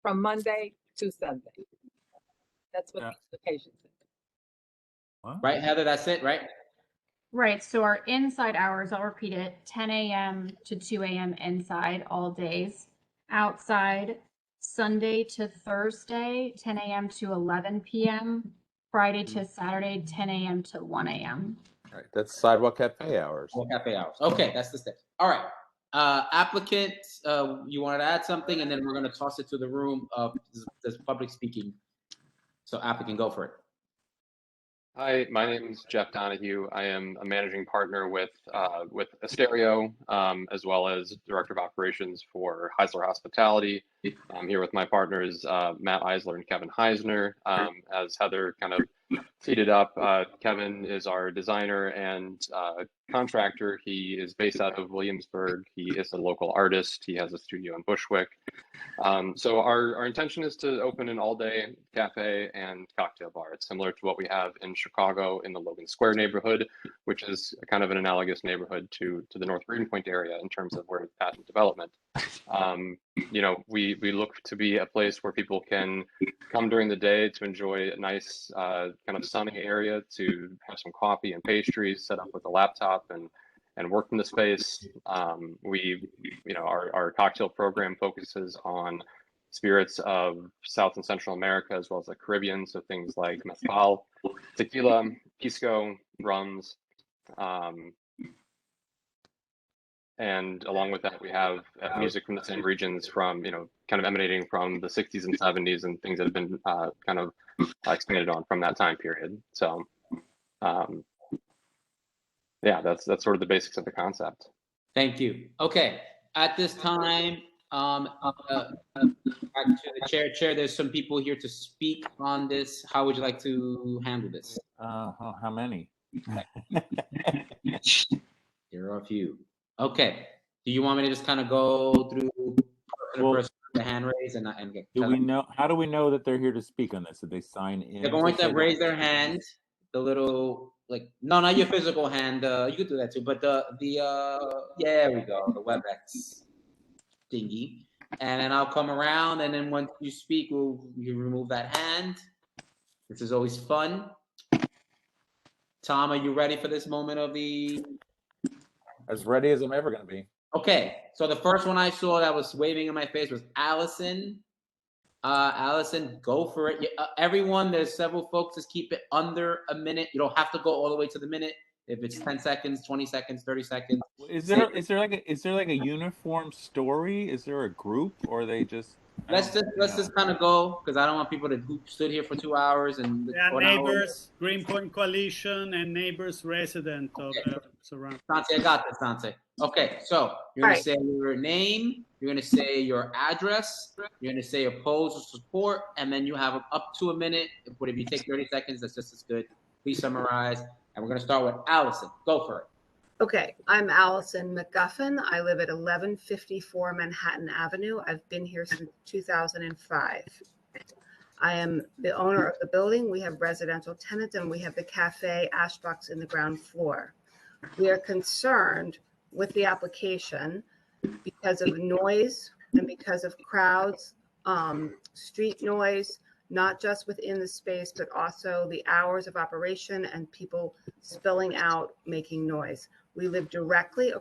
from Monday to Sunday. That's what the application says. Right, Heather, that's it, right? Right. So our inside hours, I'll repeat it, 10 a.m. to 2 a.m. inside all days. Outside, Sunday to Thursday, 10 a.m. to 11 p.m. Friday to Saturday, 10 a.m. to 1 a.m. All right, that's sidewalk cafe hours. Cafe hours. Okay, that's the step. All right. Applicant, you wanted to add something, and then we're going to toss it to the room of this public speaking. So applicant, go for it. Hi, my name is Jeff Donahue. I am a managing partner with Estedio, as well as director of operations for Heisler Hospitality. I'm here with my partners, Matt Eisler and Kevin Heisner. As Heather kind of teed up, Kevin is our designer and contractor. He is based out of Williamsburg. He is a local artist. He has a studio in Bushwick. So our intention is to open an all-day cafe and cocktail bar. It's similar to what we have in Chicago in the Logan Square neighborhood, which is kind of an analogous neighborhood to the North Greenpoint area in terms of where it's at in development. You know, we look to be a place where people can come during the day to enjoy a nice kind of sunny area, to have some coffee and pastries, set up with a laptop and work in the space. You know, our cocktail program focuses on spirits of South and Central America, as well as the Caribbean. So things like mezcal, tequila, pisco, rums. And along with that, we have music from the same regions, from, you know, kind of emanating from the 60s and 70s and things that have been kind of expanded on from that time period. So, yeah, that's sort of the basics of the concept. Thank you. Okay, at this time, back to the chair. There's some people here to speak on this. How would you like to handle this? How many? There are a few. Okay. Do you want me to just kind of go through the hand raise and get? Do we know? How do we know that they're here to speak on this? Did they sign in? They're going to raise their hand. The little, like, no, not your physical hand. You could do that too, but there we go, the WebEx thingy, and then I'll come around, and then once you speak, you remove that hand. This is always fun. Tom, are you ready for this moment of the? As ready as I'm ever going to be. Okay, so the first one I saw that was waving in my face was Allison. Allison, go for it. Everyone, there's several folks. Just keep it under a minute. You don't have to go all the way to the minute. If it's 10 seconds, 20 seconds, 30 seconds. Is there like a uniform story? Is there a group, or are they just? Let's just kind of go, because I don't want people who stood here for 2 hours and neighbors, Greenpoint Coalition, and neighbors resident of surrounding. Dante, I got this, Dante. Okay, so you're gonna say your name, you're gonna say your address, you're gonna say oppose or support, and then you have up to a minute. But if you take 30 seconds, that's just as good. Please summarize, and we're gonna start with Allison. Go for it. Okay, I'm Allison McGuffin. I live at 1154 Manhattan Avenue. I've been here since 2005. I am the owner of the building. We have residential tenants, and we have the cafe Ashbox in the ground floor. We are concerned with the application because of noise and because of crowds, street noise, not just within the space, but also the hours of operation and people spilling out, making noise. We live directly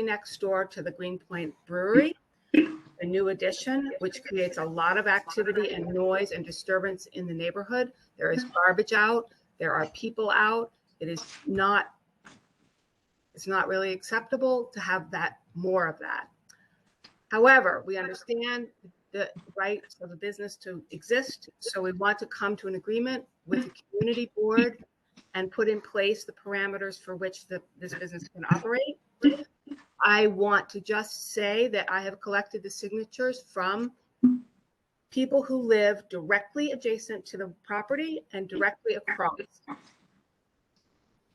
next door to the Greenpoint Brewery, a new addition, which creates a lot of activity and noise and disturbance in the neighborhood. There is garbage out, there are people out. It's not really acceptable to have more of that. However, we understand the rights of the business to exist. So we want to come to an agreement with the community board and put in place the parameters for which this business can operate. I want to just say that I have collected the signatures from people who live directly adjacent to the property and directly across.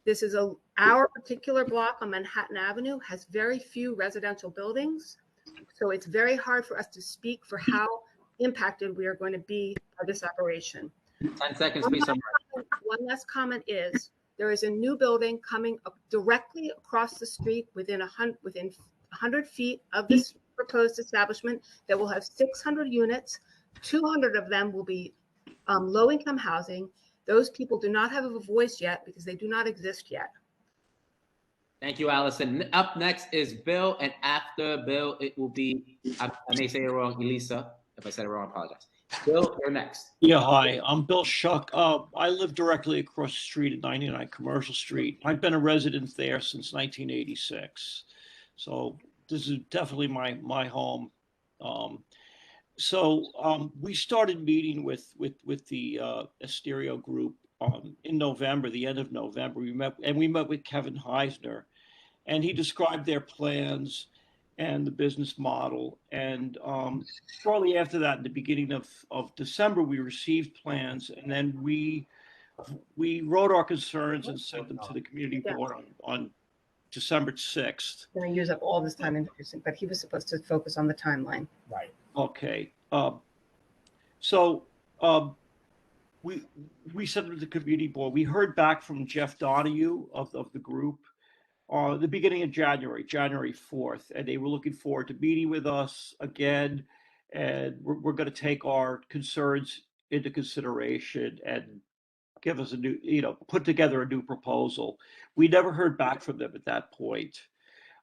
This is our particular block on Manhattan Avenue has very few residential buildings. So it's very hard for us to speak for how impacted we are going to be by this operation. 10 seconds, please. One last comment is there is a new building coming up directly across the street within 100 feet of this proposed establishment that will have 600 units. 200 of them will be low-income housing. Those people do not have a voice yet because they do not exist yet. Thank you, Allison. Up next is Bill, and after Bill, it will be, I may say it wrong, Elisa. If I said it wrong, I apologize. Bill, you're next. Yeah, hi, I'm Bill Shuck. I live directly across the street at 99 Commercial Street. I've been a resident there since 1986. So this is definitely my home. We started meeting with the Estedio group in November, the end of November. We met with Kevin Heisner, and he described their plans and the business model. And shortly after that, in the beginning of December, we received plans, and then we wrote our concerns and sent them to the community board on December 6th. I'm going to use up all this time introducing, but he was supposed to focus on the timeline. Right. Okay. We sent them to the community board. We heard back from Jeff Donahue of the group the beginning of January 4th, and they were looking forward to meeting with us again. And we're going to take our concerns into consideration and give us a new, put together a new proposal. We never heard back from them at that point.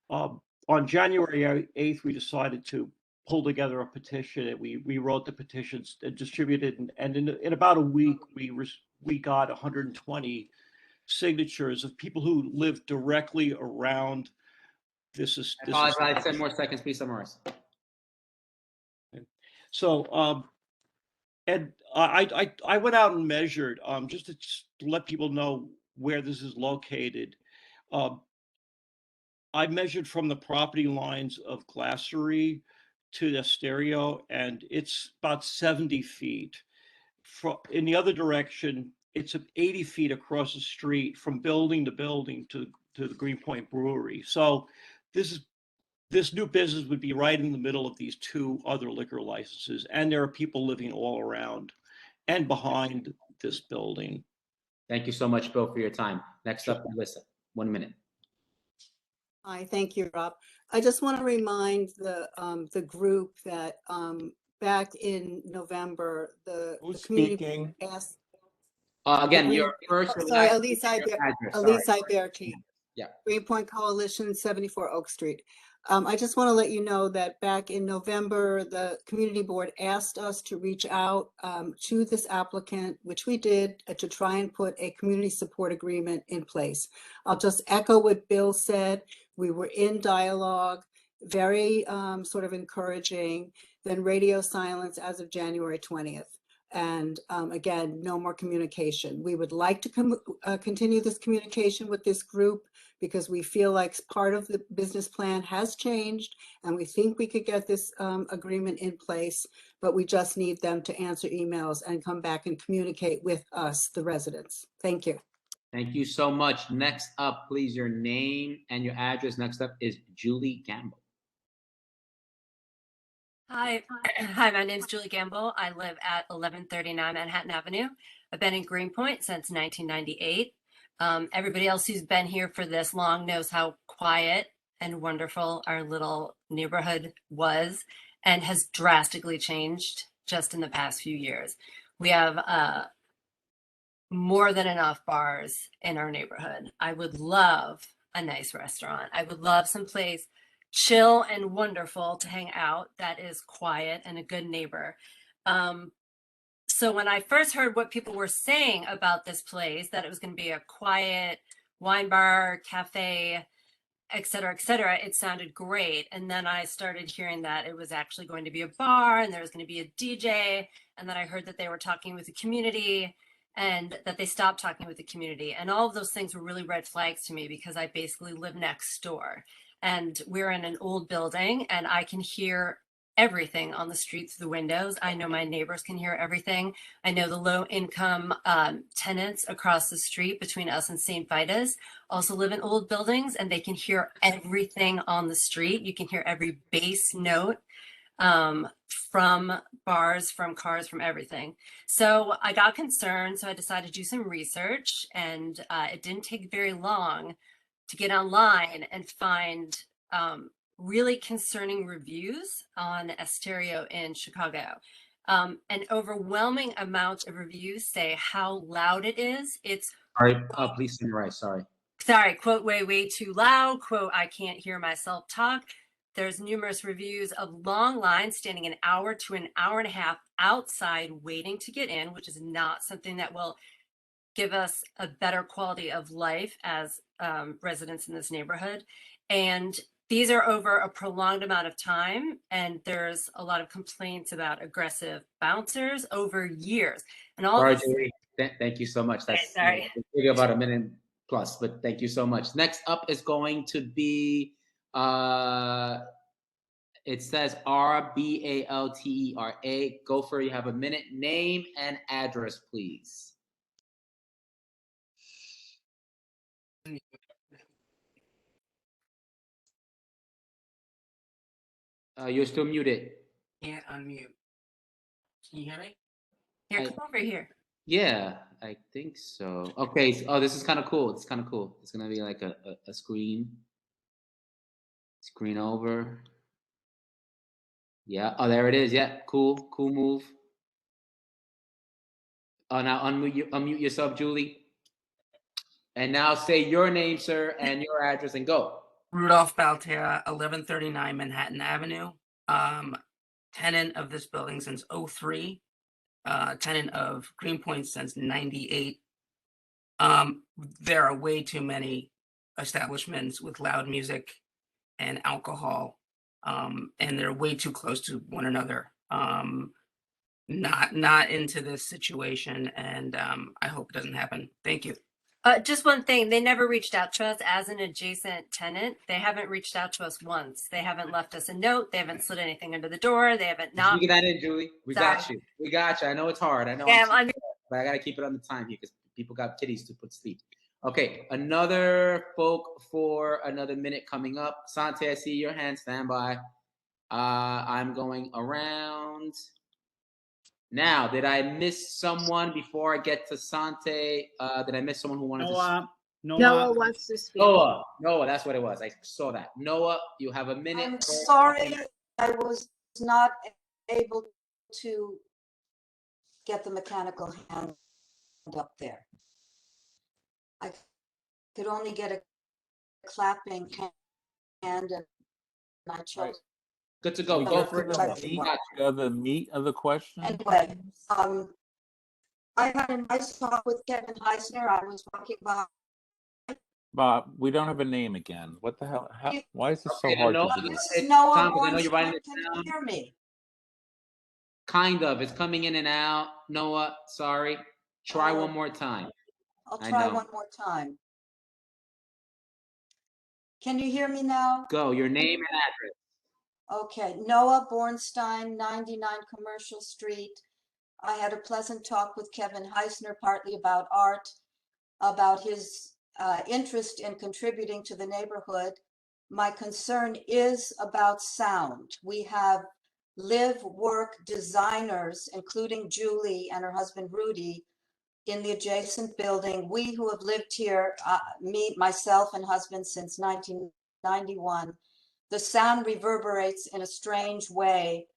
On January 8th, we decided to pull together a petition, and we wrote the petitions and distributed, and in about a week, we got 120 signatures of people who live directly around this. I apologize. 10 more seconds, please summarize. So, and I went out and measured just to let people know where this is located. I measured from the property lines of Glassery to the Estedio, and it's about 70 feet. In the other direction, it's 80 feet across the street from building to building to the Greenpoint Brewery. So this new business would be right in the middle of these two other liquor licenses, and there are people living all around and behind this building. Thank you so much, Bill, for your time. Next up, Melissa, 1 minute. Hi, thank you, Rob. I just want to remind the group that back in November, the community asked. Again, your first. Sorry, Elise Iberti. Yeah. Greenpoint Coalition, 74 Oak Street. I just want to let you know that back in November, the community board asked us to reach out to this applicant, which we did, to try and put a community support agreement in place. I'll just echo what Bill said. We were in dialogue, very sort of encouraging, then radio silence as of January 20th. And again, no more communication. We would like to continue this communication with this group because we feel like part of the business plan has changed and we think we could get this agreement in place, but we just need them to answer emails and come back and communicate with us, the residents. Thank you. Thank you so much. Next up, please, your name and your address. Next up is Julie Gamble. Hi, my name is Julie Gamble. I live at 1139 Manhattan Avenue. I've been in Greenpoint since 1998. Everybody else who's been here for this long knows how quiet and wonderful our little neighborhood was and has drastically changed just in the past few years. We have more than enough bars in our neighborhood. I would love a nice restaurant. I would love some place chill and wonderful to hang out that is quiet and a good neighbor. So when I first heard what people were saying about this place, that it was going to be a quiet wine bar, cafe, et cetera, it sounded great. And then I started hearing that it was actually going to be a bar and there was going to be a DJ. And then I heard that they were talking with the community and that they stopped talking with the community. And all of those things were really red flags to me because I basically live next door. And we're in an old building and I can hear everything on the street through the windows. I know my neighbors can hear everything. I know the low income tenants across the street between us and St. Vitus also live in old buildings and they can hear everything on the street. You can hear every bass note from bars, from cars, from everything. So I got concerned. So I decided to do some research and it didn't take very long to get online and find really concerning reviews on Estedio in Chicago. An overwhelming amount of reviews say how loud it is. It's Sorry, please summarize. Sorry, quote, way too loud, quote, I can't hear myself talk. There's numerous reviews of long lines standing an hour to an hour and a half outside waiting to get in, which is not something that will give us a better quality of life as residents in this neighborhood. And these are over a prolonged amount of time. And there's a lot of complaints about aggressive bouncers over years. And all sorry, of this. Julie. Thank you so much. That's sorry. About a minute plus, but thank you so much. Next up is going to be, it says RBALTERA. Gopher, you have a minute. Name and address, please. You're still muted. Can't unmute. Can you hear me? Here, come over here. Yeah, I think so. Okay. So, this is kind of cool. It's kind of cool. It's gonna be like a screen over. Yeah. Oh, there it is. Yeah. Cool move. Oh, now unmute yourself, Julie. And now say your name, sir, and your address, and go. Rudolph Baltera, 1139 Manhattan Avenue. Tenant of this building since 03. Tenant of Greenpoint since 98. There are way too many establishments with loud music and alcohol, and they're way too close to one another. Not into this situation, and I hope it doesn't happen. Thank you. Just one thing, they never reached out to us as an adjacent tenant. They haven't reached out to us once. They haven't left us a note. They haven't slid anything under the door. They haven't not. You get that in, Julie. We got you. I know it's hard. I know. Yeah, but I got to keep it on the time here because people got kitties to put to sleep. Okay, another folk for another minute coming up. Sante, I see your hand. Stand by. I'm going around. Now, did I miss someone before I get to Sante? Did I miss someone who wanted to speak? Noah wants to speak. Noah, that's what it was. I saw that. Noah, you have a minute. I'm sorry I was not able to get the mechanical hand up there. I could only get a clapping hand and I chose. Good to go. Go for it. The meat of the question. Anyway, I had a nice talk with Kevin Heisner. I was talking about. Bob, we don't have a name again. What the hell? Why is this so hard to do? This is Noah Bornstein. Can you hear me? Kind of. It's coming in and out. Noah, sorry. Try one more time. I'll try one more time. Can you hear me now? Go. Your name and address. Okay, Noah Bornstein, 99 Commercial Street. I had a pleasant talk with Kevin Heisner, partly about art, about his interest in contributing to the neighborhood. My concern is about sound. We have live, work designers, including Julie and her husband Rudy, in the adjacent building. We who have lived here, myself and husband, since 1991, the sound reverberates in a strange way.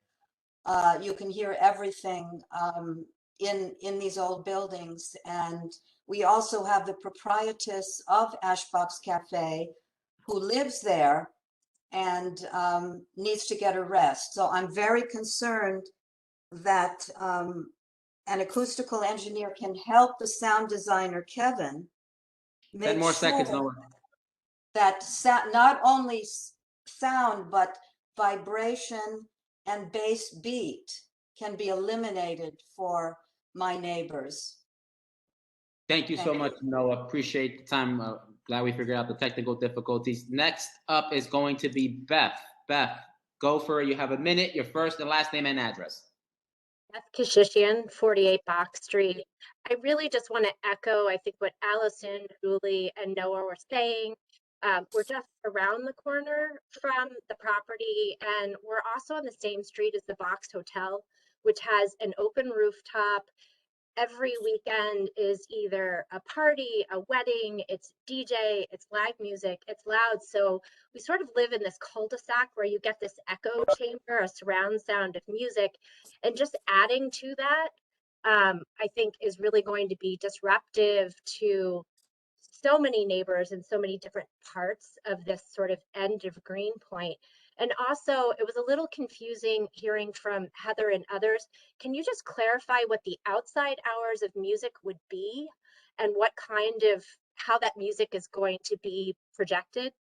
You can hear everything in these old buildings. And we also have the proprietress of Ashbox Cafe who lives there and needs to get a rest. So I'm very concerned that an acoustical engineer can help the sound designer, Kevin, 10 more seconds, Noah. that not only sound, but vibration and bass beat can be eliminated for my neighbors. Thank you so much, Noah. Appreciate the time. Glad we figured out the technical difficulties. Next up is going to be Beth. Beth, go for it. You have a minute, your first and last name and address. Beth Kashishian, 48 Box Street. I really just want to echo, I think, what Allison, Julie, and Noah were saying. We're just around the corner from the property, and we're also on the same street as the Box Hotel, which has an open rooftop. Every weekend is either a party, a wedding, it's DJ, it's live music, it's loud. So we sort of live in this cul-de-sac where you get this echo chamber, a surround sound of music, and just adding to that, I think is really going to be disruptive to so many neighbors in so many different parts of this sort of end of Greenpoint. And also, it was a little confusing hearing from Heather and others. Can you just clarify what the outside hours of music would be and what kind of, how that music is going to be projected?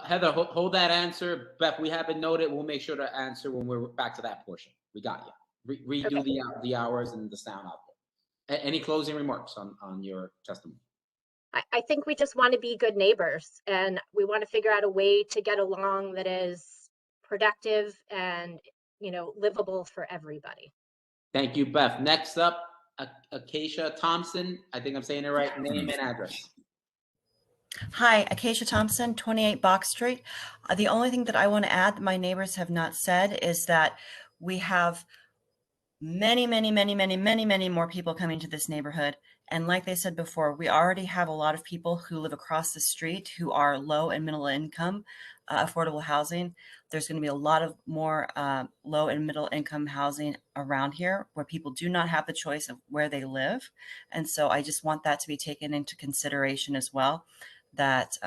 Heather, hold that answer. Beth, we have it noted. We'll make sure to answer when we're back to that portion. We got you. Redo Okay. the hours and the sound out there. Any closing remarks on your testimony? I think we just want to be good neighbors, and we want to figure out a way to get along that is productive and, you know, livable for everybody. Thank you, Beth. Next up, Acacia Thompson. I think I'm saying it right. Name and address. Hi, Acacia Thompson, 28 Box Street. The only thing that I want to add that my neighbors have not said is that we have many more people coming to this neighborhood. And like they said before, we already have a lot of people who live across the street who are low and middle income, affordable housing. There's going to be a lot of more low and middle income housing around here where people do not have the choice of where they live. And so I just want that to be taken into consideration as well, that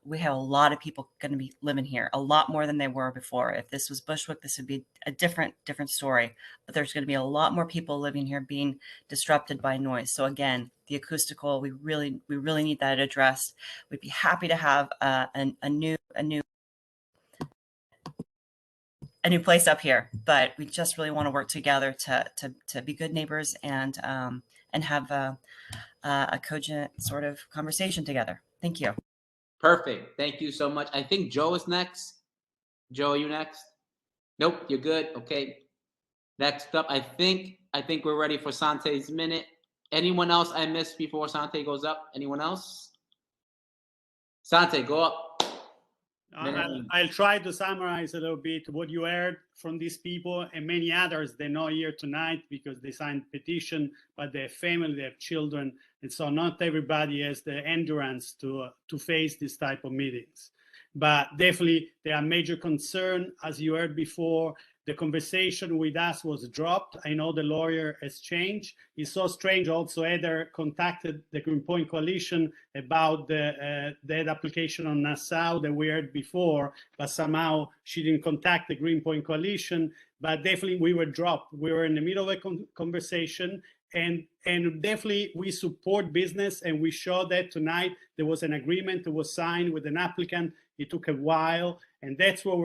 we have a lot of people going to be living here, a lot more than they were before. If this was Bushwick, this would be a different story, but there's going to be a lot more people living here being disrupted by noise. So again, the acoustical, we really need that addressed. We'd be happy to have a new place up here, but we just really want to work together to be good neighbors and have a cogent sort of conversation together. Thank you. Perfect. Thank you so much. I think Joe is next. Joe, are you next? Nope, you're good. Okay. Next up, I think we're ready for Sante's minute. Anyone else I missed before Sante goes up? Anyone else? Sante, go up. I'll try to summarize a little bit what you heard from these people and many others. They're not here tonight because they signed petition, but they have family, they have children, and so not everybody has the endurance to face this type of meetings. But definitely there are major concerns, as you heard before. The conversation with us was dropped. I know the lawyer has changed. It's so strange also Heather contacted the Greenpoint Coalition about that application on Nassau that we heard before, but somehow she didn't contact the Greenpoint Coalition. But definitely we were dropped. We were in the middle of a conversation, and definitely we support business, and we showed that tonight. There was an agreement that was signed with an applicant. It took a while, and that's what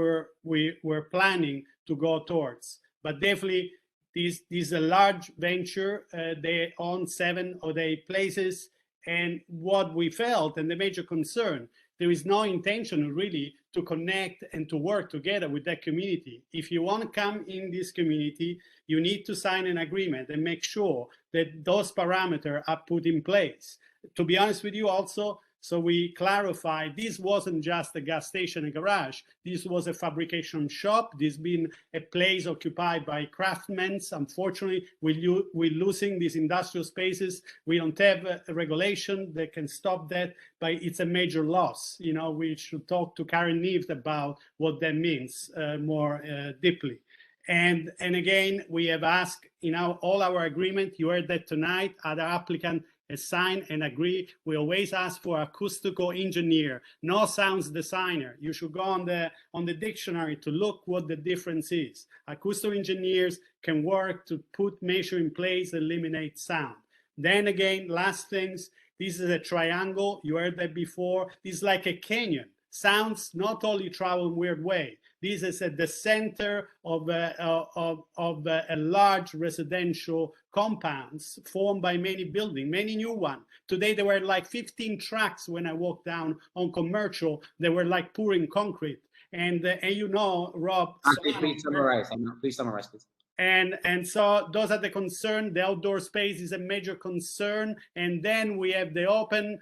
we're planning to go towards. But definitely this is a large venture. They own 7 or 8 places, and what we felt and the major concern, there is no intention really to connect and to work together with that community. If you want to come in this community, you need to sign an agreement and make sure that those parameters are put in place. To be honest with you also, so we clarify, this wasn't just a gas station and garage. This was a fabrication shop. This has been a place occupied by craftsmen. Unfortunately, we're losing these industrial spaces. We don't have a regulation that can stop that, but it's a major loss. You know, we should talk to Karen Neves about what that means more deeply. And again, we have asked, you know, all our agreement, you heard that tonight, other applicant sign and agree. We always ask for acoustical engineer, no sounds designer. You should go on the dictionary to look what the difference is. Acoustical engineers can work to put measure in place, eliminate sound. Then again, last things, This is a triangle. You heard that before. This is like a canyon. Sounds not only travel in weird way. This is at the center of a large residential compounds formed by many buildings, many new ones. Today there were like 15 trucks when I walked down on Commercial. They were like pouring concrete. And you know, Rob. Please summarize. Please summarize, please. And so those are the concerns. The outdoor space is a major concern. And then we have the open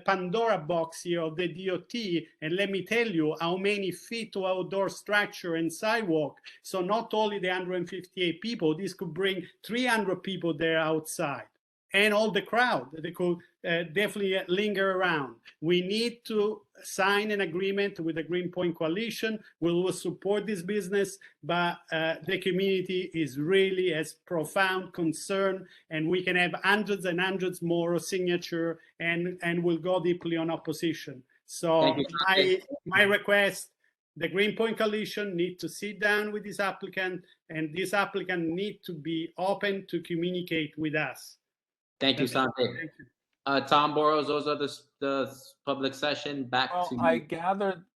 Pandora box here of the DOT. And let me tell you how many feet to outdoor structure and sidewalk. So not only the 158 people, this could bring 300 people there outside. And all the crowd, they could definitely linger around. We need to sign an agreement with the Greenpoint Coalition. We will support this business, but the community is really as profound concern, and we can have hundreds and hundreds more signature, and we'll go deeply on opposition. So my request, the Greenpoint Coalition need to sit down with this applicant, and this applicant need to be open to communicate with us. Thank you, Sante. Thank you. Tom Boros, those are the public session. Back to you.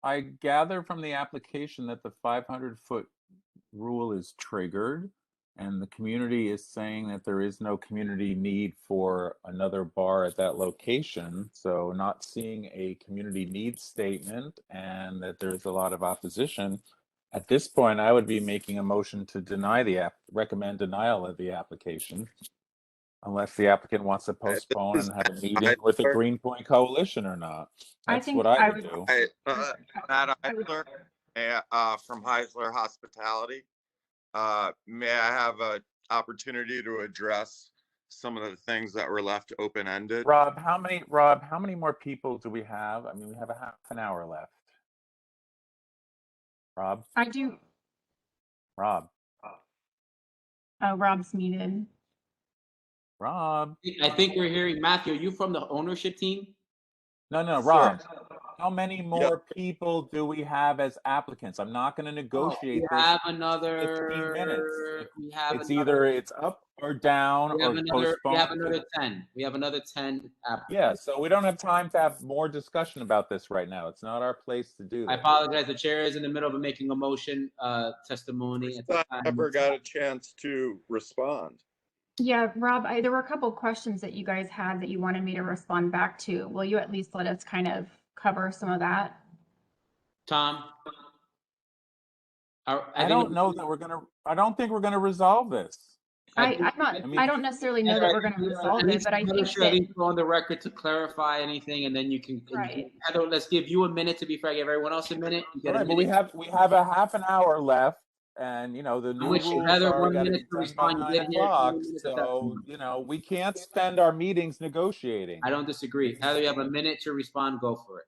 I gather from the application that the 500-foot rule is triggered, and the community is saying that there is no community need for another bar at that location. So not seeing a community needs statement, and that there's a lot of opposition. At this point, I would be making a motion to deny recommend denial of the application. Unless the applicant wants to postpone and have a meeting with the Greenpoint Coalition or not. That's what I would do. Matt Eisler, from Heisler Hospitality. May I have an opportunity to address some of the things that were left open-ended? Rob, how many more people do we have? I mean, we have a half an hour left. Rob? I do. Rob. Oh, Rob's muted. Rob. I think we're hearing Matthew. Are you from the ownership team? No, Rob. How many more people do we have as applicants? I'm not going to negotiate we this. have another 15 minutes. We have it's another, either it's up or down or postponed. We have another 10. We have another 10 applicants. Yeah, so we don't have time to have more discussion about this right now. It's not our place to do that. I apologize. The chair is in the middle of making a motion testimony. I never got a chance to respond. Yeah, Rob, there were a couple of questions that you guys had that you wanted me to respond back to. Will you at least let us kind of cover some of that? Tom? I don't know that we're going to, I don't think we're going to resolve this. I don't necessarily know that we're going to resolve it, but I think that go on the record to clarify anything, and then you can. Right. Heather, let's give you a minute to be fair. Give everyone else a minute. All right, but we have a half an hour left, and you know the new rules Heather, are 1 got to minute be to done by respond. 9 o'clock. So you know we can't spend our meetings negotiating. I don't disagree. Heather, you have a minute to respond. Go for it.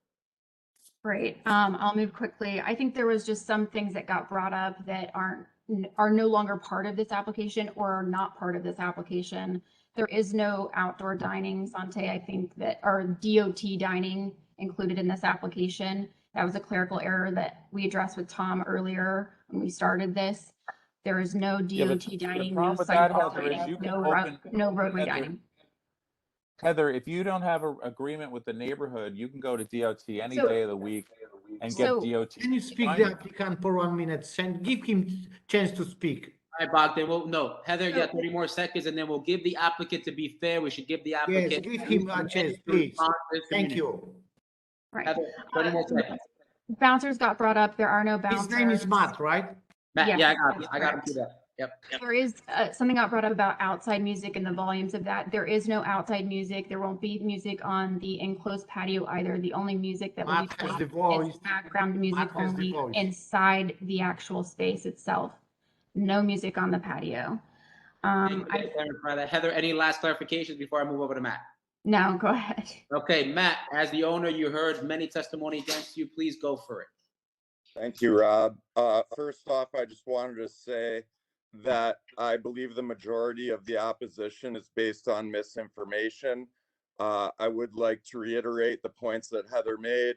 Great. I'll move quickly. I think there was just some things that got brought up that are no longer part of this application or are not part of this application. There is no outdoor dining, Sante. I think that our DOT dining included in this application. That was a clerical error that we addressed with Tom earlier when we started this. There is no DOT dining, no sidewalk dining, no roadway dining. Heather, if you don't have an agreement with the neighborhood, you can go to DOT any day of the week and get DOT. Can you speak the applicant for 1 minute and give him chance to speak? All right, Bogdan. Well, no, Heather, you got 30 more seconds, and then we'll give the applicant, to be fair, we should give the applicant. Yes, give him a chance, please. Thank you. Right. Heather, 30 more seconds. Bouncers got brought up. There are no bouncers. His name is Matt, right? Matt, Yes, yeah, that's I got him correct. to that. Yep. There is something got brought up about outside music and the volumes of that. There is no outside music. There won't be music on the enclosed patio either. The only music that will be played is background music only inside the actual space itself. No music on the patio. Heather, any last clarifications before I move over to Matt? No, go ahead. Okay, Matt, as the owner, you heard many testimony against you. Please go for it. Thank you, Rob. First off, I just wanted to say that I believe the majority of the opposition is based on misinformation. I would like to reiterate the points that Heather made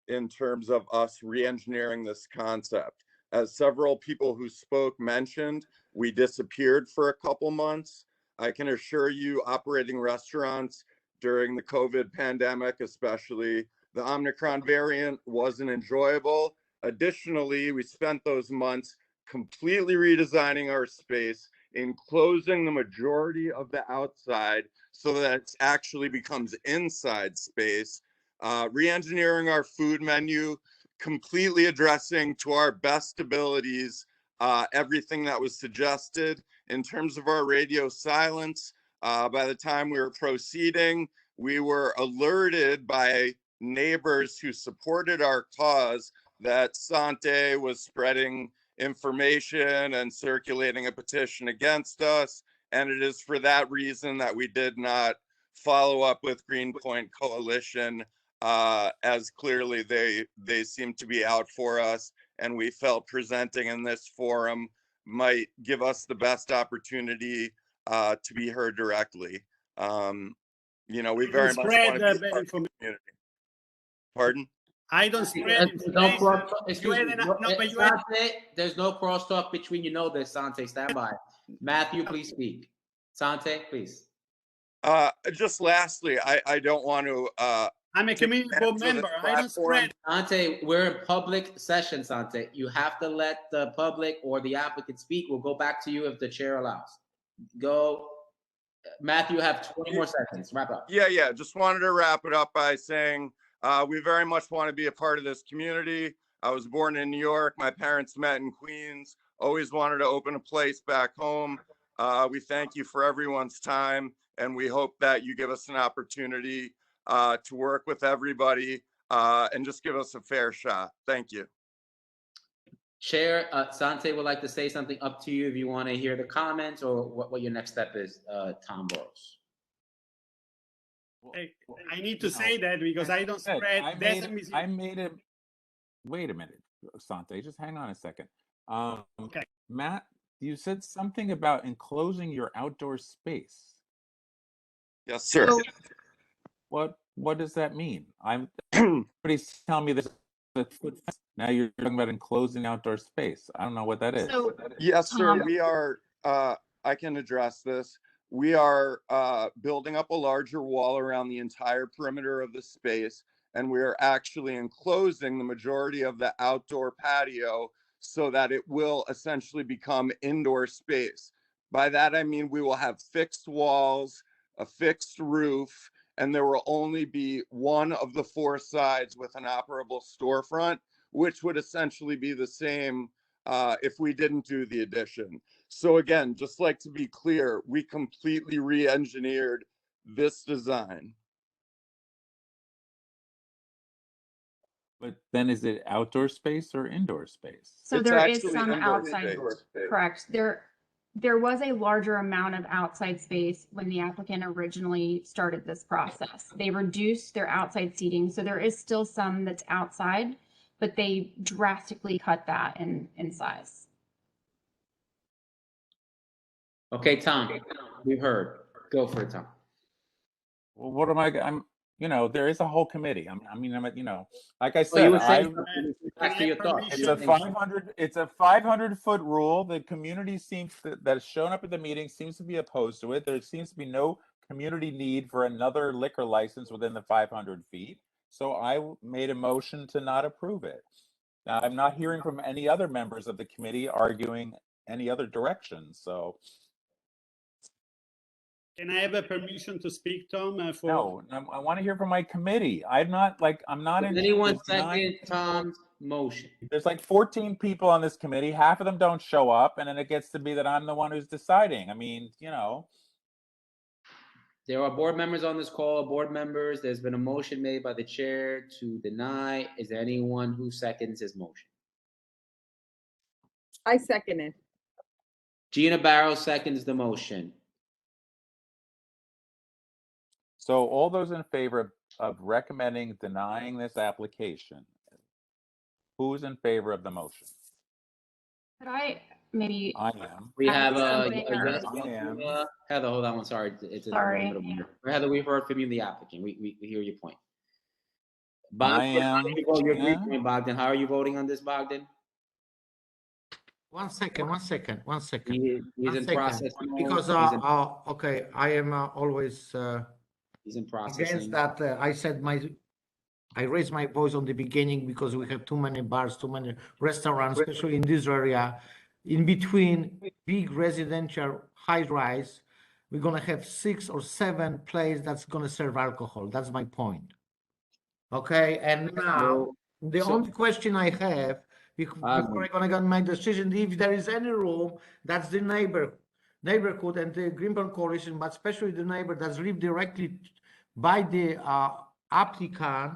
in terms of us re-engineering this concept. As several people who spoke mentioned, we disappeared for a couple months. I can assure you operating restaurants during the COVID pandemic, especially. The Omicron variant wasn't enjoyable. Additionally, we spent those months completely redesigning our space, enclosing the majority of the outside so that it actually becomes inside space, re-engineering our food menu, completely addressing to our best abilities everything that was suggested. In terms of our radio silence, by the time we were proceeding, we were alerted by neighbors who supported our cause that Sante was spreading information and circulating a petition against us. And it is for that reason that we did not follow up with Greenpoint Coalition, as clearly they seem to be out for us. And we felt presenting in this forum might give us the best opportunity to be heard directly. You know, we very much want to be part of the community. Pardon? I don't spread information. There's no crosstalk between, you know this, Sante, stand by. Matthew, please speak. Sante, please. Just lastly, I don't want to I'm a community board member. I don't spread. Sante, we're in public session, Sante. You have to let the public or the applicant speak. We'll go back to you if the chair allows. Go. Matthew, you have 20 more seconds. Wrap up. Yeah. Just wanted to wrap it up by saying we very much want to be a part of this community. I was born in New York. My parents met in Queens. Always wanted to open a place back home. We thank you for everyone's time, and we hope that you give us an opportunity to work with everybody and just give us a fair shot. Thank you. Chair, Sante would like to say something. Up to you if you want to hear the comments or what your next step is, Tom Burrows. I need to say that because I don't spread. I made it. Wait a minute, Sante. Just hang on a second. Okay. Matt, you said something about enclosing your outdoor space. Yes, sir. So, what does that mean? Everybody's telling me this. Now you're talking about enclosing outdoor space. I don't know what that is. So, yes, sir. We are. I can address this. We are building up a larger wall around the entire perimeter of the space, and we are actually enclosing the majority of the outdoor patio so that it will essentially become indoor space. By that, I mean we will have fixed walls, a fixed roof, and there will only be one of the four sides with an operable storefront, which would essentially be the same if we didn't do the addition. So again, just like to be clear, we completely re-engineered this design. But then is it outdoor space or indoor space? So It's there is actually some indoor outside, space. correct. There was a larger amount of outside space when the applicant originally started this process. They reduced their outside seating, so there is still some that's outside, but they drastically cut that in size. Okay, Tom, we've heard. Go for it, Tom. Well, what am I'm, you know, there is a whole committee. You know, like I Well, said, you were saying back to your thoughts. it's a 500-foot rule. The community seems that's shown up at the meeting seems to be opposed to it. There seems to be no community need for another liquor license within the 500 feet. So I made a motion to not approve it. Now, I'm not hearing from any other members of the committee arguing any other direction. So. Can I have a permission to speak, Tom? No, I want to hear from my committee. I'm not in. Anyone second Tom's motion? There's like 14 people on this committee. Half of them don't show up, and then it gets to be that I'm the one who's deciding. I mean, you know. There are board members on this call. Board members, there's been a motion made by the chair to deny. Is there anyone who seconds his motion? I second it. Gina Barrow seconds the motion. So all those in favor of recommending denying this application, who's in favor of the motion? Could I maybe? I am. We have something or- yes. I am. Heather, hold on one. Sorry. Sorry. Heather, we've heard from you, the applicant. We hear your point. I Bogdan, am. Bogdan, how are you voting on this, Bogdan? One second. He's in process mode. Because okay, I am always He's in processing. Against that, I raised my voice on the beginning because we have too many bars, too many restaurants, especially in this area. In between big residential high-rise, we're gonna have 6 or 7 places that's gonna serve alcohol. That's my point. Okay, and now the only question I have before I'm gonna get my decision, if there is any room, that's the neighborhood and the Greenbelt Coalition, but especially the neighbor that's live directly by the applicant,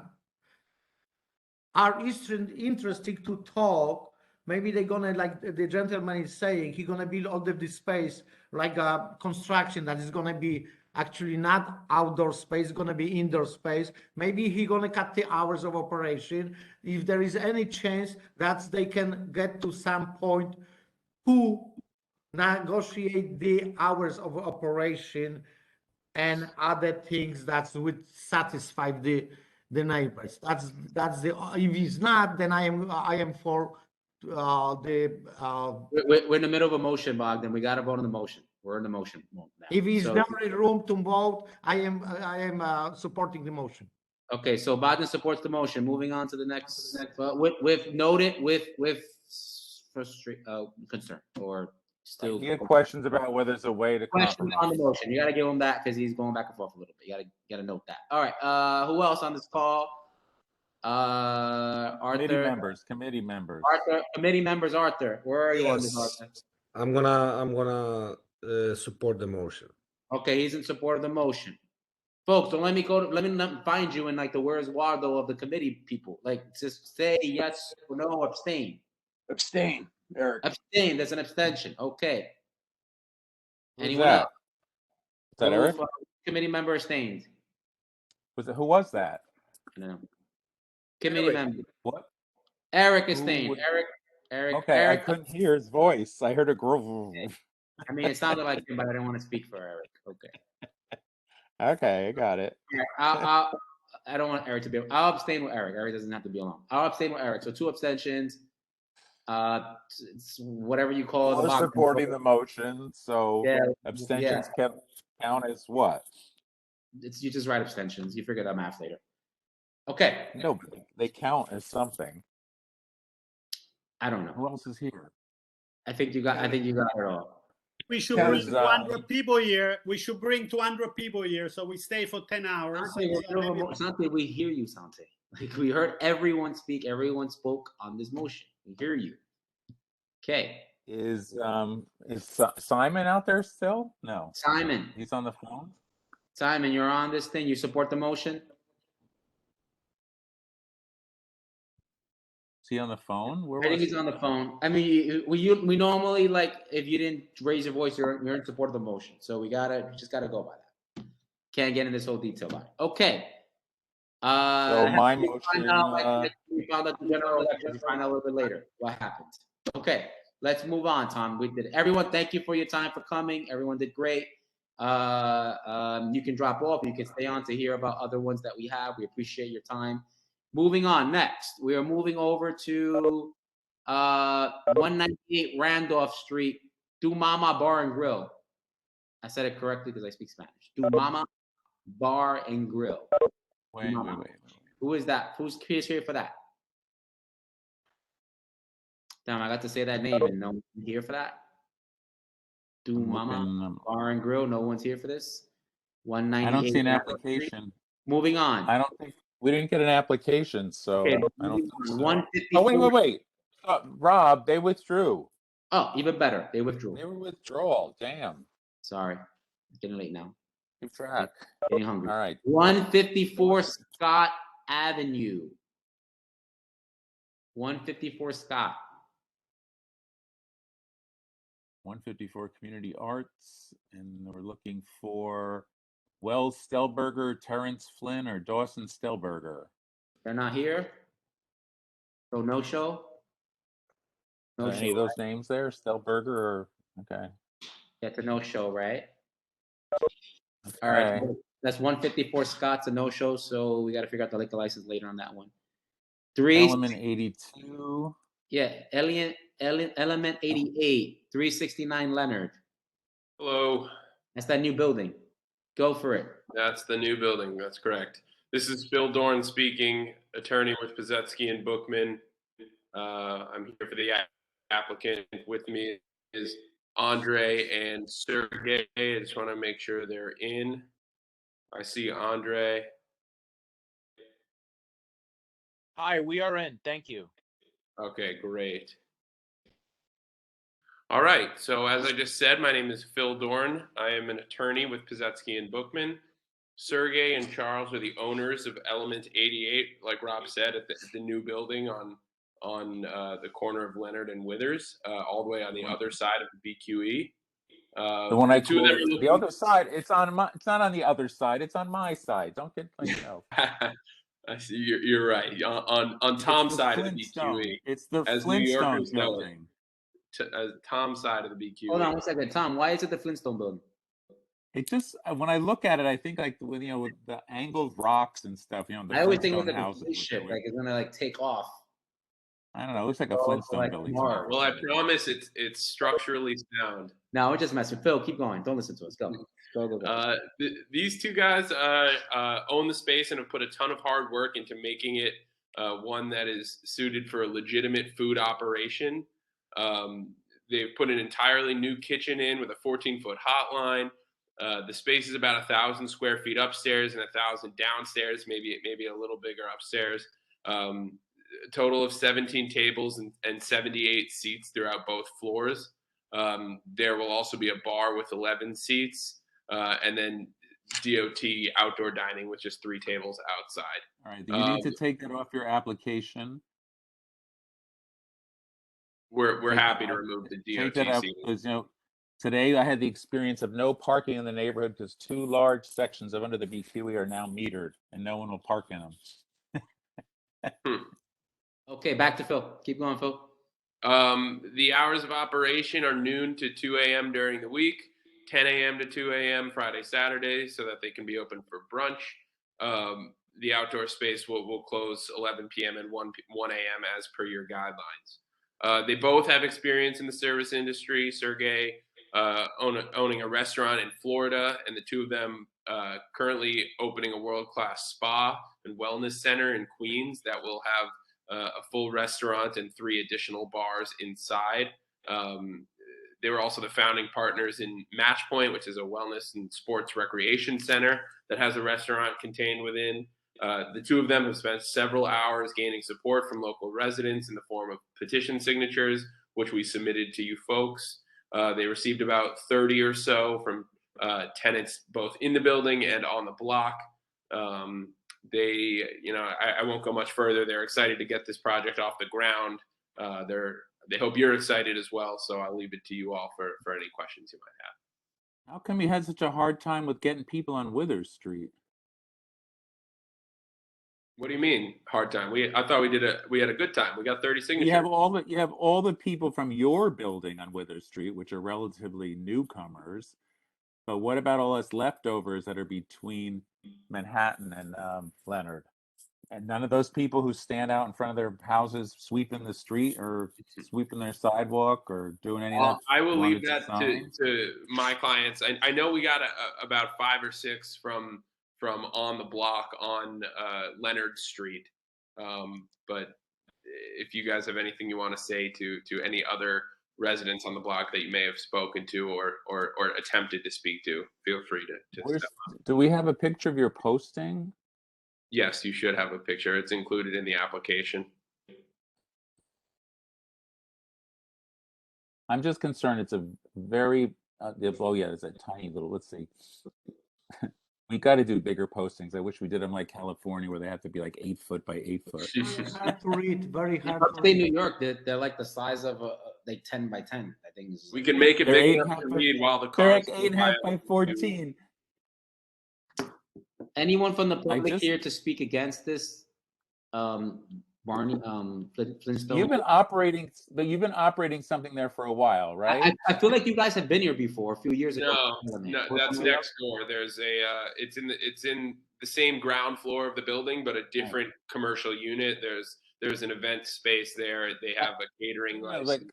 are interested to talk. Maybe they're gonna, like the gentleman is saying, he's gonna build all of this space like a construction that is gonna be actually not outdoor space, gonna be indoor space. Maybe he's gonna cut the hours of operation. If there is any chance that they can get to some point to negotiate the hours of operation and other things that would satisfy the neighbors. That's the, if it's not, then I am for the We're in the middle of a motion, Bogdan. We got to vote on the motion. We're in the motion now. If he's not in room to vote, I am supporting the motion. Okay, so Bogdan supports the motion. Moving on to the next, with noted with concern or still. You have questions about whether there's a way to Question compromise. on the motion. You got to give him that because he's going back and forth a little bit. You got to note that. All right. Who else on this call? Arthur. Committee members. Arthur, committee members. Arthur, where are you on this, Arthur? I'm gonna support the motion. Okay, he's in support of the motion. Folks, don't let me go. Let me not find you in like the Where's Waldo of the committee people. Like, just say yes or no, abstain. Abstain, Eric. Abstain. That's an abstention. Okay. Who's Anyone that? else? Is that Eric? Committee member abstained. Who was that? No. Committee member. What? Eric abstained. Eric. Okay, Eric. I couldn't hear his voice. I heard a groove. I mean, it sounded like him, but I didn't want to speak for Eric. Okay. Okay, I got it. I don't want Eric to be. I'll abstain with Eric. Eric doesn't have to be alone. I'll abstain with Eric. So 2 abstentions. It's whatever you call it. We're supporting the motion, so Yeah, abstentions count as what? You just write abstentions. You figure that math later. Okay. No, but they count as something. I don't know. Who else is here? I think you got it all. We should bring 200 people here. We should bring 200 people here, so we stay for 10 hours. Sante, we hear you, Sante. Like, we heard everyone speak. Everyone spoke on this motion. We hear you. Okay. Is Simon out there still? No. Simon. He's on the phone. Simon, you're on this thing. You support the motion? Is he on the phone? I think he's on the phone. I mean, we normally, like, if you didn't raise your voice, you're in support of the motion. So we just gotta go by that. Can't get into this whole detail about it. Okay. So my motion. We found out the general election. We find out a little bit later what happened. Okay, let's move on, Tom. We did it. Everyone, thank you for your time for coming. Everyone did great. You can drop off. You can stay on to hear about other ones that we have. We appreciate your time. Moving on. Next, we are moving over to 198 Randolph Street, Du Mama Bar and Grill. I said it correctly because I speak Spanish. Du Mama Bar and Grill. Wait. Who is that? Who's here for that? Damn, I got to say that name and no one's here for that. Du Mama Bar and Grill. No one's here for this. 198. I don't see an application. Moving on. I don't think we didn't get an application, so Okay, I don't think so. 154. Oh, wait. Rob, they withdrew. Oh, even better. They withdrew. They were withdrawal. Damn. Sorry. It's getting late now. Keep track. Getting hungry. All right. 154 Scott Avenue. 154 Scott. 154 Community Arts, and we're looking for Wells Stelberger, Terrence Flynn, or Dawson Stelberger. They're not here. So no show. Are any of those names there? Stelberger or okay. That's a no show, right? All right. That's 154 Scott's a no show, so we got to figure out the liquor license later on that one. Element 82. Yeah, Element 88, 369 Leonard. Hello. That's that new building. Go for it. That's the new building. That's correct. This is Phil Dorn speaking, attorney with Pazetsky and Bookman. I'm here for the applicant. With me is Andre and Sergey. I just want to make sure they're in. I see Andre. Hi, we are in. Thank you. Okay, great. All right. So as I just said, my name is Phil Dorn. I am an attorney with Pazetsky and Bookman. Sergey and Charles are the owners of Element 88, like Rob said, at the new building on the corner of Leonard and Withers, all the way on the other side of the BQE. The one I two of them are closed, looking- the other side. It's on my. It's not on the other side. It's on my side. Don't get yourself. I see. You're right. On Tom's side of the BQE. It's the as New Flintstone Yorkers know it. building. Tom's side of the BQE. Hold on 1 second, Tom. Why is it the Flintstone building? It just when I look at it, I think like with with the angled rocks and stuff. The I always think it Flintstone looks like a houses. spaceship, like it's gonna like take off. I don't know. It looks like a Oh, Flintstone like building. Mars. Well, I promise it's structurally sound. No, we're just messing. Phil, keep going. Don't listen to us. Go. Go. These two guys own the space and have put a ton of hard work into making it one that is suited for a legitimate food operation. They've put an entirely new kitchen in with a 14-foot hotline. The space is about 1,000 square feet upstairs and 1,000 downstairs, maybe a little bigger upstairs. A total of 17 tables and 78 seats throughout both floors. There will also be a bar with 11 seats, and then DOT outdoor dining with just 3 tables outside. All right. You need to take that off your application. We're happy to remove the Take DOT that out seat. because today I had the experience of no parking in the neighborhood because 2 large sections of under the BQE are now metered and no one will park in them. Okay, back to Phil. Keep going, Phil. The hours of operation are noon to 2 a.m. during the week, 10 a.m. to 2 a.m. Friday, Saturday, so that they can be open for brunch. The outdoor space will close 11 p.m. and 1 a.m. as per your guidelines. They both have experience in the service industry. Sergey owning a restaurant in Florida, and the two of them currently opening a world-class spa and wellness center in Queens that will have a full restaurant and 3 additional bars inside. They were also the founding partners in Match Point, which is a wellness and sports recreation center that has a restaurant contained within. The two of them have spent several hours gaining support from local residents in the form of petition signatures, which we submitted to you folks. They received about 30 or so from tenants both in the building and on the block. They, I won't go much further. They're excited to get this project off the ground. They hope you're excited as well. So I'll leave it to you all for any questions you might have. How come you had such a hard time with getting people on Withers Street? What do you mean hard time? I thought we had a good time. We got 30 signatures. You have all the people from your building on Withers Street, which are relatively newcomers. But what about all us leftovers that are between Manhattan and Leonard? And none of those people who stand out in front of their houses sweeping the street or sweeping their sidewalk or doing any of that. I will leave wanted that to my clients. I know we got about 5 or 6 from on the block on Leonard Street. But if you guys have anything you want to say to any other residents on the block that you may have spoken to or attempted to speak to, feel free to step up. Do we have a picture of your posting? Yes, you should have a picture. It's included in the application. I'm just concerned. It's a very, it's a tiny little, let's see. We got to do bigger postings. I wish we did them like California where they have to be like 8 foot by 8 foot. Hard to read, very hard to Upstate read. New York, they're like the size of like 10 by 10. I think we can make it They're big 8.5 enough to read while the They're cars. like 8.5 by 14. Anyone from the public here to speak against this? Barney, Flintstone. You've been operating something there for a while, right? I feel like you guys have been here before a few years ago. No, that's next door. There's it's in the same ground floor of the building, but a different commercial unit. There's an event space there. They have a catering license.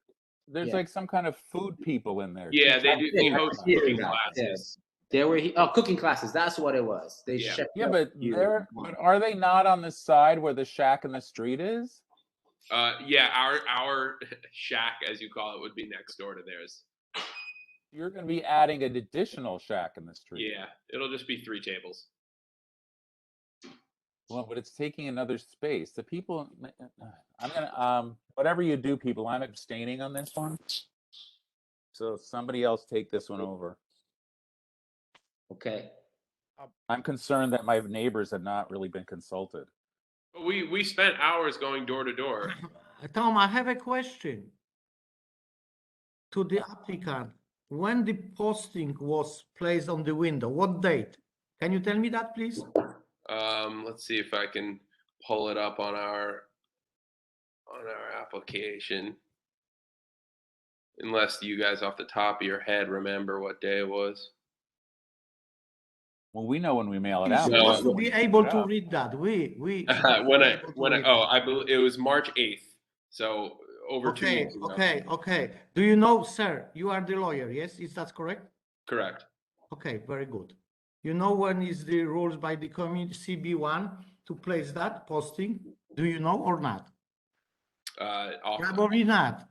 There's like some kind of food people in there. Yeah, they do. They host cooking classes. They were cooking classes. That's what it was. They Yeah. shipped Yeah, up but you. but are they not on the side where the shack in the street is? Yeah, our shack, as you call it, would be next door to theirs. You're going to be adding an additional shack in the street. Yeah, it'll just be 3 tables. Well, but it's taking another space. The people, I'm gonna whatever you do, people, I'm abstaining on this one. So somebody else take this one over. Okay. I'm concerned that my neighbors have not really been consulted. We spent hours going door to door. Tom, I have a question to the applicant. When the posting was placed on the window, what date? Can you tell me that, please? Let's see if I can pull it up on our application. Unless you guys off the top of your head remember what day it was. Well, we know when we mail it You're out. supposed to be able to read that. We I believe it was March 8th. So over 2 okay, weeks ago. okay. Do you know, sir, you are the lawyer, yes? Is that correct? Correct. Okay, very good. You know when is the rules by the community CB1 to place that posting? Do you know or not? Probably not.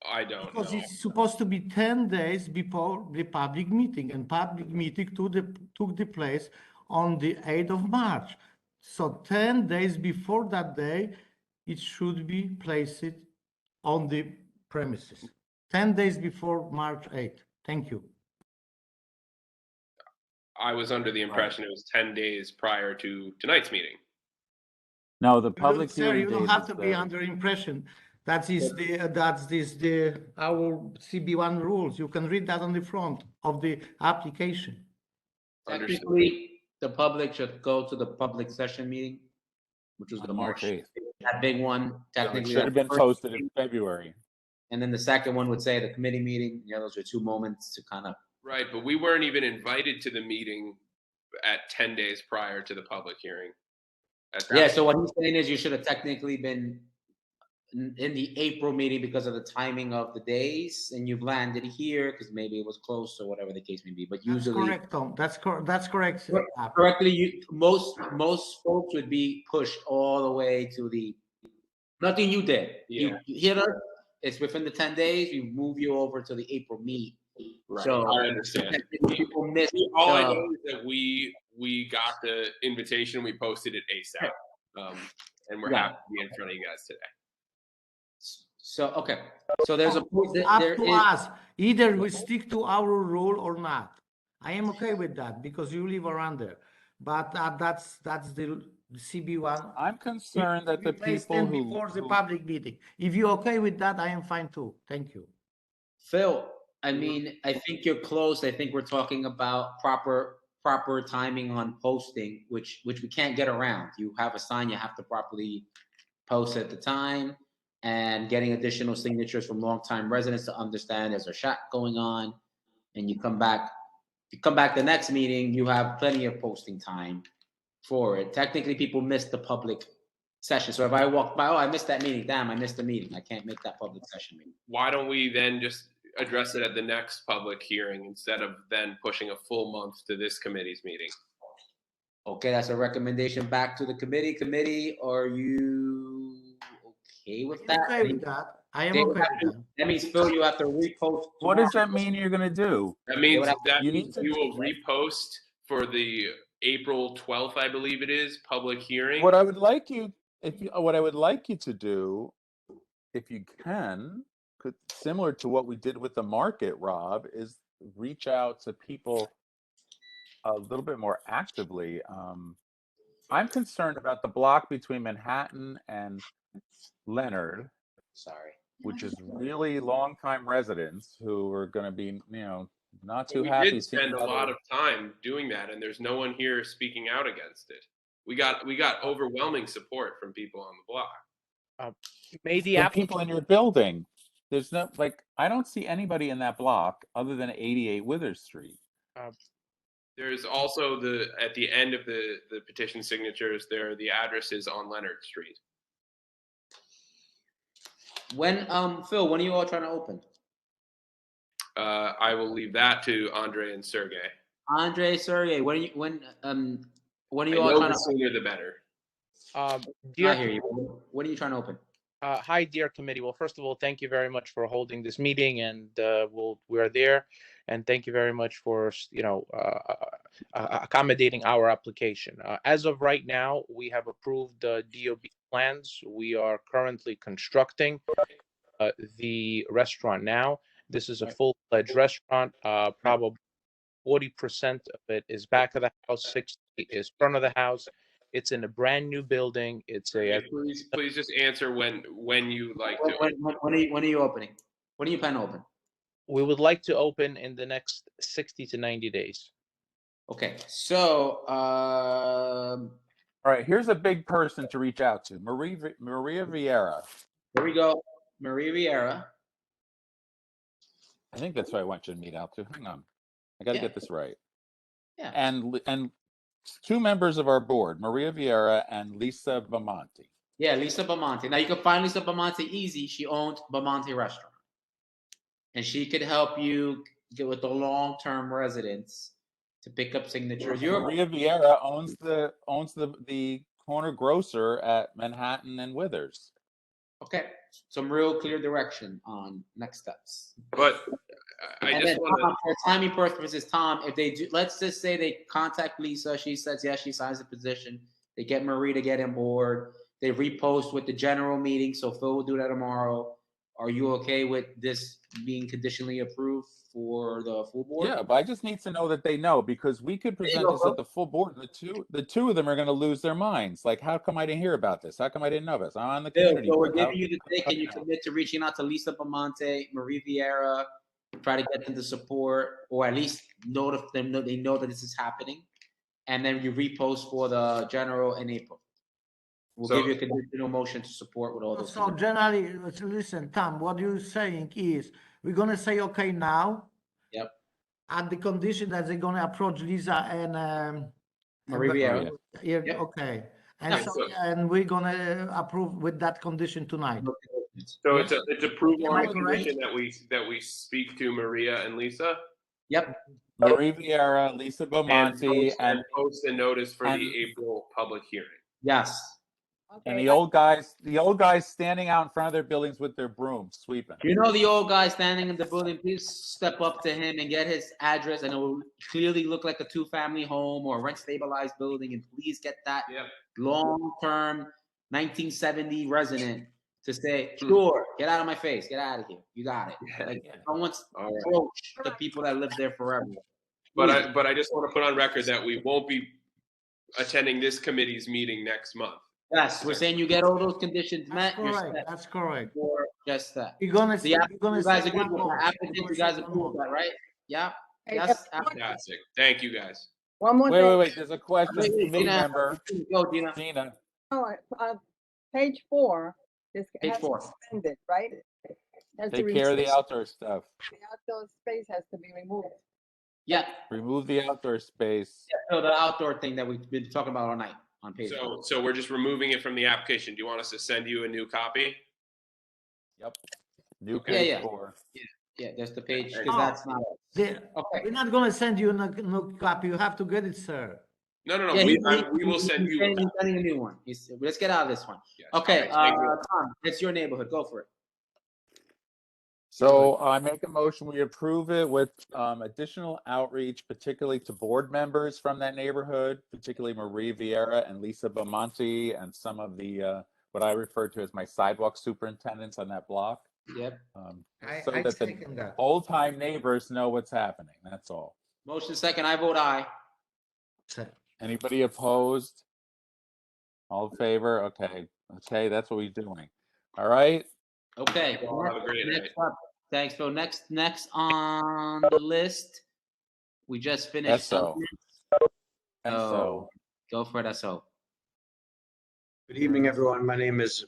I don't because know. it's supposed to be 10 days before the public meeting, and public meeting took the place on the 8th of March. So 10 days before that day, it should be placed on the premises. 10 days before March 8th. Thank you. I was under the impression it was 10 days prior to tonight's meeting. No, the public Sir, hearing you don't date have is to be the- under impression. That is our CB1 rules. You can read that on the front of the application. Technically, the public should go to the public session meeting, which was On the March March, 8th. that big one. So it Technically, should that have been first posted in meeting, February. and then the second one would say the committee meeting. Yeah, those are 2 moments to kind of. Right, but we weren't even invited to the meeting at 10 days prior to the public hearing. Yeah, so what he's saying is you should have technically been in the April meeting because of the timing of the days, and you've landed here because maybe it was close or whatever the case may be. But That's usually, correct, Tom. That's correct. correctly, most folks would be pushed all the way to the. Nothing you did. Yeah. You hit us. It's within the 10 days. We move you over to the April meet. Right. So I understand. people miss. All I know is that we got the invitation. We posted it ASAP, and we're happy to be in front of you guys today. So okay, so there's a Up to us. Either we stick to our rule or not. I am okay with that because you live around there. But that's the CB1. I'm concerned that the people who before the public meeting. If you're okay with that, I am fine too. Thank you. Phil, I mean, I think you're close. I think we're talking about proper timing on posting, which we can't get around. You have a sign, you have to properly post at the time, and getting additional signatures from longtime residents to understand there's a shack going on, and you come back the next meeting, you have plenty of posting time for it. Technically, people miss the public session. So if I walk by, I missed that meeting. Damn, I missed the meeting. I can't make that public session meeting. Why don't we then just address it at the next public hearing instead of then pushing a full month to this committee's meeting? Okay, that's a recommendation back to the committee. Committee, are you okay with that? Okay with that. I am okay with that. That means, Phil, you have to repost. What does that mean you're going to do? That means you need to you will repost for the April 12th, I believe it is, public hearing. What I would like you to do, if you can, similar to what we did with the market, Rob, is reach out to people a little bit more actively. I'm concerned about the block between Manhattan and Leonard. Which is really longtime residents who are going to be, not too happy. We did spend a lot of time doing that, and there's no one here speaking out against it. We got overwhelming support from people on the block. People in your building. There's no I don't see anybody in that block other than 88 Withers Street. There's also at the end of the petition signatures, there are the addresses on Leonard Street. When Phil, when are you all trying to open? I will leave that to Andre and Sergey. Andre Sourier, when are you I all know trying the to? sooner the better. I Dear, hear you. What are you trying to open? hi, dear committee. Well, first of all, thank you very much for holding this meeting, and we're there, and thank you very much for accommodating our application. As of right now, we have approved DOB plans. We are currently constructing the restaurant now. This is a full-fledged restaurant. Probably 40% of it is back of the house, 60 is front of the house. It's in a brand new building. It's a Please just answer when you like to. When are you opening? When are you planning to open? we would like to open in the next 60 to 90 days. Okay, so all right, here's a big person to reach out to. Maria Vieira. Here we go. Maria Vieira. I think that's who I want you to meet out to. Hang on. I got to get this right. Yeah. And two members of our board, Maria Vieira and Lisa Bamonte. Yeah, Lisa Bamonte. Now you can find Lisa Bamonte easy. She owns Bamonte Restaurant. And she could help you get with the long-term residents to pick up signatures. Maria Vieira owns the corner grocer at Manhattan and Withers. Okay, some real clear direction on next steps. But I just want to. For timing purposes, Tom, if they do, let's just say they contact Lisa. She says yes, she signs the position. They get Marie to get on board. They repost with the general meeting. So Phil will do that tomorrow. Are you okay with this being conditionally approved for the full board? Yeah, but I just need to know that they know, because we could present this at the full board. The two of them are going to lose their minds. Like, how come I didn't hear about this? How come I didn't know this? I'm on the community So we're board. giving you the day. Can you commit to reaching out to Lisa Bamonte, Marie Vieira, try to get them to support, or at least notify them that they know that this is happening, and then you repost for the general in April. We'll give you a conditional motion to support with all those. So generally, listen, Tom, what you're saying is we're going to say, okay, now. Yep. At the condition that they're going to approach Lisa and Marie Vieira. Yeah, Yep. okay. And Yeah. and we're going to approve with that condition tonight. So it's approval Am I on the correct? condition that we speak to Maria and Lisa. Yep. Marie Vieira, Lisa Bamonte, and post a notice for the April public hearing. Yes. And the old guys standing out in front of their buildings with their brooms sweeping. You know the old guy standing in the building, please step up to him and get his address, and it will clearly look like a two-family home or a rent-stabilized building, and please get that long-term 1970 resident to say, sure, get out of my face, get out of here, you got it. Like, someone's approach the people that live there forever. But I just want to put on record that we won't be attending this committee's meeting next month. Yes, we're saying you get all those conditions met. That's correct. For just that. You're gonna you guys say agree one with more. that? Applicant, you guys agree with that, right? Yeah. Hey, Yes. Fantastic. Thank you, guys. One more thing. Wait. There's a question. Committee member. Go, Gina. Gina. Oh, page 4. This Page has 4. to be amended, right? Has to Take be care of the removed. outdoor stuff. The outdoor space has to be removed. Yeah. Remove the outdoor space. Yeah, so the outdoor thing that we've been talking about all night on page 4. So we're just removing it from the application. Do you want us to send you a new copy? Yep. New page Yeah. 4. Yeah, that's the page, because that's not. Okay. We're not going to send you no copy. You have to get it, sir. No. Yeah, we will send you. He's sending a new one. Let's get out of this one. Yes. Okay, All right, thank you. Tom, it's your neighborhood. Go for it. So I make a motion, we approve it with additional outreach, particularly to board members from that neighborhood, particularly Marie Vieira and Lisa Bamonte, and some of the what I refer to as my sidewalk superintendents on that block. Yep. So that the old-time neighbors know what's happening. That's all. Motion second. I vote aye. Anybody opposed? All in favor? Okay. That's what we're doing. All right. Okay. Have a great night. Up. Thanks, Phil. Next on the list, we just finished. SO. So go for it, SO. Good evening, everyone. My name is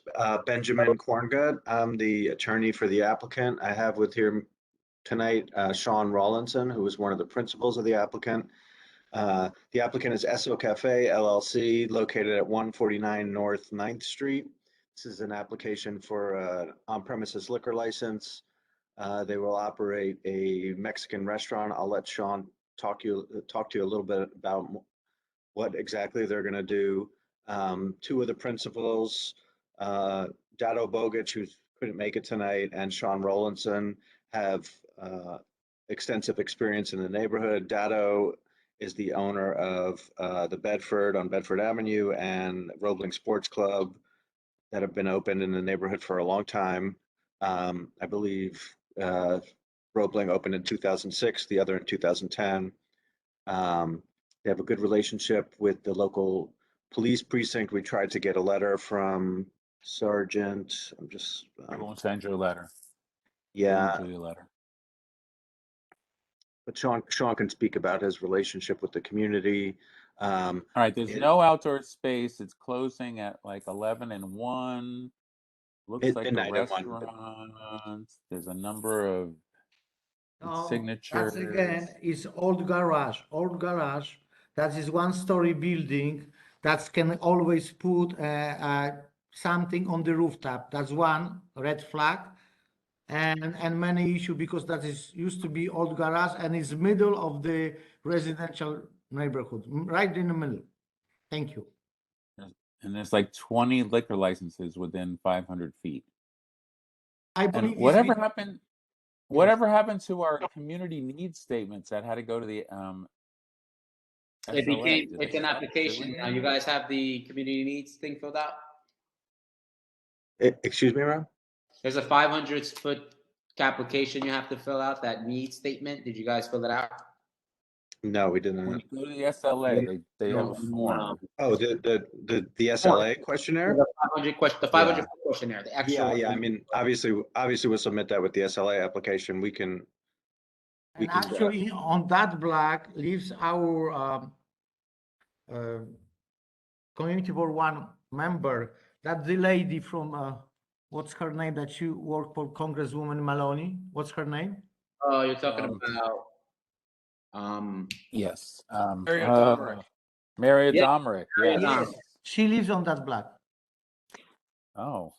Benjamin Korngut. I'm the attorney for the applicant. I have with here tonight Sean Rawlinson, who is one of the principals of the applicant. The applicant is SO Cafe LLC, located at 149 North 9th Street. This is an application for on-premises liquor license. They will operate a Mexican restaurant. I'll let Sean talk to you a little bit about what exactly they're going to do. Two of the principals, Dado Bogic, who couldn't make it tonight, and Sean Rowlandson have extensive experience in the neighborhood. Dado is the owner of the Bedford on Bedford Avenue and Roebling Sports Club that have been open in the neighborhood for a long time. I believe Roebling opened in 2006, the other in 2010. They have a good relationship with the local police precinct. We tried to get a letter from Sergeant. I'm just. I won't send you a letter. Yeah. Send you a letter. But Sean can speak about his relationship with the community. All right, there's no outdoor space. It's closing at like 11 and 1. Looks like a restaurant. There's a number of signatures. That's again, it's old garage. That is one-story building that can always put something on the rooftop. That's one red flag. And many issue because that is used to be old garage and is middle of the residential neighborhood, right in the middle. Thank you. And there's like 20 liquor licenses within 500 feet. I believe and whatever happened, whatever happened to our community needs statements that had to go to the It SLA? became, Did it's they an stop application doing now. it? You guys have the community needs thing filled out? Excuse me, Rob? There's a 500-foot application you have to fill out, that needs statement. Did you guys fill it out? No, we didn't. When you go to the SLA, they have a form. Oh, the SLA questionnaire? The 500 questionnaire, the actual. Yeah. I mean, obviously we'll submit that with the SLA application. We can. And actually, on that block lives our community board one member. That's the lady from what's her name that she worked for Congresswoman Maloney. What's her name? Oh, you're talking about. Yes. Maria Domerick. Maria Yeah, Domerick. Maria Yes. Domerick. She lives on that block. Oh.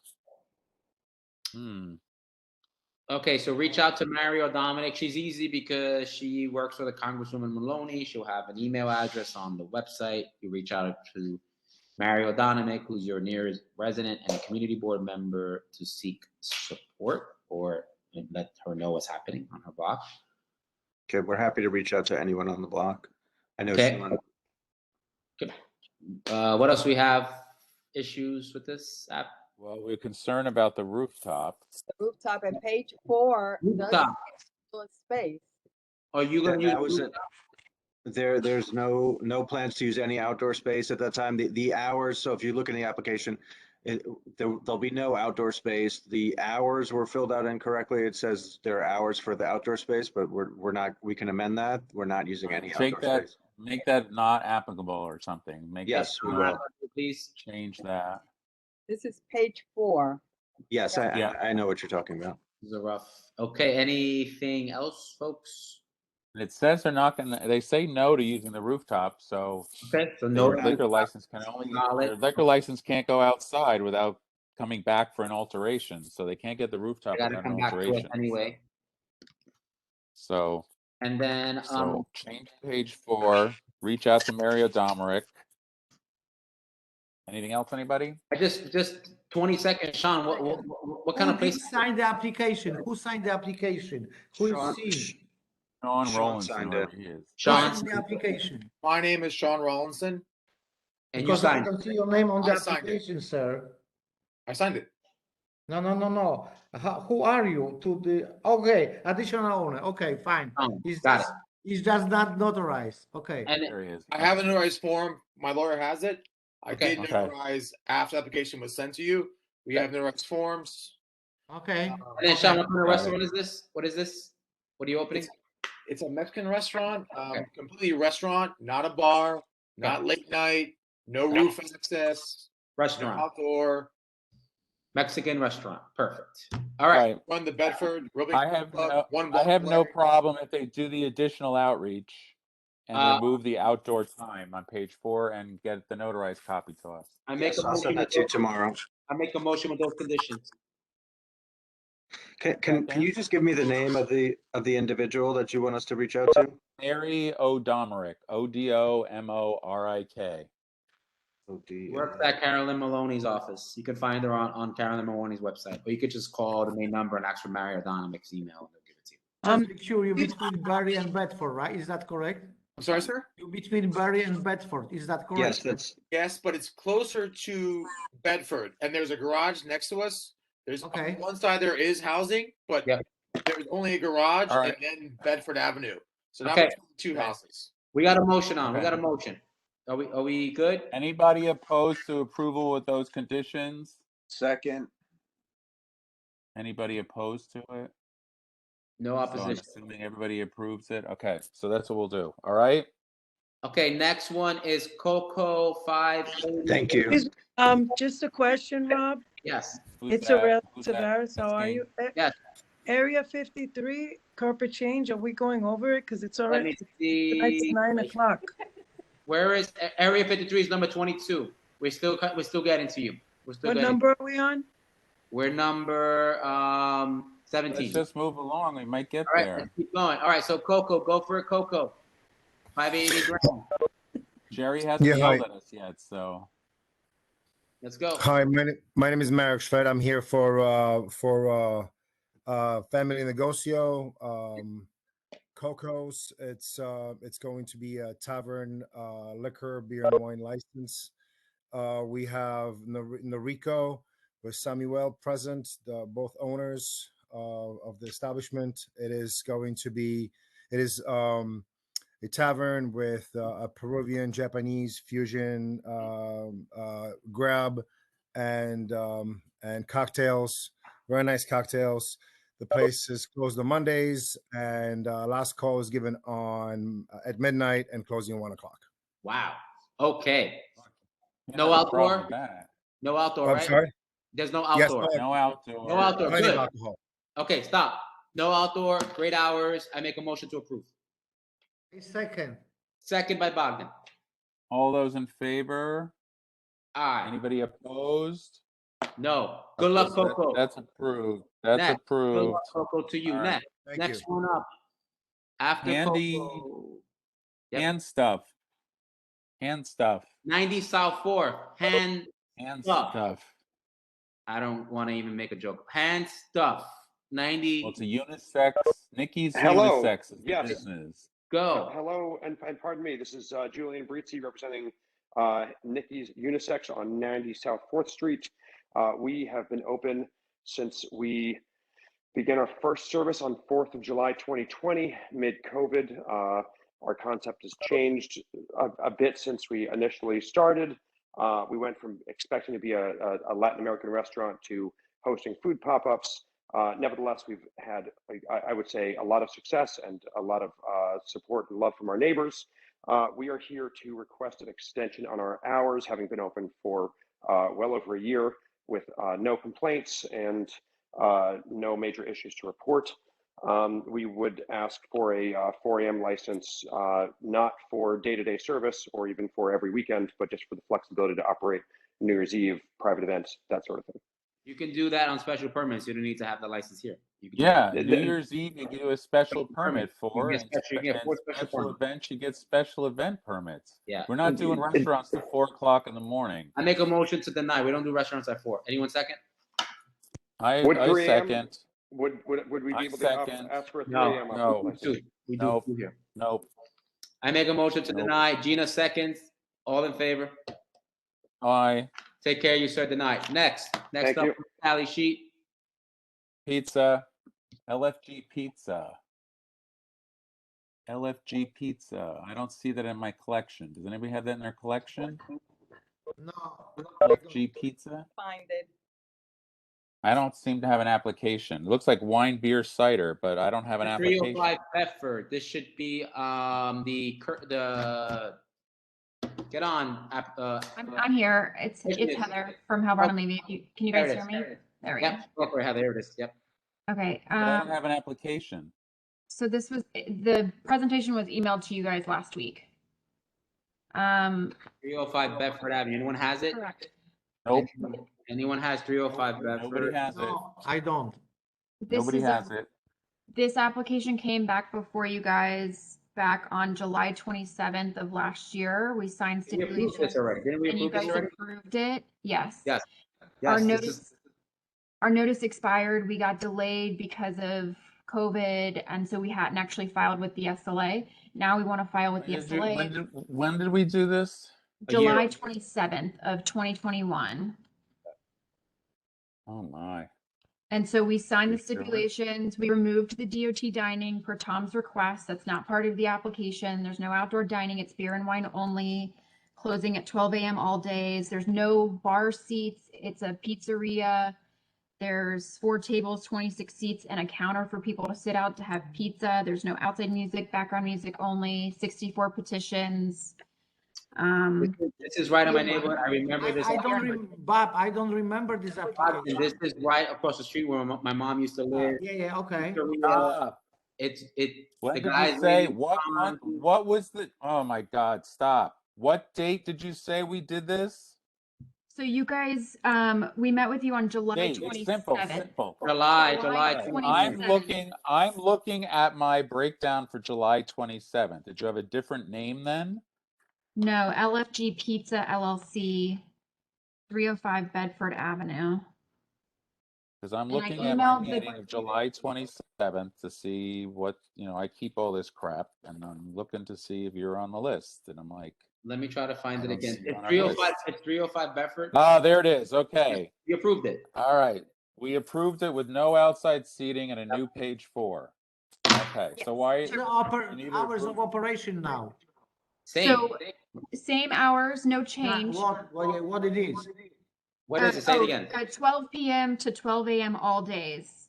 Okay, so reach out to Mario Dominic. She's easy because she works for the Congresswoman Maloney. She'll have an email address on the website. You reach out to Mario Dominic, who's your nearest resident and a community board member, to seek support or let her know what's happening on her block. Okay, we're happy to reach out to anyone on the block. I know Okay. Sean. Good. What else we have issues with this app? Well, we're concerned about the rooftop. The rooftop at page 4 does Rooftop. fill a space. Are you going to use That was it. There's no plans to use any outdoor space at that time. The hours. So if you look in the application, there'll be no outdoor space. The hours were filled out incorrectly. It says there are hours for the outdoor space, but we're not. We can amend that. We're not using any outdoor space. Make that not applicable or something. Yes, we will. Please change that. This is page 4. Yes, I know what you're talking about. This is a rough. Okay, anything else, folks? It says they're not going to. They say no to using the rooftop. So okay, so no their liquor license can only. Their liquor license can't go outside without coming back for an alteration. So they can't get the rooftop I gotta without come an back to it alteration. anyway. So. And then change page 4. Reach out to Mario Domerick. Anything else, anybody? I just 20 seconds, Sean. What kind of place? Who signed the application? Who signed the application? Who is seen? Sean Rowlandson, signed whoever it. he is. Sean signed the application. My name is Sean Rowlandson. And Because you I signed. don't see your name on the I signed it. application, sir. I signed it. No. Who are you? Okay, additional owner. Okay, fine. He's just not notarized. Okay. And there he is. I have a notarized form. My lawyer has it. I Okay. did notarize after the application was sent to you. We have notarized forms. Okay. And then Sean, what kind of restaurant is this? What is this? What are you opening? It's a Mexican restaurant, completely restaurant, not a bar, not late night, no roof access, Restaurant. no outdoor. Mexican restaurant. Perfect. All right. Run the Bedford. I have no problem if they do the additional outreach and remove the outdoor time on page 4 and get the notarized copy to us. I make a I'll motion send that to you tomorrow. I make a motion with those conditions. Can you just give me the name of the individual that you want us to reach out to? Mary O'Domorick, Odomorick. Works at Carolyn Maloney's office. You can find her on Carolyn Maloney's website, or you could just call the main number and ask for Mary O'Domorick's email, and they'll give it to you. Just make sure you're between Barry and Bedford, right? Is that correct? I'm sorry, sir? You're between Barry and Bedford. Is that correct? Yes, but it's closer to Bedford, and there's a garage next to us. There's on one side there is housing, but there's only a garage and then Bedford Avenue. So now between two houses. We got a motion on. We got a motion. Are we good? Anybody opposed to approval with those conditions? Second. Anybody opposed to it? No opposition. So I'm assuming everybody approves it. Okay, so that's what we'll do. All right. Okay, next one is Coco 5. Thank you. Just a question, Rob. Yes. It's Aurel Tavares. How are you? Yes. Area 53, corporate change. Are we going over it? Because it's already see. It's 9 o'clock. Where is Area 53 is number 22. We're still getting to you. What number are we on? We're number 17. Let's just move along. We might get All right, there. let's keep going. All right, so Coco, go for it, Coco. 580 grand. Jerry hasn't yelled at us yet, so let's go. Hi, my name is Marek Shved. I'm here for Family Negocio, Coco's. It's going to be a tavern, liquor, beer and wine license. We have Noriko with Samuel present, both owners of the establishment. It is a tavern with a Peruvian, Japanese fusion grab and cocktails, very nice cocktails. The place is closed on Mondays, and last call is given at midnight and closing at 1 o'clock. Wow. Okay. No outdoor. No outdoor. I'm right? sorry? There's no outdoor. Yes, no outdoor. No outdoor. Plenty of Good. alcohol. Okay, stop. No outdoor. Great hours. I make a motion to approve. Second. Second by Bogdan. All those in favor? Aye. Anybody opposed? No. Good luck, Coco. That's approved. That's Next. approved. Good luck, Coco, to you. All right. Next. Next one up. After Andy, Coco. Yep. hand stuff. Hand stuff. 90 South 4. Hand stuff. I don't want to even make a joke. Hand stuff. 90. Well, it's a unisex. Nikki's Hello. unisex is the Yes. business. Go. Hello, and pardon me. This is Julian Brizzi representing Nikki's Unisex on 90 South 4th Street. We have been open since we began our first service on 4th of July 2020, mid-COVID. Our concept has changed a bit since we initially started. We went from expecting to be a Latin American restaurant to hosting food pop-ups. Nevertheless, we've had, I would say, a lot of success and a lot of support and love from our neighbors. We are here to request an extension on our hours, having been open for well over a year with no complaints and no major issues to report. We would ask for a 4 a.m. license, not for day-to-day service or even for every weekend, but just for the flexibility to operate New Year's Eve, private events, that sort of thing. You can do that on special permits. You don't need to have the license here. You can Yeah, New Year's Eve you get a special permit for, You get four special permits. events you get special event permits. Yeah. We're not doing restaurants till 4 o'clock in the morning. I make a motion to deny. We don't do restaurants at 4. Anyone second? I second. Would we be able second. to ask for a 3 No, a.m. no. We do Nope. two here. Nope. I make a motion to deny. Gina seconds. All in favor? Aye. Take care, you sir. Denied. Next Thank up, you. tally sheet. Pizza. LFG Pizza. LFG Pizza. I don't see that in my collection. Does anybody have that in their collection? No. LFG Pizza? Find it. I don't seem to have an application. It looks like wine, beer, cider, but I don't have an application. 305 Bedford. This should be the get on. I'm here. It's Heather from Halbron and Levy. Can you guys hear me? There we go. Yep. Go for it, Heather. There it is. Yep. Okay. But I don't have an application. So the presentation was emailed to you guys last week. 305 Bedford Avenue. Anyone has it? Correct. Nope. Anyone has 305 Bedford? Nobody has it. No, I don't. Nobody is has it. This application came back before you guys back on July 27th of last year. We signed We approved stipulations this already. Didn't we and you approve this guys already? approved it. Yes. Yes. Our Yes. notice, our notice expired. We got delayed because of COVID, and so we hadn't actually filed with the SLA. Now we want to file with the SLA. When did we do this? July 27th of 2021. Oh my. And so we signed the You sure? stipulations. We removed the DOT dining per Tom's request. That's not part of the application. There's no outdoor dining. It's beer and wine only. Closing at 12 a.m. all days. There's no bar seats. It's a pizzeria. There's 4 tables, 26 seats, and a counter for people to sit out to have pizza. There's no outside music, background music only. 64 petitions. This is right in my neighborhood. I remember this. Bob, I don't remember this application. This is right across the street where my mom used to live. Yeah, okay. When the did guy's you say name, what was the, oh my God, stop. What date did you say we did this? So you guys, we met with you on July Date, 27th. it's simple. July 27th. I'm looking at my breakdown for July 27th. Did you have a different name then? No, LFG Pizza LLC, 305 Bedford Avenue. Because I'm And I looking at my emailed the- meeting of July 27th to see what, I keep all this crap and I'm looking to see if you're on the list. And I'm like, let me try to find it don't again. see you It's on our 305. list. It's 305 Bedford. Oh, there it is. Okay. We approved it. All right. We approved it with no outside seating and a new page 4. Okay. So why? Hours of operation now. Same hours, no change. What it is? What is it? Say it again. 12 p.m. to 12 a.m. all days.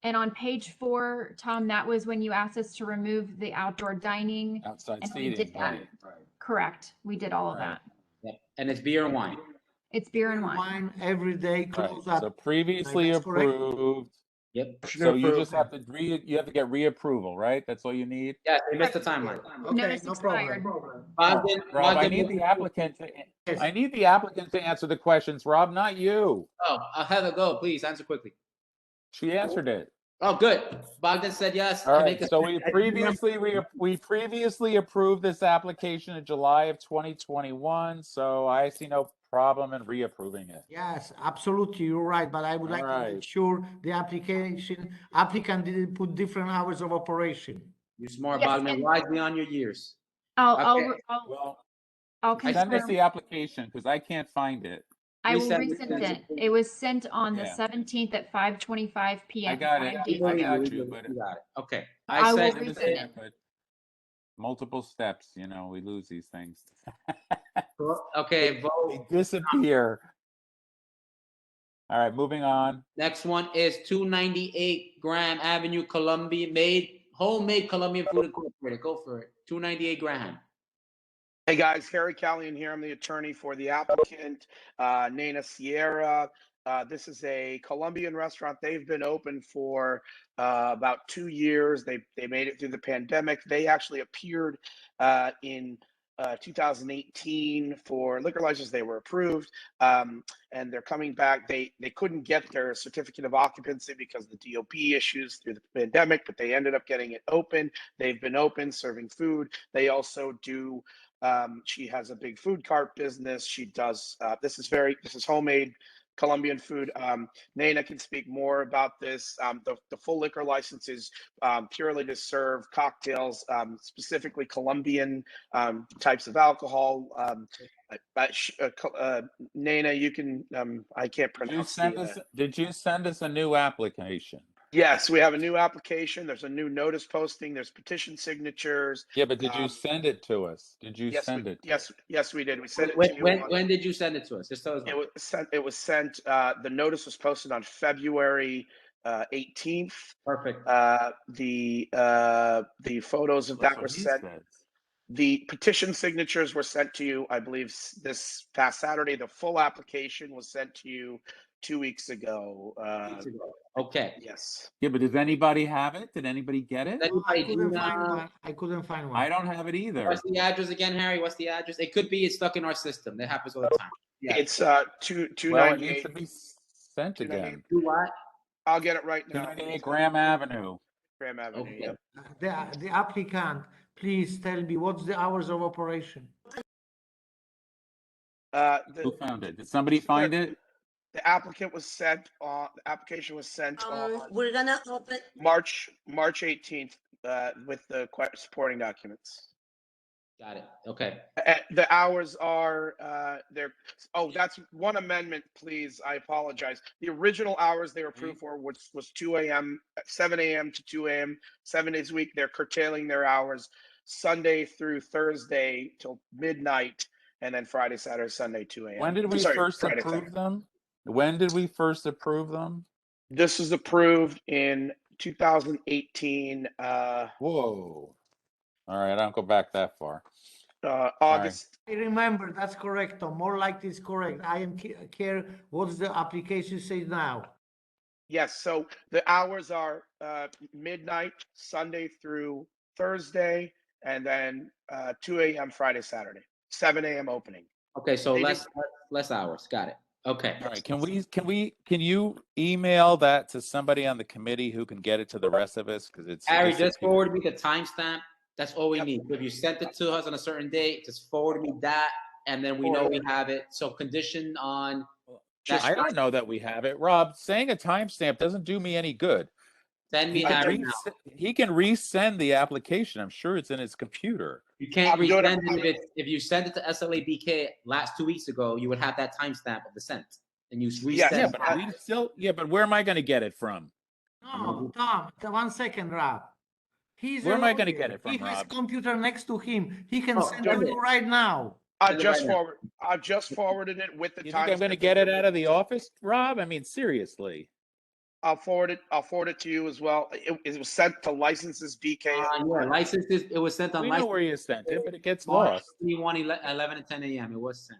And on page 4, Tom, that was when you asked us to remove the outdoor dining. Outside and seating. we did that. Right. Correct. We did all of that. Yeah. And it's beer and wine. It's beer and wine. Every day. Right. So previously approved. Yep. So you just have to get reapproval, right? That's all you need. Yeah, they missed the timeline. Okay, no problem. Rob, I need the applicant to answer the questions. Rob, not you. Oh, Heather, go, please answer quickly. She answered it. Oh, good. Bogdan said yes. All right. So we previously approved this application in July of 2021. So I see no problem in reapproving it. Yes, absolutely, you're right. But I would like to make sure the applicant didn't put different hours of operation. You're smart, Bogdan. Wise beyond your years. I'll send us the application because I can't find it. I will resend it. It was sent on the 17th at 5:25 p.m. I got it. I got you. But okay. I will resend it. But multiple steps, we lose these things. Okay, they disappear. All right, moving on. Next one is 298 Graham Avenue, homemade Colombian food incorporated. Go for it. 298 Graham. Hey guys, Harry Callion here. I'm the attorney for the applicant, Nena Sierra. This is a Colombian restaurant. They've been open for about 2 years. They made it through the pandemic. They actually appeared in 2018 for liquor license. They were approved, and they're coming back. They couldn't get their certificate of occupancy because of the DOP issues through the pandemic, but they ended up getting it open. They've been open, serving food. They also do. She has a big food cart business. She does. This is homemade Colombian food. Nena can speak more about this. The full liquor license is purely to serve cocktails, specifically Colombian types of alcohol. Nena, you can. I can't pronounce. Did you send us a new application? Yes, we have a new application. There's a new notice posting. There's petition signatures. Yeah, but did you send it to us? Did you send it? Yes, we did. We sent it to you. When did you send it to us? Just tell us. It was sent. The notice was posted on February 18th. Perfect. The photos of that were sent. The petition signatures were sent to you, I believe, this past Saturday. The full application was sent to you 2 weeks ago. Okay. Yes. Yeah, but does anybody have it? Did anybody get it? I couldn't find one. I don't have it either. What's the address again, Harry? What's the address? It could be it's stuck in our system. That happens all the time. Yeah. It's 298. Well, it needs to be sent again. Do what? I'll get it right now. 78 Graham Avenue. Graham Avenue, Okay. yep. The applicant, please tell me what's the hours of operation? Who found it? Did somebody find it? The applicant was sent on, the application was sent on We're gonna open, March 18th, with the supporting documents. Got it. Okay. The hours are, there. Oh, that's one amendment, please. I apologize. The original hours they were approved for was 2 a.m., 7 a.m. to 2 a.m., 7 days a week. They're curtailing their hours Sunday through Thursday till midnight, and then Friday, Saturday, Sunday, 2 a.m. When did we first Friday, approve Saturday. them? When did we first approve them? This was approved in 2018. Whoa. All right, I don't go back that far. August. I remember, that's correct, Tom. More like this correct. I am care what's the application says now. Yes, so the hours are midnight, Sunday through Thursday, and then 2 a.m. Friday, Saturday, 7 a.m. opening. Okay, so less hours. Got it. Okay. All right. Can you email that to somebody on the committee who can get it to the rest of us? Because it's Harry, just forward me the timestamp. That's all we need. If you sent it to us on a certain date, just forward me that, and then we know we have it. So condition on. I don't know that we have it. Rob, saying a timestamp doesn't do me any good. Send me Harry now. He can resend the application. I'm sure it's in his computer. You can't resend it if you send it to SLA BK last 2 weeks ago. You would have that timestamp of the sent, and you resend. But where am I going to get it from? No, Tom. 1 second, Rob. Where am I going to get it from, He has Rob? computer next to him. He can send it to you right now. I've just forwarded it with the You time. think I'm going to get it out of the office, Rob? I mean, seriously. I'll forward it to you as well. It was sent to licenses BK. Yeah, licenses. It was sent on. We know where you sent it, but it gets March lost. 21, 11 and 10 a.m. It was sent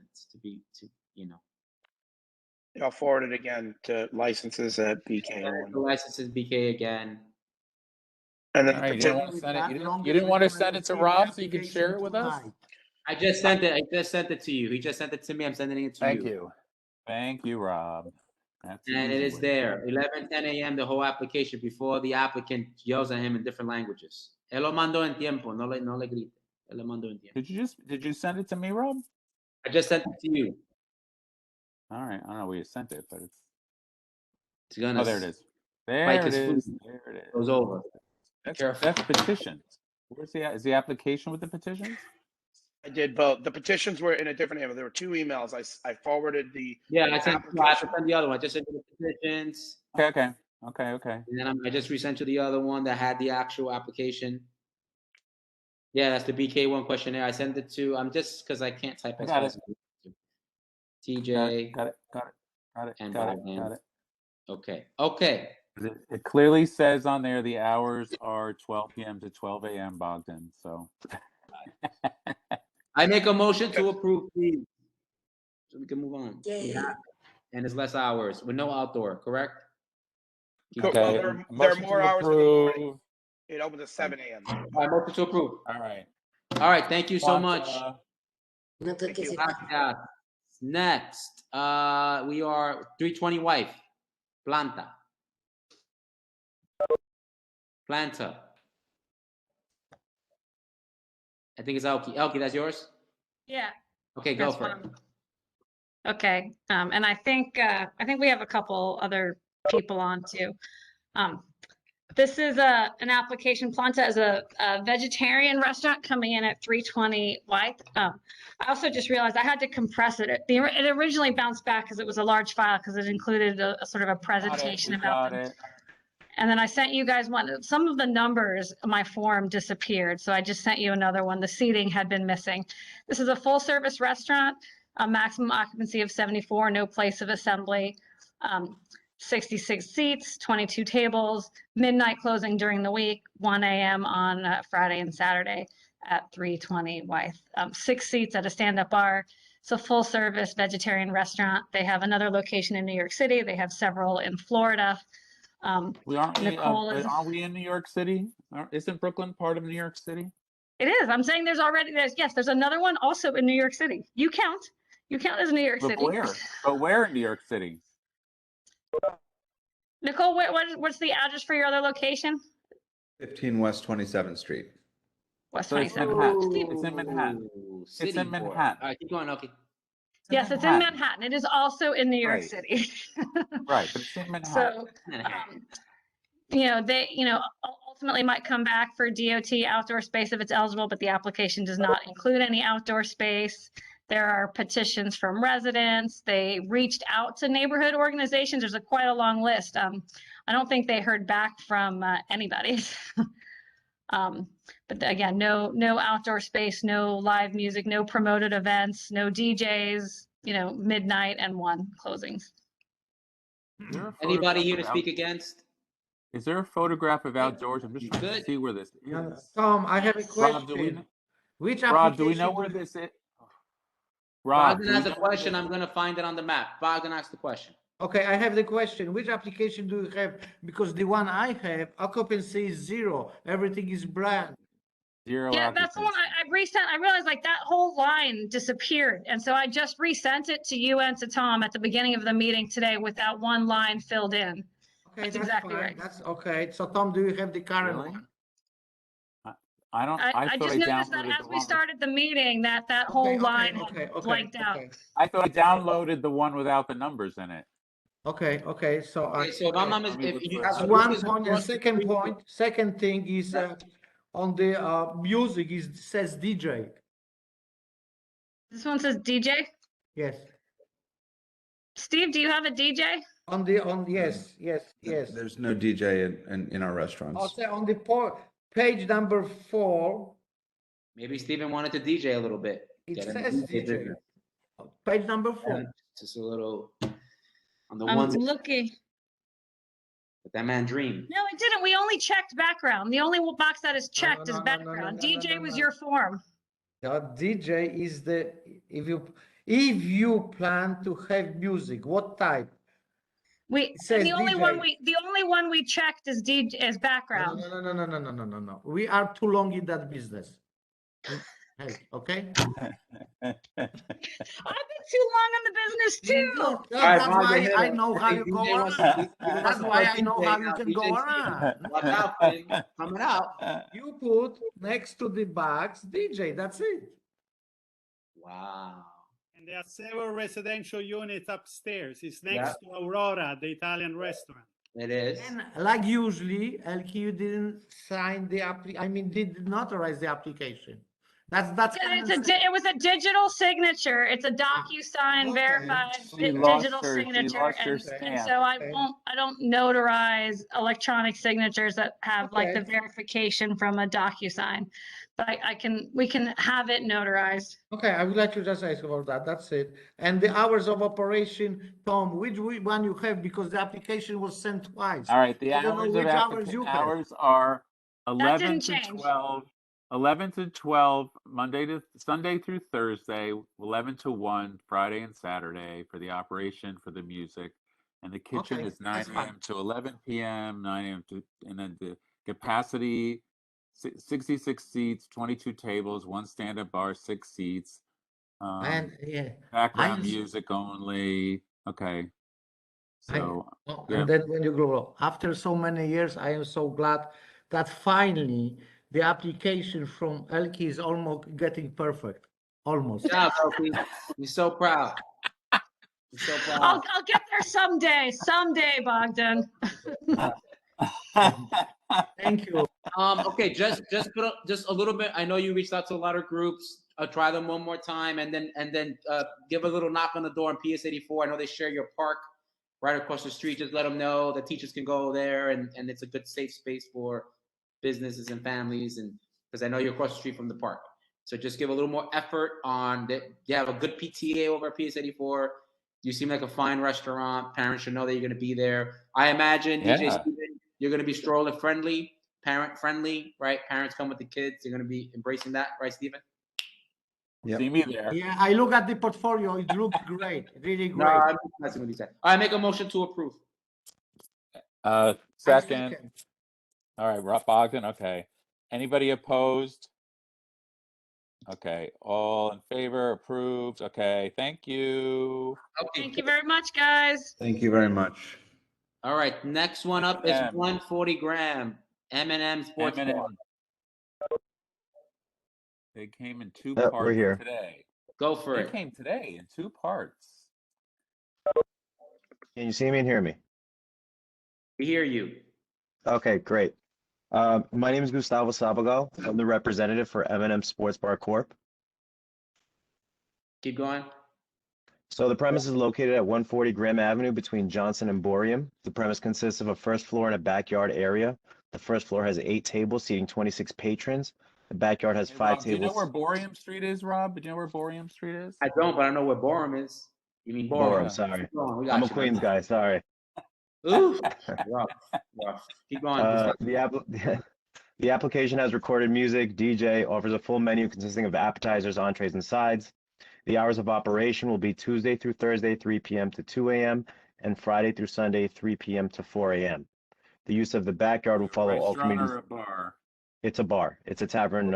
I'll forward it again to licenses at BK. Licenses BK again. And then you didn't want to send it. You didn't want to send it to Rob so you could share it with us. I just sent it. I just sent it to you. He just sent it to me. I'm sending it to you. Thank you, Rob. That's and it is there. 11, 10 a.m. The whole application before the applicant yells at him in different languages. Él lo mandó en tiempo. No le grite. Él lo mandó en tiempo. Did you send it to me, Rob? I just sent it to you. All right. I don't know where you sent it, but it's gonna. Oh, there it is. There it is. There it is. Goes over. That's petitions. Is the application with the petitions? I did both. The petitions were in a different email. There were 2 emails. I forwarded the I sent the other one. I just sent you the petitions. Okay. And then I just resent you the other one that had the actual application. Yeah, that's the BK1 questionnaire. I sent it to. I'm just because I can't type. Got it. TJ. Got it. Okay. It clearly says on there the hours are 12 p.m. to 12 a.m. Bogdan. So. I make a motion to approve, please, so we can move on. And it's less hours with no outdoor, correct? Okay. There are more hours in the morning. It opens at 7 a.m. I motion to approve. All right. Thank you so much. Thank you. Next, we are 320 Wife, Planta. I think it's Elkie. Elkie, that's yours? Yeah. Okay, go for it. Okay. And I think we have a couple other people on too. This is an application. Planta is a vegetarian restaurant coming in at 320 White. I also just realized I had to compress it. It originally bounced back because it was a large file because it included a sort of a presentation about them. And then I sent you guys one. Some of the numbers on my form disappeared, so I just sent you another one. The seating had been missing. This is a full-service restaurant, a maximum occupancy of 74, no place of assembly, 66 seats, 22 tables, midnight closing during the week, 1 a.m. on Friday and Saturday at 320 Wythe. 6 seats at a stand-up bar. It's a full-service vegetarian restaurant. They have another location in New York City. They have several in Florida. Aren't we in New York City? Isn't Brooklyn part of New York City? It is. I'm saying there's another one also in New York City. You count as New York City. But where in New York City? Nicole, what's the address for your other location? 15 West 27th Street. West So it's 27th. Manhattan. It's in Manhattan. Ooh, It's city in boy. Manhattan. All right, keep going, okay. Yes, it's in Manhattan. It is also in New York Right. City. Right, but it's in Manhattan. So, they, ultimately might come back for DOT outdoor space if it's eligible, but the application does not include any outdoor space. There are petitions from residents. They reached out to neighborhood organizations. There's quite a long list. I don't think they heard back from anybody. But again, no outdoor space, no live music, no promoted events, no DJs, midnight and 1 closings. Anybody here to speak against? Is there a photograph of outdoors? I'm just trying to see where this is. Tom, I have a question. Rob, do we know where this is? Rob, Bogdan has a question. I'm going to find it on the map. Bogdan asked the question. Okay, I have the question. Which application do you have? Because the one I have, occupancy is 0. Everything is brand. 0 Yeah, that's the one I resent. I realized that whole line disappeared. And so I just resent it to you and to Tom at the beginning of the meeting today with that one line filled in. Okay, that's exactly fine. right. That's okay. So Tom, do you have the current one? I don't. I just noticed that as we started the meeting, that whole line blanked out. I thought I downloaded the one without the numbers in it. Okay. So if I'm not mistaken, if you that's one point. And second point. Second thing is on the music says DJ. This one says DJ. Yes. Steve, do you have a DJ? Yes. There's no DJ in our restaurants. I'll say on the page number 4. Maybe Steven wanted to DJ a little bit. It says DJ. Page number 4. Just a little on the I'm ones. looking. But that man dreamed. No, it didn't. We only checked background. The only box that is checked is background. DJ was your form. DJ is if you plan to have music, what type? The only one we checked is DJ is background. No. We are too long in that business. Okay. I've been too long in the business too. That's why I know how you go around. That's why I know how you can go around. Watch out, coming out. You put next to the box DJ. That's it. Wow. And there are several residential units upstairs. It's next to Aurora, the Italian restaurant. It is. And like usually, LQ didn't sign the did notarize the application. It was a digital signature. It's a DocuSign verified digital signature, and so I don't notarize electronic signatures that have the verification from a DocuSign, but we can have it notarized. Okay, I would like to just ask about that. That's it. And the hours of operation, Tom, which one you have, because the application was sent twice. All right, the hours are 11 to 12. 11 to 12, Sunday through Thursday, 11 to 1, Friday and Saturday for the operation for the music. And the kitchen is 9 a.m. to 11 p.m., 9 a.m. and then the capacity, 66 seats, 22 tables, 1 stand-up bar, 6 seats. Background music only. Okay. So, and then when you grow up, after so many years, I am so glad that finally the application from Elke is almost getting perfect. Almost. Yeah, we're so proud. We're so proud. I'll get there someday, Bogdan. Thank you. Okay, just a little bit. I know you reached out to a lot of groups. I'll try them one more time, and then give a little knock on the door on PS 84. I know they share your park right across the street. Just let them know the teachers can go there, and it's a good, safe space for businesses and families, and because I know you're across the street from the park. So just give a little more effort on that. You have a good PTA over at PS 84. You seem like a fine restaurant. Parents should know that you're going to be there. I imagine, DJ Steven, you're going to be stroller friendly, parent friendly, right? Parents come with the kids. You're going to be embracing that, right, Steven? See me there. Yeah, I look at the portfolio. It looks great, really great. No, I'm messing with you. I make a motion to approve. Second. All right, Rob Bogdan. Okay. Anybody opposed? Okay. All in favor? Approved. Okay. Thank you. Thank you very much, guys. Thank you very much. All right, next one up is M&M. 140 gram M&M Sports Bar. M&M. They came in two We're parts here. today. Go for They it. came today in two parts. Can you see me and hear me? We hear you. Okay, great. My name is Gustavo Sabagal. I'm the representative for M&M Sports Bar Corp. Keep going. So the premise is located at 140 Graham Avenue between Johnson and Boreum. The premise consists of a first floor and a backyard area. The first floor has 8 tables seating 26 patrons. The backyard has Hey, 5 Rob, do you know tables. where Boreum Street is, Rob? Do you know where Boreum Street is? I don't, but I know where Borum is. You mean Borum? Boreum, sorry. Keep going. We got I'm a you, Queens man. guy, sorry. Ooh, rough. Keep going. The application has recorded music, DJ, offers a full menu consisting of appetizers, entrees, and sides. The hours of operation will be Tuesday through Thursday, 3 p.m. to 2 a.m., and Friday through Sunday, 3 p.m. to 4 a.m. The use of the backyard will follow all Restaurant communities. or a bar? It's a bar. It's a tavern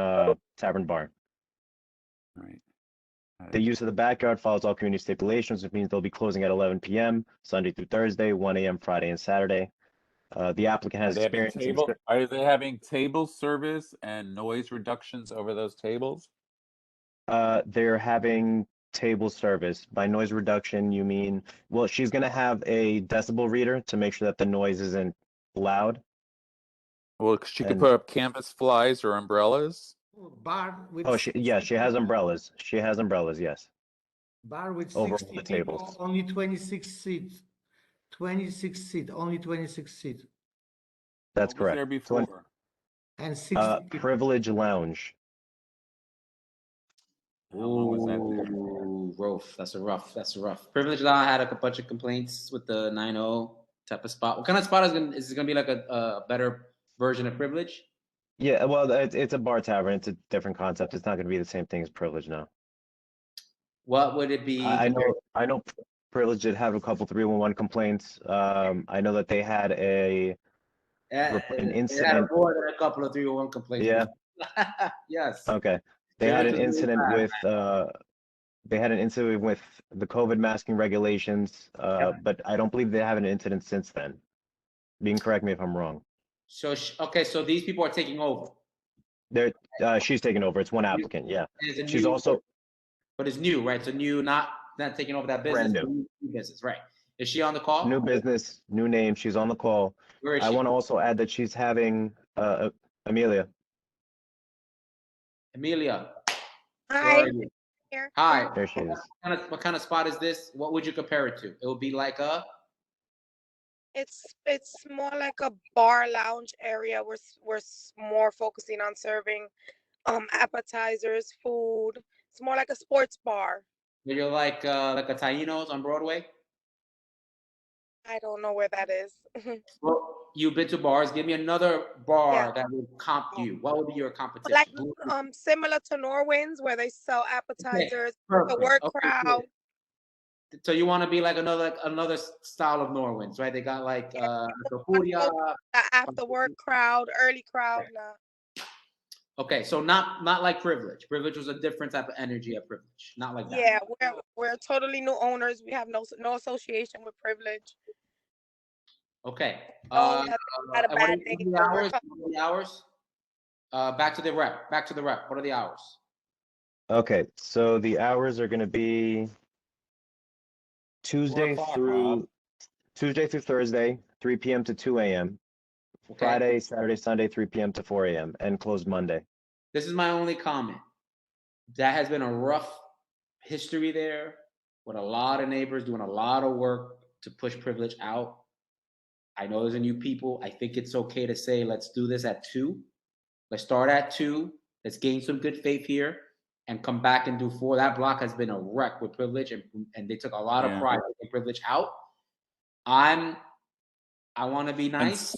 bar. Right. The use of the backyard follows all community stipulations, which means they'll be closing at 11 p.m. Sunday through Thursday, 1 a.m. Friday and Saturday. The applicant has experience in Are they having table service and noise reductions over those tables? they're having table service. By noise reduction, you mean, well, she's going to have a decibel reader to make sure that the noise isn't loud. Well, she could And- put up canvas flies or umbrellas. Bar with Oh, she has umbrellas. She has umbrellas, yes. bar with Over 60 the people, tables. only 26 seats. 26 seats, only 26 seats. That's What was correct. there before? And 60 people. Privilege Lounge. How long was that there? Ooh, rough. That's a rough. Privilege Law had a bunch of complaints with the 9-0 type of spot. What kind of spot is it gonna be like a better version of Privilege? Yeah, well, it's a bar tavern. It's a different concept. It's not going to be the same thing as Privilege now. What would it be? I know Privilege did have a couple 311 complaints. I know that they had an It incident. had more than a couple of 301 complaints. Yeah. Yes. Okay. They had an Privilege was really incident bad, with the COVID masking regulations, but I don't believe they have an incident since then. You can correct me if I'm wrong. So okay, so these people are taking over. She's taking over. It's one applicant. Yeah. It's a She's new- also But it's new, right? So new, not taking over that business. Brand new. New business, right? Is she on the call? new business, new name. She's on the call. Where is I she? want to also add that she's having Amelia. Amelia. Where Hi. are you? Here. Hi. There she is. What kind of spot is this? What would you compare it to? It would be like a. It's more like a bar lounge area. We're more focusing on serving appetizers, food. It's more like a sports bar. You're like a Taino's on Broadway. I don't know where that is. Well, you've been to bars. Give me another bar Yeah. that would comp you. What would be your competition? Like similar to Norwin's where they sell appetizers, the perfect. work Okay, crowd. good. So you want to be like another style of Norwin's, right? They got like Topuria. The after work crowd, early crowd. Nah. Okay, so not like Privilege. Privilege was a different type of energy at Privilege. Not like that. Yeah, we're totally new owners. We have no association with Privilege. Okay. Had a And what bad are day, the so we're hours? What are the hours? Back to the rep. What are the hours? Okay, so the hours are going to be Tuesday through Thursday, 3 p.m. to 2 a.m. Okay. Friday, Saturday, Sunday, 3 p.m. to 4 a.m. and closed Monday. This is my only comment. That has been a rough history there with a lot of neighbors doing a lot of work to push Privilege out. I know there's a new people. I think it's okay to say, let's do this at 2. Let's start at 2. Let's gain some good faith here and come back and do 4. That block has been a wreck with Privilege, and they took a lot of pride in Privilege out. I want to be nice.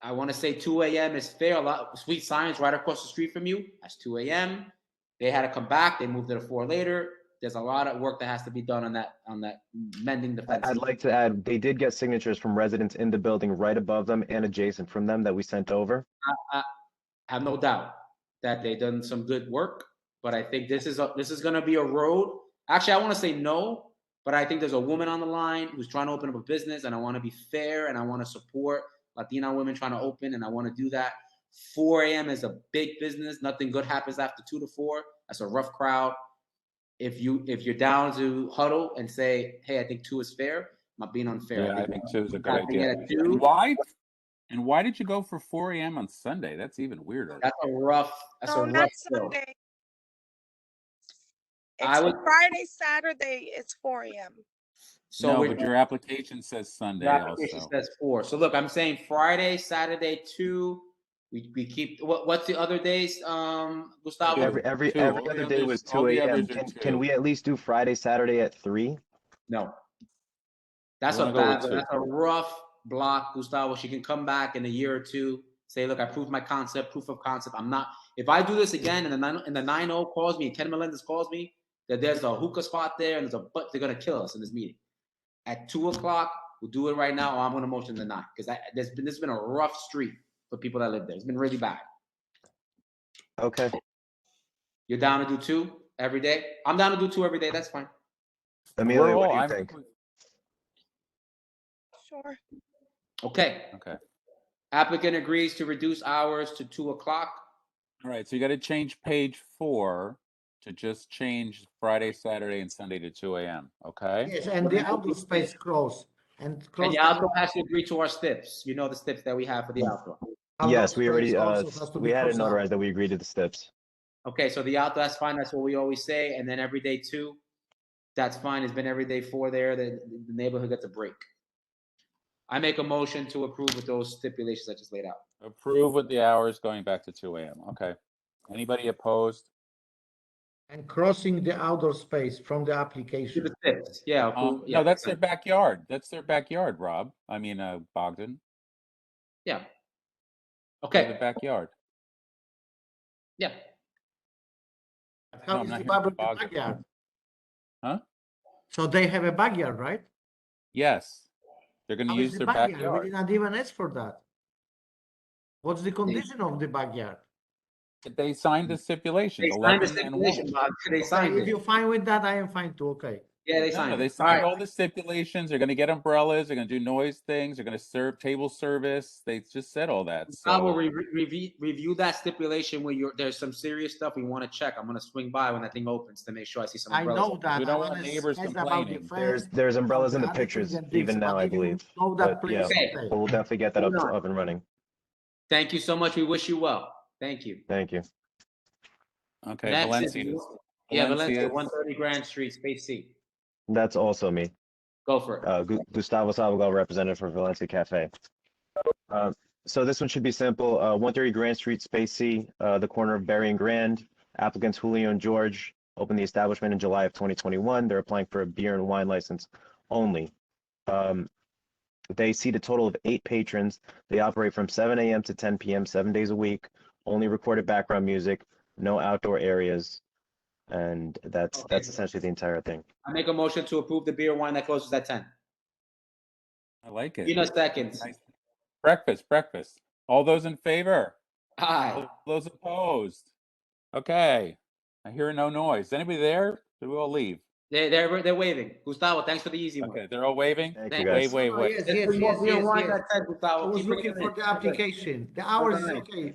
I want to say 2 a.m. is fair. A lot of Sweet Science right across the street from you. That's 2 a.m. They had to come back. They moved it to 4 later. There's a lot of work that has to be done on that mending the fence. I'd like to add, they did get signatures from residents in the building right above them and adjacent from them that we sent over. I have no doubt that they've done some good work, but I think this is going to be a road. Actually, I want to say no. but I think there's a woman on the line who's trying to open up a business, and I want to be fair, and I want to support Latina women trying to open, and I want to do that. 4 a.m. is a big business. Nothing good happens after 2 to 4. That's a rough crowd. If you're down to huddle and say, hey, I think 2 is fair, I'm not being unfair. Yeah, I think 2 is a good idea. At 2, and why did you go for 4 a.m. on Sunday? That's even weirder. That's a rough. That's No, a rough not deal. Sunday. I would. Friday, Saturday, it's 4 a.m. So no, but your application says Sunday your application also. says 4. So look, I'm saying Friday, Saturday 2. We keep what's the other days, Gustavo? Every other day was 2 a.m. Can we at least do Friday, Saturday at 3? No. That's a rough block, Gustavo. She can come back in a year or 2, say, look, I proved my concept, proof of concept. I'm not, if I do this again and the 9-0 calls me and Ken Melendez calls me, that there's a hookah spot there and they're gonna kill us in this meeting. At 2 o'clock, we'll do it right now, or I'm gonna motion the 9, because this has been a rough street for people that live there. It's been really bad. Okay. You're down to do 2 every day? I'm down to do 2 every day. That's fine. Emilio, what do you think? Sure. Okay. Applicant agrees to reduce hours to 2 o'clock. All right, so you got to change page 4 to just change Friday, Saturday, and Sunday to 2 a.m. Okay. Yes, and the outdoor space close. And the outdoor has to agree to our steps. You know the steps that we have for the outdoor. Yes, we already we had it notarized that we agreed to the steps. Okay, so the outdoor, that's fine. That's what we always say. And then every day 2, that's fine. It's been every day 4 there. The neighborhood gets a break. I make a motion to approve with those stipulations I just laid out. Approve with the hours going back to 2 a.m. Okay. Anybody opposed? And crossing the outdoor space from the application. To the steps. Yeah. No, that's their backyard. That's their backyard, Rob. I mean, Bogdan. Yeah. Okay. The backyard. Yeah. How is the backyard? Huh? So they have a backyard, right? Yes. They're going to use their backyard. We did not even ask for that. What's the condition of the backyard? They signed the stipulation. They signed the stipulation, Bob. They signed it. If you're fine with that, I am fine too. Okay. Yeah, they signed. They signed all the stipulations. They're going to get umbrellas. They're going to do noise things. They're going to serve table service. They just said all that. So I will review that stipulation when there's some serious stuff we want to check. I'm going to swing by when that thing opens to make sure I see some umbrellas. I know that. We don't want neighbors complaining. There's umbrellas in the pictures even now, I believe. But yeah, we'll definitely get that up and running. Thank you so much. We wish you well. Thank you. Thank you. Okay, Next Valencia. Valencia, 130 Grand Street, Space C. That's also me. Go for it. Gustavo Salvador, representative for Valencia Cafe. So this one should be simple. 130 Grand Street, Space C, the corner of Berry and Grand. Applicants Julio and George opened the establishment in July of 2021. They're applying for a beer and wine license only. They seat a total of 8 patrons. They operate from 7 a.m. to 10 p.m. 7 days a week. Only recorded background music, no outdoor areas. And that's essentially the entire thing. I make a motion to approve the beer wine that closes at 10. I like it. Seconds. Nice. Breakfast. All those in favor? Aye. All those opposed? Okay. I hear no noise. Anybody there? Did we all leave? They're waving. Gustavo, thanks for the easy one. Okay, they're all waving? Thank you, guys. Wave. Yes. I was looking for the application. The hours is okay.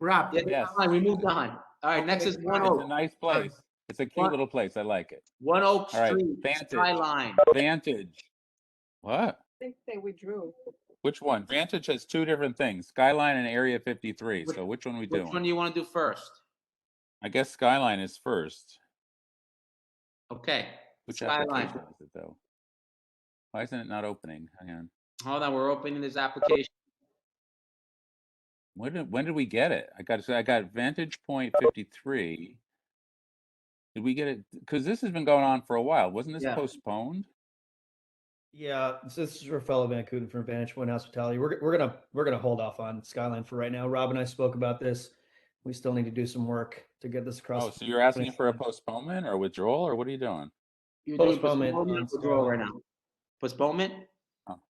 Rob. Yes. We moved on. All right, next is One Oak. It's a nice place. It's a cute little place. I like it. One Oak Street, Vantage. Skyline. Vantage. What? I think they withdrew. Which one? Vantage has 2 different things, Skyline and Area 53. So which one are we doing? Which one do you want to do first? I guess Skyline is first. Okay. Which Skyline. application is it, though? Why isn't it not opening? Hang on. Hold on, we're opening this application. When did we get it? I got Vantage Point 53. Did we get it? Because this has been going on for a while. Wasn't this postponed? Yeah, this is Rafael Van Kooten from Vantage Point Hospitality. We're gonna hold off on Skyline for right now. Rob and I spoke about this. We still need to do some work to get this across. Oh, so you're asking for a postponement or withdrawal, or what are you doing? You're Postponement doing on withdrawal right now. Postponement?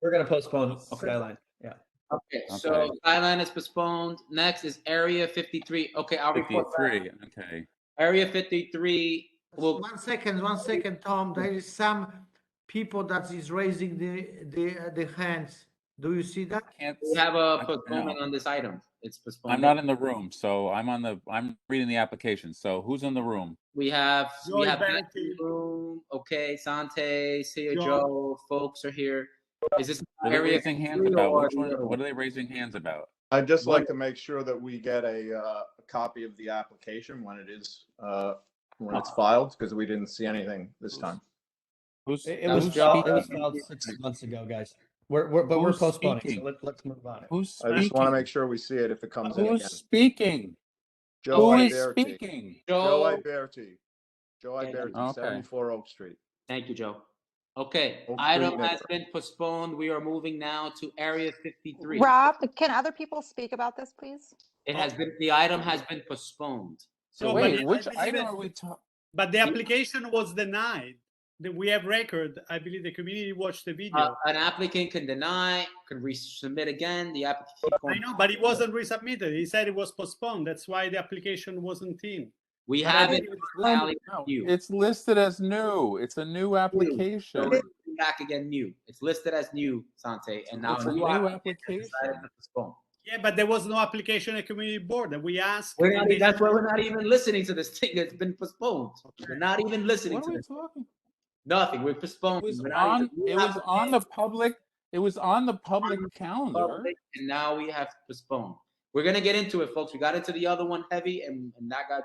We're gonna postpone Skyline. Yeah. Okay, so Skyline is postponed. Next is Area 53. Okay, I'll report back. 53. Okay. Area 53 will. One second, Tom. There is some people that is raising the hands. Do you see that? We have a postponement on this item. It's postponed. I'm not in the room, so I'm reading the application. So who's in the room? We have Joy Beth in Bertie. the room. Okay, Sante, Sia, Joy. Joe, folks are here. Is this What are they area raising hands about? Which one? What are they raising hands about? I'd just What? like to make sure that we get a copy of the application when it is when it's filed, because we didn't see anything this time. It was filed 6 months ago, guys. We're postponing, speaking? so let's move on. Who's I just want to speaking? make sure we see it if it comes in Who's again. speaking? Joe Who is Iberti. speaking? Joe Joe. Iberti. Joe Iberti, Okay. 74 Oak Street. Thank you, Joe. Okay, Oak item Street, has been postponed. We are moving now to area 53. Rob, can other people speak about this, please? It has been, the item has been postponed. So Wait, but which I believe item it- are we talking? But the application was denied. We have record. I believe the community watched the video. An applicant can deny, can resubmit again. The applicant. I know, but it wasn't resubmitted. He said it was postponed. That's why the application wasn't in. We But have I it. think It's listed as new. It's a new application. So we're back again new. It's listed as new, Sante, and now It's a new application. decided to postpone. Yeah, but there was no application at community board that we asked. We're not, and they that's why said- we're not even listening to this thing. It's been postponed. We're not even listening What to are we this. talking? Nothing. We're postponed. It was We're not on. even- It was on the public. It was on the public calendar. public, and now we have postponed. We're gonna get into it, folks. We got into the other one heavy, and that got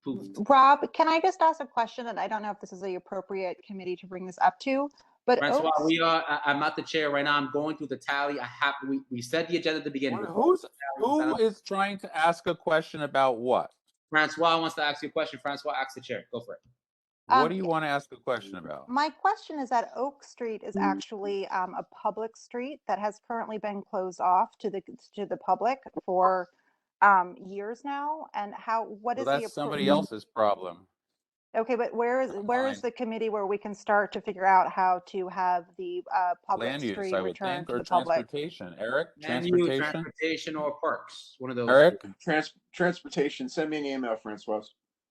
poofed. Rob, can I just ask a question? And I don't know if this is the appropriate committee to bring this up to, but Francois, Oaks- I'm not the chair right now. I'm going through the tally. We said the agenda at the beginning. Who is trying to ask a question about what? Francois wants to ask you a question. Francois, ask the chair. Go for it. What do you want to ask a question about? my question is that Oak Street is actually a public street that has currently been closed off to the public for years now. And what is Well, the that's somebody else's problem. Okay, but where is the committee where we can start to figure out how to have the public Land use, street I would return think, to or the public? transportation. Eric, Land use, transportation. transportation, or parks. One of those. Eric, Transportation. Send me an email, Francois.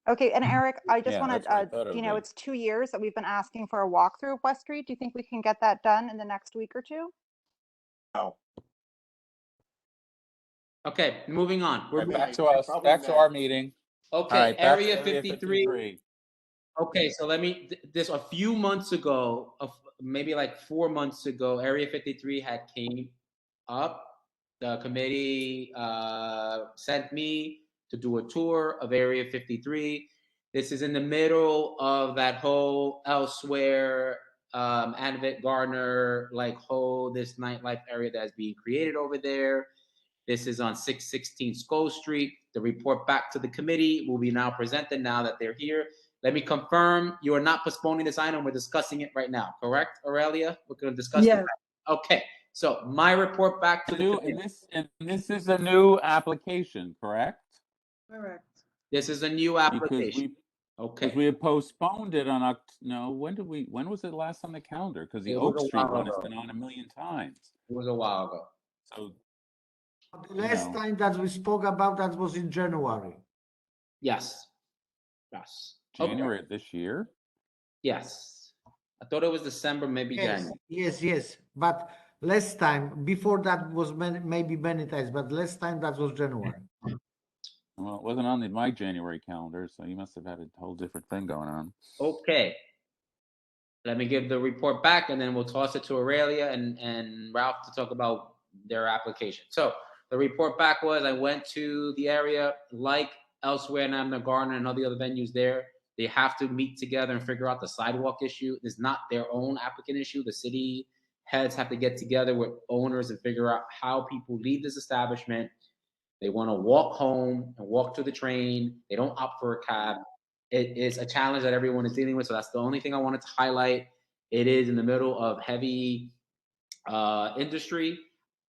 Okay, and Eric, I just Yeah, want that's what I thought to, it you would know, be. it's 2 years that we've been asking for a walkthrough of West Street. Do you think we can get that done in the next week or two? No. Okay, moving on. We're back to us. Back to our meeting. Okay, All right, back to Area 53. Okay, so this a few months ago, maybe like 4 months ago, Area 53 had came up. The committee sent me to do a tour of Area 53. This is in the middle of that whole elsewhere, Anvit Gardner, like whole this nightlife area that's being created over there. This is on 616 Skull Street. The report back to the committee will be now presented now that they're here. Let me confirm, you are not postponing this item. We're discussing it right now, correct, Aurelia? We're going to discuss it. Yes. Okay, so my report back to the committee. And this is a new application, correct? Correct. This is a new application. Because we had postponed it on when was it last on the calendar? Because the It was Oak a Street while one has ago. been on a million times. It was a while ago. So The last time that we spoke about that was in January. Yes. January of this year? Yes. I thought it was December, maybe January. Yes. But last time, before that was maybe many times, but last time that was January. Well, it wasn't on my January calendar, so you must have had a whole different thing going on. Okay. Let me give the report back, and then we'll toss it to Aurelia and Ralph to talk about their application. So the report back was I went to the area like elsewhere in Amna Gardner and all the other venues there. They have to meet together and figure out the sidewalk issue. It's not their own applicant issue. The city heads have to get together with owners and figure out how people leave this establishment. They want to walk home and walk to the train. They don't opt for a cab. It is a challenge that everyone is dealing with. So that's the only thing I wanted to highlight. It is in the middle of heavy industry.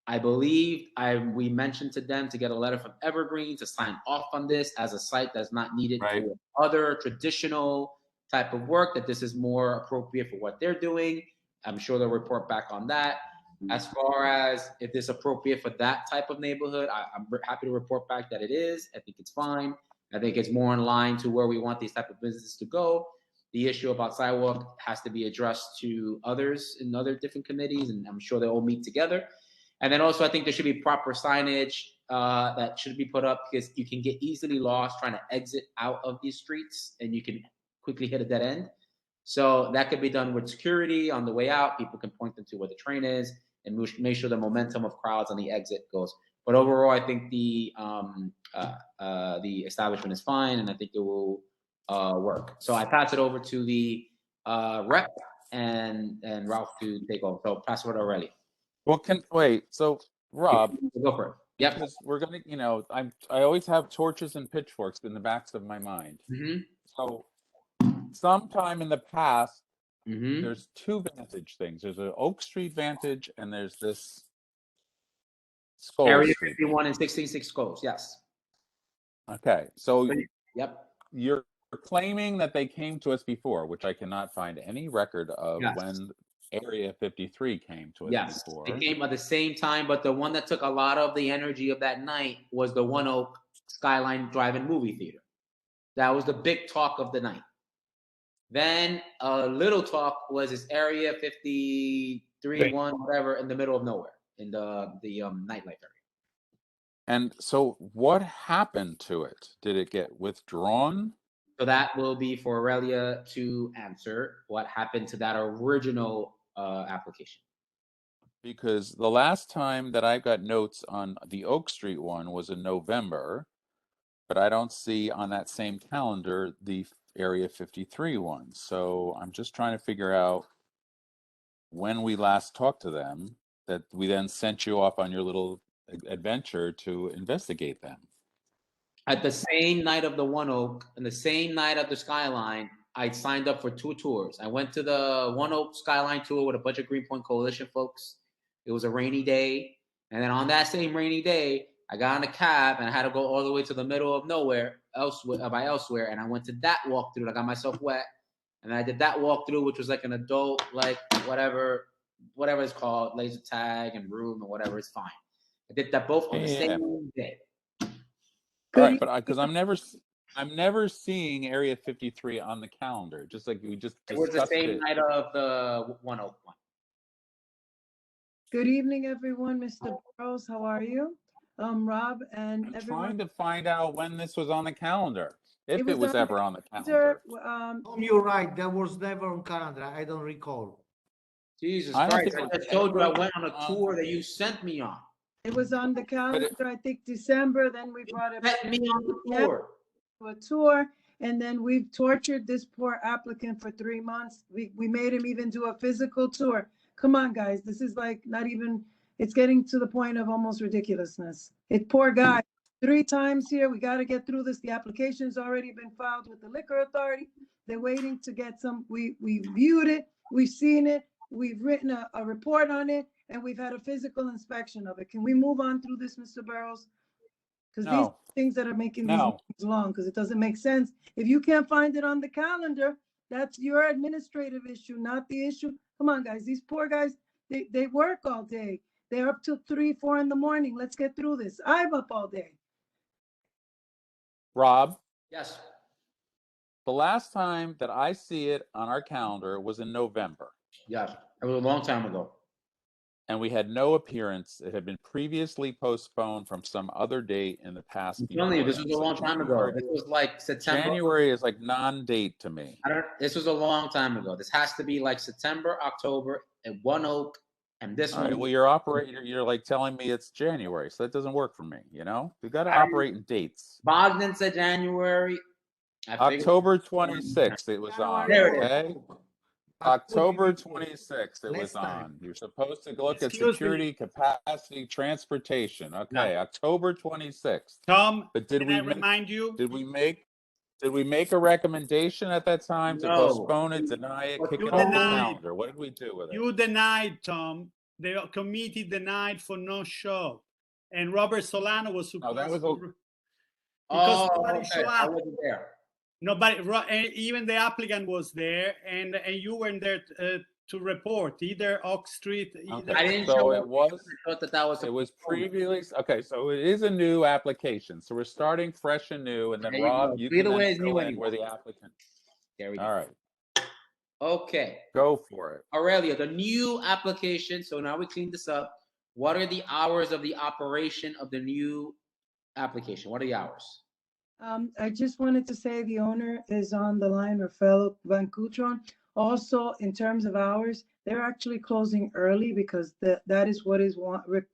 I believe we mentioned to them to get a letter from Evergreen to sign off on this as a site that's not needed for other traditional type of work, that this is more appropriate for what they're doing. I'm sure they'll report back on that. As far as if it's appropriate for that type of neighborhood, I'm happy to report back that it is. I think it's fine. I think it's more in line to where we want these type of businesses to go. the issue about sidewalk has to be addressed to others in other different committees, and I'm sure they'll all meet together. And then also, I think there should be proper signage that should be put up, because you can get easily lost trying to exit out of these streets, and you can quickly hit a dead end. So that could be done with security on the way out. People can point them to where the train is, and make sure the momentum of crowds on the exit goes. But overall, I think the establishment is fine, and I think it will work. So I pass it over to the rep and Ralph to take over. So pass it over to Aurelio. Well, so Rob, go for it. Yep. Because we're gonna, I always have torches and pitchforks in the backs of my mind. Mm-hmm. So sometime in the past, mm-hmm. there's two vantage things. There's an Oak Street vantage, and there's this Skull Area Street 51 and 66 Skulls, yes. Okay, so yep, you're claiming that they came to us before, which I cannot find any record of when Area 53 came to us before. They came at the same time, but the one that took a lot of the energy of that night was the One Oak Skyline Drive-In movie theater. That was the big talk of the night. Then a little talk was this Area 53, whatever, in the middle of nowhere, in the nightlife area. And so what happened to it? Did it get withdrawn? So that will be for Aurelia to answer what happened to that original application. Because the last time that I got notes on the Oak Street one was in November, but I don't see on that same calendar the Area 53 one. So I'm just trying to figure out when we last talked to them, that we then sent you off on your little adventure to investigate them. At the same night of the One Oak and the same night of the Skyline, I signed up for 2 tours. I went to the One Oak Skyline tour with a bunch of Greenpoint Coalition folks. It was a rainy day. And then on that same rainy day, I got in a cab and I had to go all the way to the middle of nowhere, elsewhere. And I went to that walkthrough. I got myself wet. And I did that walkthrough, which was like an adult, like whatever it's called, laser tag and room or whatever. It's fine. I did that both on the same day. Right, but because I'm never seeing Area 53 on the calendar. Just like we just discussed. It was the same night of the One Oak one. Good evening, everyone. Mr. Burrows, how are you? Rob and I'm everyone. trying to find out when this was on the calendar, if it was ever on the calendar. You're right. That was never on calendar. I don't recall. Jesus I don't Christ! think I just told you I went on a tour that you sent me on. It was on the calendar, I think December. Then we brought it back. Me on the tour. A tour, and then we've tortured this poor applicant for 3 months. We made him even do a physical tour. Come on, guys, this is like not even. It's getting to the point of almost ridiculousness. Poor guy. 3 times here. We got to get through this. The application's already been filed with the liquor authority. They're waiting to get some. We viewed it. We've seen it. We've written a report on it, and we've had a physical inspection of it. Can we move on through this, Mr. Burrows? Because these are things that are making these meetings long, because it doesn't make sense. If you can't find it on the calendar, that's your administrative issue, not the issue. Come on, guys. These poor guys, they work all day. They're up till 3, 4 in the morning. Let's get through this. I'm up all day. Rob? Yes. The last time that I see it on our calendar was in November. Yes, it was a long time ago. And we had no appearance. It had been previously postponed from some other date in the past. I'm telling you, this was a long time ago. This was like September. January is like non-date to me. This was a long time ago. This has to be like September, October, at One Oak, and this All one. right, well, your operator, you're like telling me it's January, so that doesn't work for me. You know, we got to operate in dates. Bogdan said January. October 26th, it was on. Okay. October 26th, it was on. You're supposed to look at security, capacity, transportation. Okay, October 26th. Tom, but did we remind you? Did we make a recommendation at that time to postpone it, deny it, kick it off the calendar? What did we do with it? You denied, Tom. The committee denied for no show, and Robert Solano was supposed to. Because nobody showed up. I wasn't there. Nobody, even the applicant was there, and you weren't there to report either Oak Street. Either. I didn't so show it up. was. I thought that was. It was previously okay. So it is a new application. So we're starting fresh and new, and then Rob, you can then fill in where the applicant. There we go. All right. Okay. Go for it. Aurelia, the new application. So now we clean this up. What are the hours of the operation of the new application? What are the hours? I just wanted to say the owner is on the line, Rafael Van Coutron. Also, in terms of hours, they're actually closing early because that is what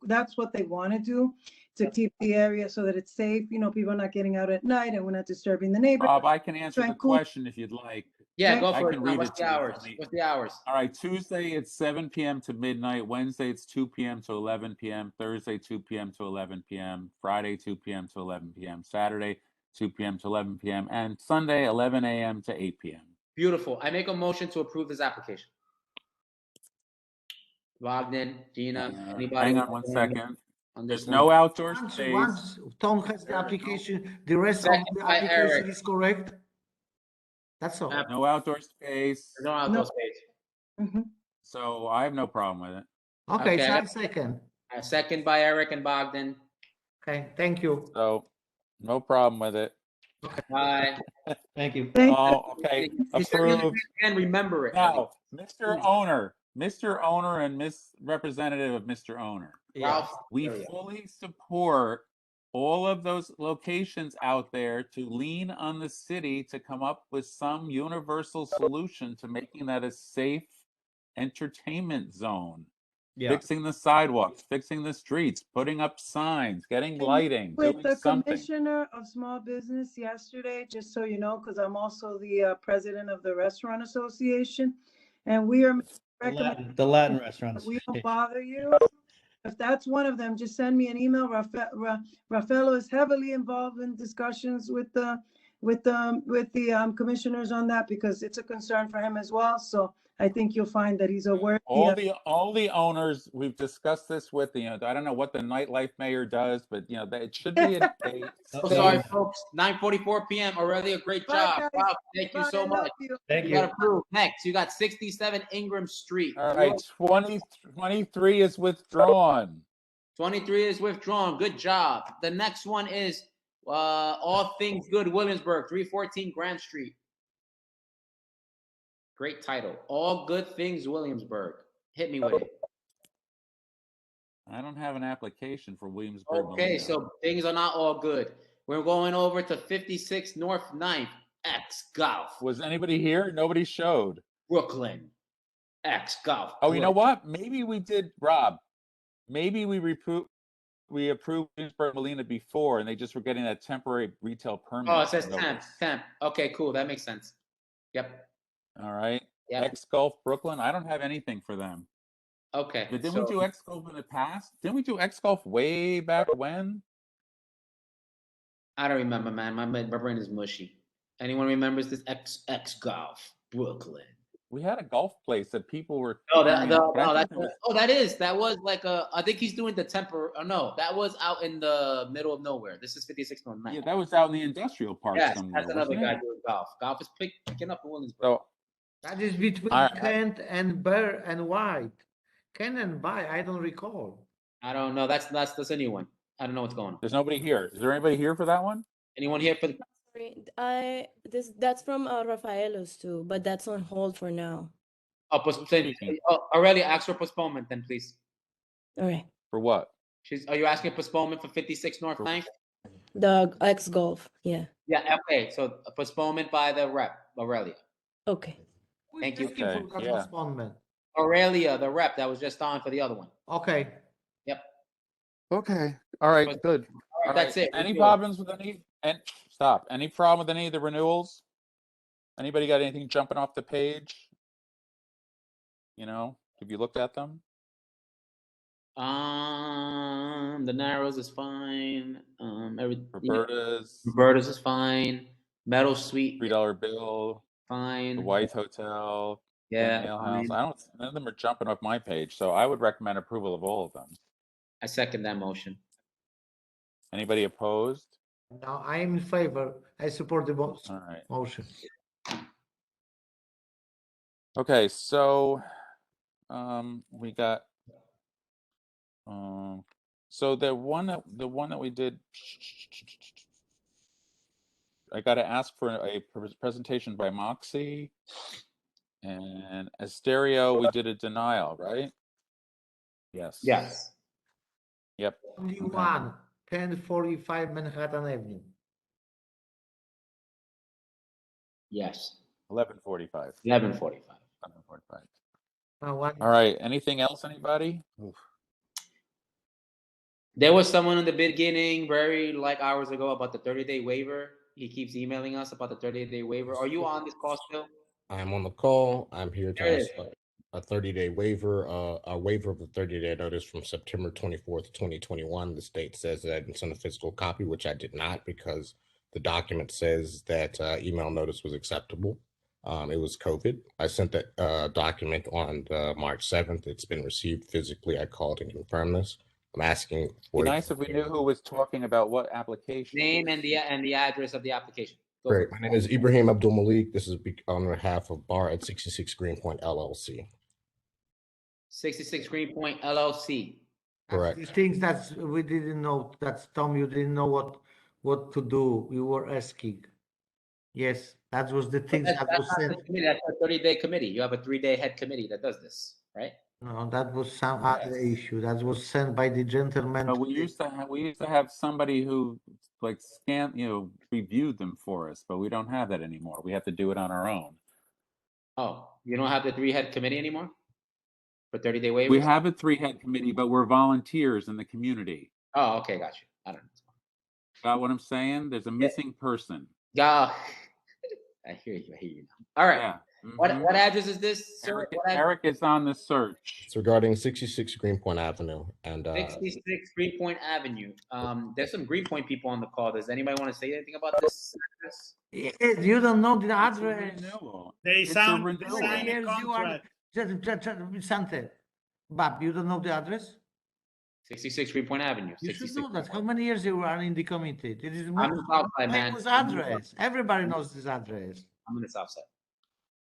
that's what they want to do to keep the area so that it's safe. You know, people are not getting out at night and we're not disturbing the neighborhood. Bob, I can answer the question if you'd like. Yeah, go I for can it. read What's it the to you hours? from the- What's the hours? All right, Tuesday it's 7 p.m. to midnight. Wednesday it's 2 p.m. to 11 p.m. Thursday 2 p.m. to 11 p.m. Friday 2 p.m. to 11 p.m. Saturday 2 p.m. to 11 p.m. and Sunday 11 a.m. to 8 p.m. Beautiful. I make a motion to approve this application. Bogdan, Gina, anybody? Hang on one second. On There's this no one? outdoor space. Once Tom has the application, the rest of Second the by application Eric. is correct. That's all. No outdoor space. There's no outdoor space. So I have no problem with it. Okay, Okay, so I I got- second. A second by Eric and Bogdan. Okay, thank you. So no problem with it. Bye. Thank you. Oh, okay. Approved. And remember it. Now, Mr. Owner and Miss Representative of Mr. Owner. Ralph, We fully support all of those locations out there to lean on the city to come up with some universal solution to making that a safe entertainment zone. Yeah. Fixing the sidewalks, fixing the streets, putting up signs, getting lighting, With doing the something. commissioner of small business yesterday, just so you know, because I'm also the president of the Restaurant Association, and we are recommending The Latin restaurants. we don't bother you. If that's one of them, just send me an email. Rafaelo is heavily involved in discussions with the commissioners on that because it's a concern for him as well. So I think you'll find that he's aware. All the owners, we've discussed this with the, I don't know what the nightlife mayor does, but it should be a So sorry, folks. 9:44 p.m. Aurelia, great job. guys. Wow, thank you Bye, so I much. love you. Thank You got approved. Next, you got 67 Ingram Street. All right, 23 is withdrawn. 23 is withdrawn. Good job. The next one is All Things Good Williamsburg, 314 Grand Street. Great title. All Good Things Williamsburg. Hit me with it. I don't have an application for Williamsburg. Okay, so things are not all good. We're going over to 56 North 9th, X Golf. Was anybody here? Nobody showed. Brooklyn, X Golf. Oh, you know what? Maybe we did, Rob. Maybe we approved Williamsburg Molina before, and they just were getting that temporary retail permit. Oh, it says notice. temp. Okay, cool. That makes sense. Yep. All right. Yep. X Golf Brooklyn. I don't have anything for them. Okay. But didn't we do X Golf in the past? Didn't we do X Golf way back when? I don't remember, man. My brain is mushy. Anyone remembers this X Golf Brooklyn? We had a golf place that people were. That was like I think he's doing the temper. Oh no, that was out in the middle of nowhere. This is 56 North 9th. Yeah, that was out in the industrial park Yes, somewhere. that's another wasn't guy it? doing golf. Golf is picking up in Williamsburg. So That is between Kent and Burr and White. Kent and By, I don't recall. I don't know. That's a new one. I don't know what's going on. There's nobody here. Is there anybody here for that one? Anyone here for the? That's from Rafaelo's too, but that's on hold for now. Aurelia, ask for postponement then, please. All right. For what? Are you asking postponement for 56 North 9th? The X Golf, yeah. Yeah. Okay. So a postponement by the rep, Aurelia. Okay. Thank you. Postponement. Aurelia, the rep that was just on for the other one. Okay. Yep. Okay. All right. Good. All right, that's it. Any problems with any? And stop. Any problem with any of the renewals? Anybody got anything jumping off the page? Have you looked at them? The Narrows is fine. Roberta's is fine. Meadow Suite, $3 bill, fine. the White Hotel, Yeah, Nail fine. House. None of them are jumping off my page, so I would recommend approval of all of them. I second that motion. Anybody opposed? No, I am in favor. I support the motion. All right. Motion. Okay, so we got so the one that we did, I got to ask for a presentation by Moxie, And Estedio, we did a denial, right? Yes. Yes. Yep. Only Okay. one, 1045 Manhattan Avenue. Yes. 11:45. 11:45. 11:45. One. All right. Anything else, anybody? Oof. There was someone in the beginning, very like hours ago, about the 30-day waiver. He keeps emailing us about the 30-day waiver. Are you on this call still? I'm on the call. I'm here to There it ask a 30-day waiver, a waiver of the 30-day notice from September 24th, 2021. The state says that I didn't send a physical copy, which I did not because the document says that email notice was acceptable. It was COVID. I sent that document on March 7th. It's been received physically. I called and confirmed this. I'm asking for Be nice if we knew who was talking about what application. Name and the address of the application. Go Great. for it. My name is Ibrahim Abdul Malik. This is on behalf of Bar at 66 Greenpoint LLC. 66 Greenpoint LLC. Correct. These things that we didn't know. That's Tom. You didn't know what to do. You were asking. Yes, that was the things That's that was not sent. the committee. That's a 30-day committee. You have a 3-day head committee that does this, right? No, that was some other issue. That was sent by the gentleman. But we used to have somebody who like reviewed them for us, but we don't have that anymore. We have to do it on our own. Oh, you don't have the 3-head committee anymore for 30-day waivers? We have a 3-head committee, but we're volunteers in the community. Oh, okay, got you. I don't know. Got what I'm saying? There's a missing person. Yeah, I hear you. Now. All right. Yeah. What address is this, sir? Eric is on the search. It's regarding 66 Greenpoint Avenue and 66 Greenpoint Avenue. There's some Greenpoint people on the call. Does anybody want to say anything about this address? You don't know the address. They signed a contract. Sante, Bob, you don't know the address? 66 Greenpoint Avenue. You should know that. How many years you were in the committee? It is I'm in Southside, man. famous address. Everybody knows this address. I'm in the Southside.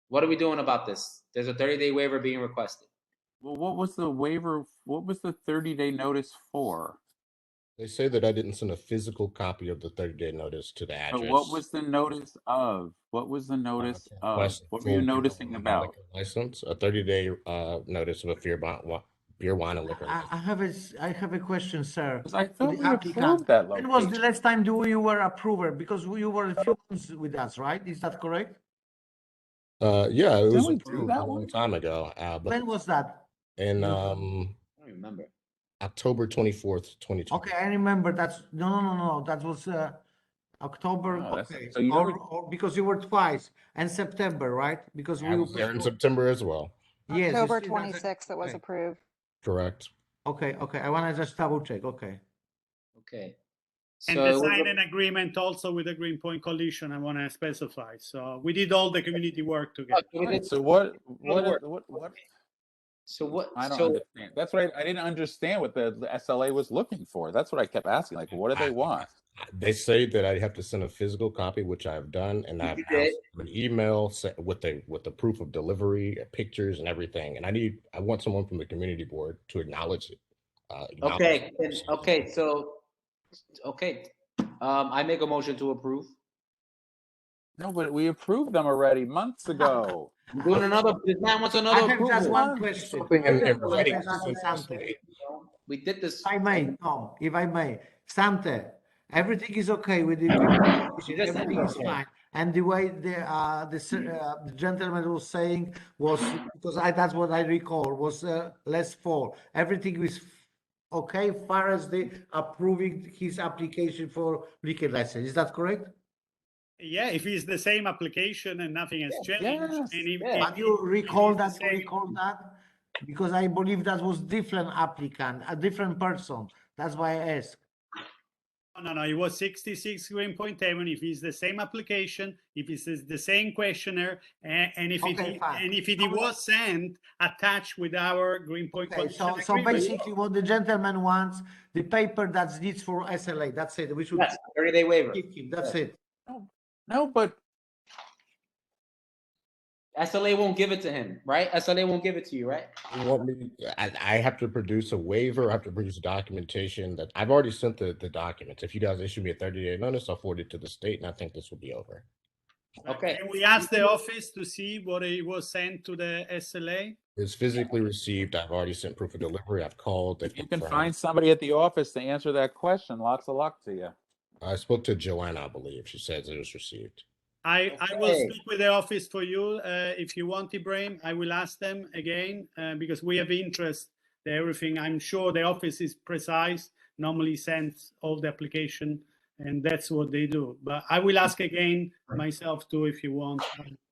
What are we doing about this? There's a 30-day waiver being requested. Well, what was the waiver? What was the 30-day notice for? they say that I didn't send a physical copy of the 30-day notice to the address. But what was the notice of? What was the notice of? What were you noticing about? License, a 30-day notice of a beer, wine, and liquor. I have a question, sir. I thought The we approved that When was the location. last time you were approver? Because you were a few months with us, right? Is that correct? Yeah, it was we do approved that a long time ago. But When was that? in I don't remember. October 24th, 2020. Okay, I remember. That's no. That was October. Oh, that's- Okay, so you or, never- or because you were twice, and September, right? Because I we was there in September as well. Yes, October you see, that's 26th, it was okay. approved. Correct. Okay. I want to just double check. Okay. Okay. And So they signed an agreement also with the Greenpoint Coalition, I want to specify. So we did all the community work together. So what? So what? I don't so understand. That's what I didn't understand what the SLA was looking for. That's what I kept asking. Like, what do they want? They say that I have to send a physical copy, which I've done, and I've asked for an email with the proof of delivery, pictures, and everything. And I want someone from the community board to acknowledge it. okay. I make a motion to approve. No, but we approved them already months ago. I'm doing another. This man wants another I have approval. just one question. Something in writing. We did this. If I may, Tom, if I may, Sante, everything is okay with the agreement. Everything is fine. And the way the gentleman was saying was, because that's what I recall, was less fall. Everything is okay far as the approving his application for liquor license. Is that correct? Yeah, if it's the same application and nothing has changed. Yes, And if, But you recall that? Because I believe that was different applicant, a different person. That's why I asked. No, it was 66 Greenpoint Avenue. If it's the same application, if it's the same questionnaire, and if it was sent attached with our Greenpoint Okay, Coalition so agreement. basically what the gentleman wants, the paper that's needs for SLA, that's it. We should 30-day waiver. That's it. No, but SLA won't give it to him, right? SLA won't give it to you, right? You want me? I have to produce a waiver. I have to produce documentation that I've already sent the documents. If you guys issue me a 30-day notice, I'll forward it to the state, and I think this will be over. Okay. Can we ask the office to see what it was sent to the SLA? It's physically received. I've already sent proof of delivery. I've called. You can find somebody at the office to answer that question. Lots of luck to you. I spoke to Joanna, I believe. She says it was received. I will speak with the office for you. If you want, Ibrahim, I will ask them again because we have interest in everything. I'm sure the office is precise, normally sends all the application, and that's what they do. But I will ask again myself too if you want.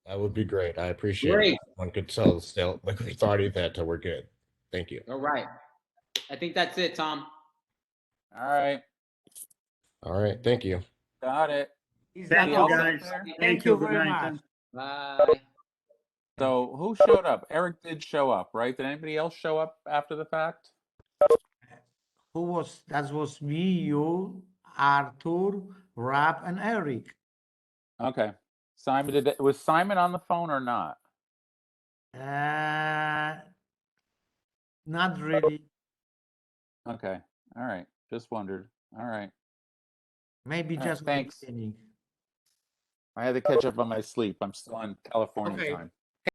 That would be great. I appreciate Great. it. One could tell the authority that we're good. Thank you. All right. I think that's it, Tom. All right. All right. Thank you. Got it. Thank you, guys. Thank you Good very night. much. Bye. So who showed up? Eric did show up, right? Did anybody else show up after the fact? Who was, that was me, you, Arthur, Rap, and Eric. Okay. Simon, was Simon on the phone or not? Not really. Okay. All right. Just wondered. All right. Maybe All right, just thanks. beginning. I had to catch up on my sleep. I'm still on California Okay. time.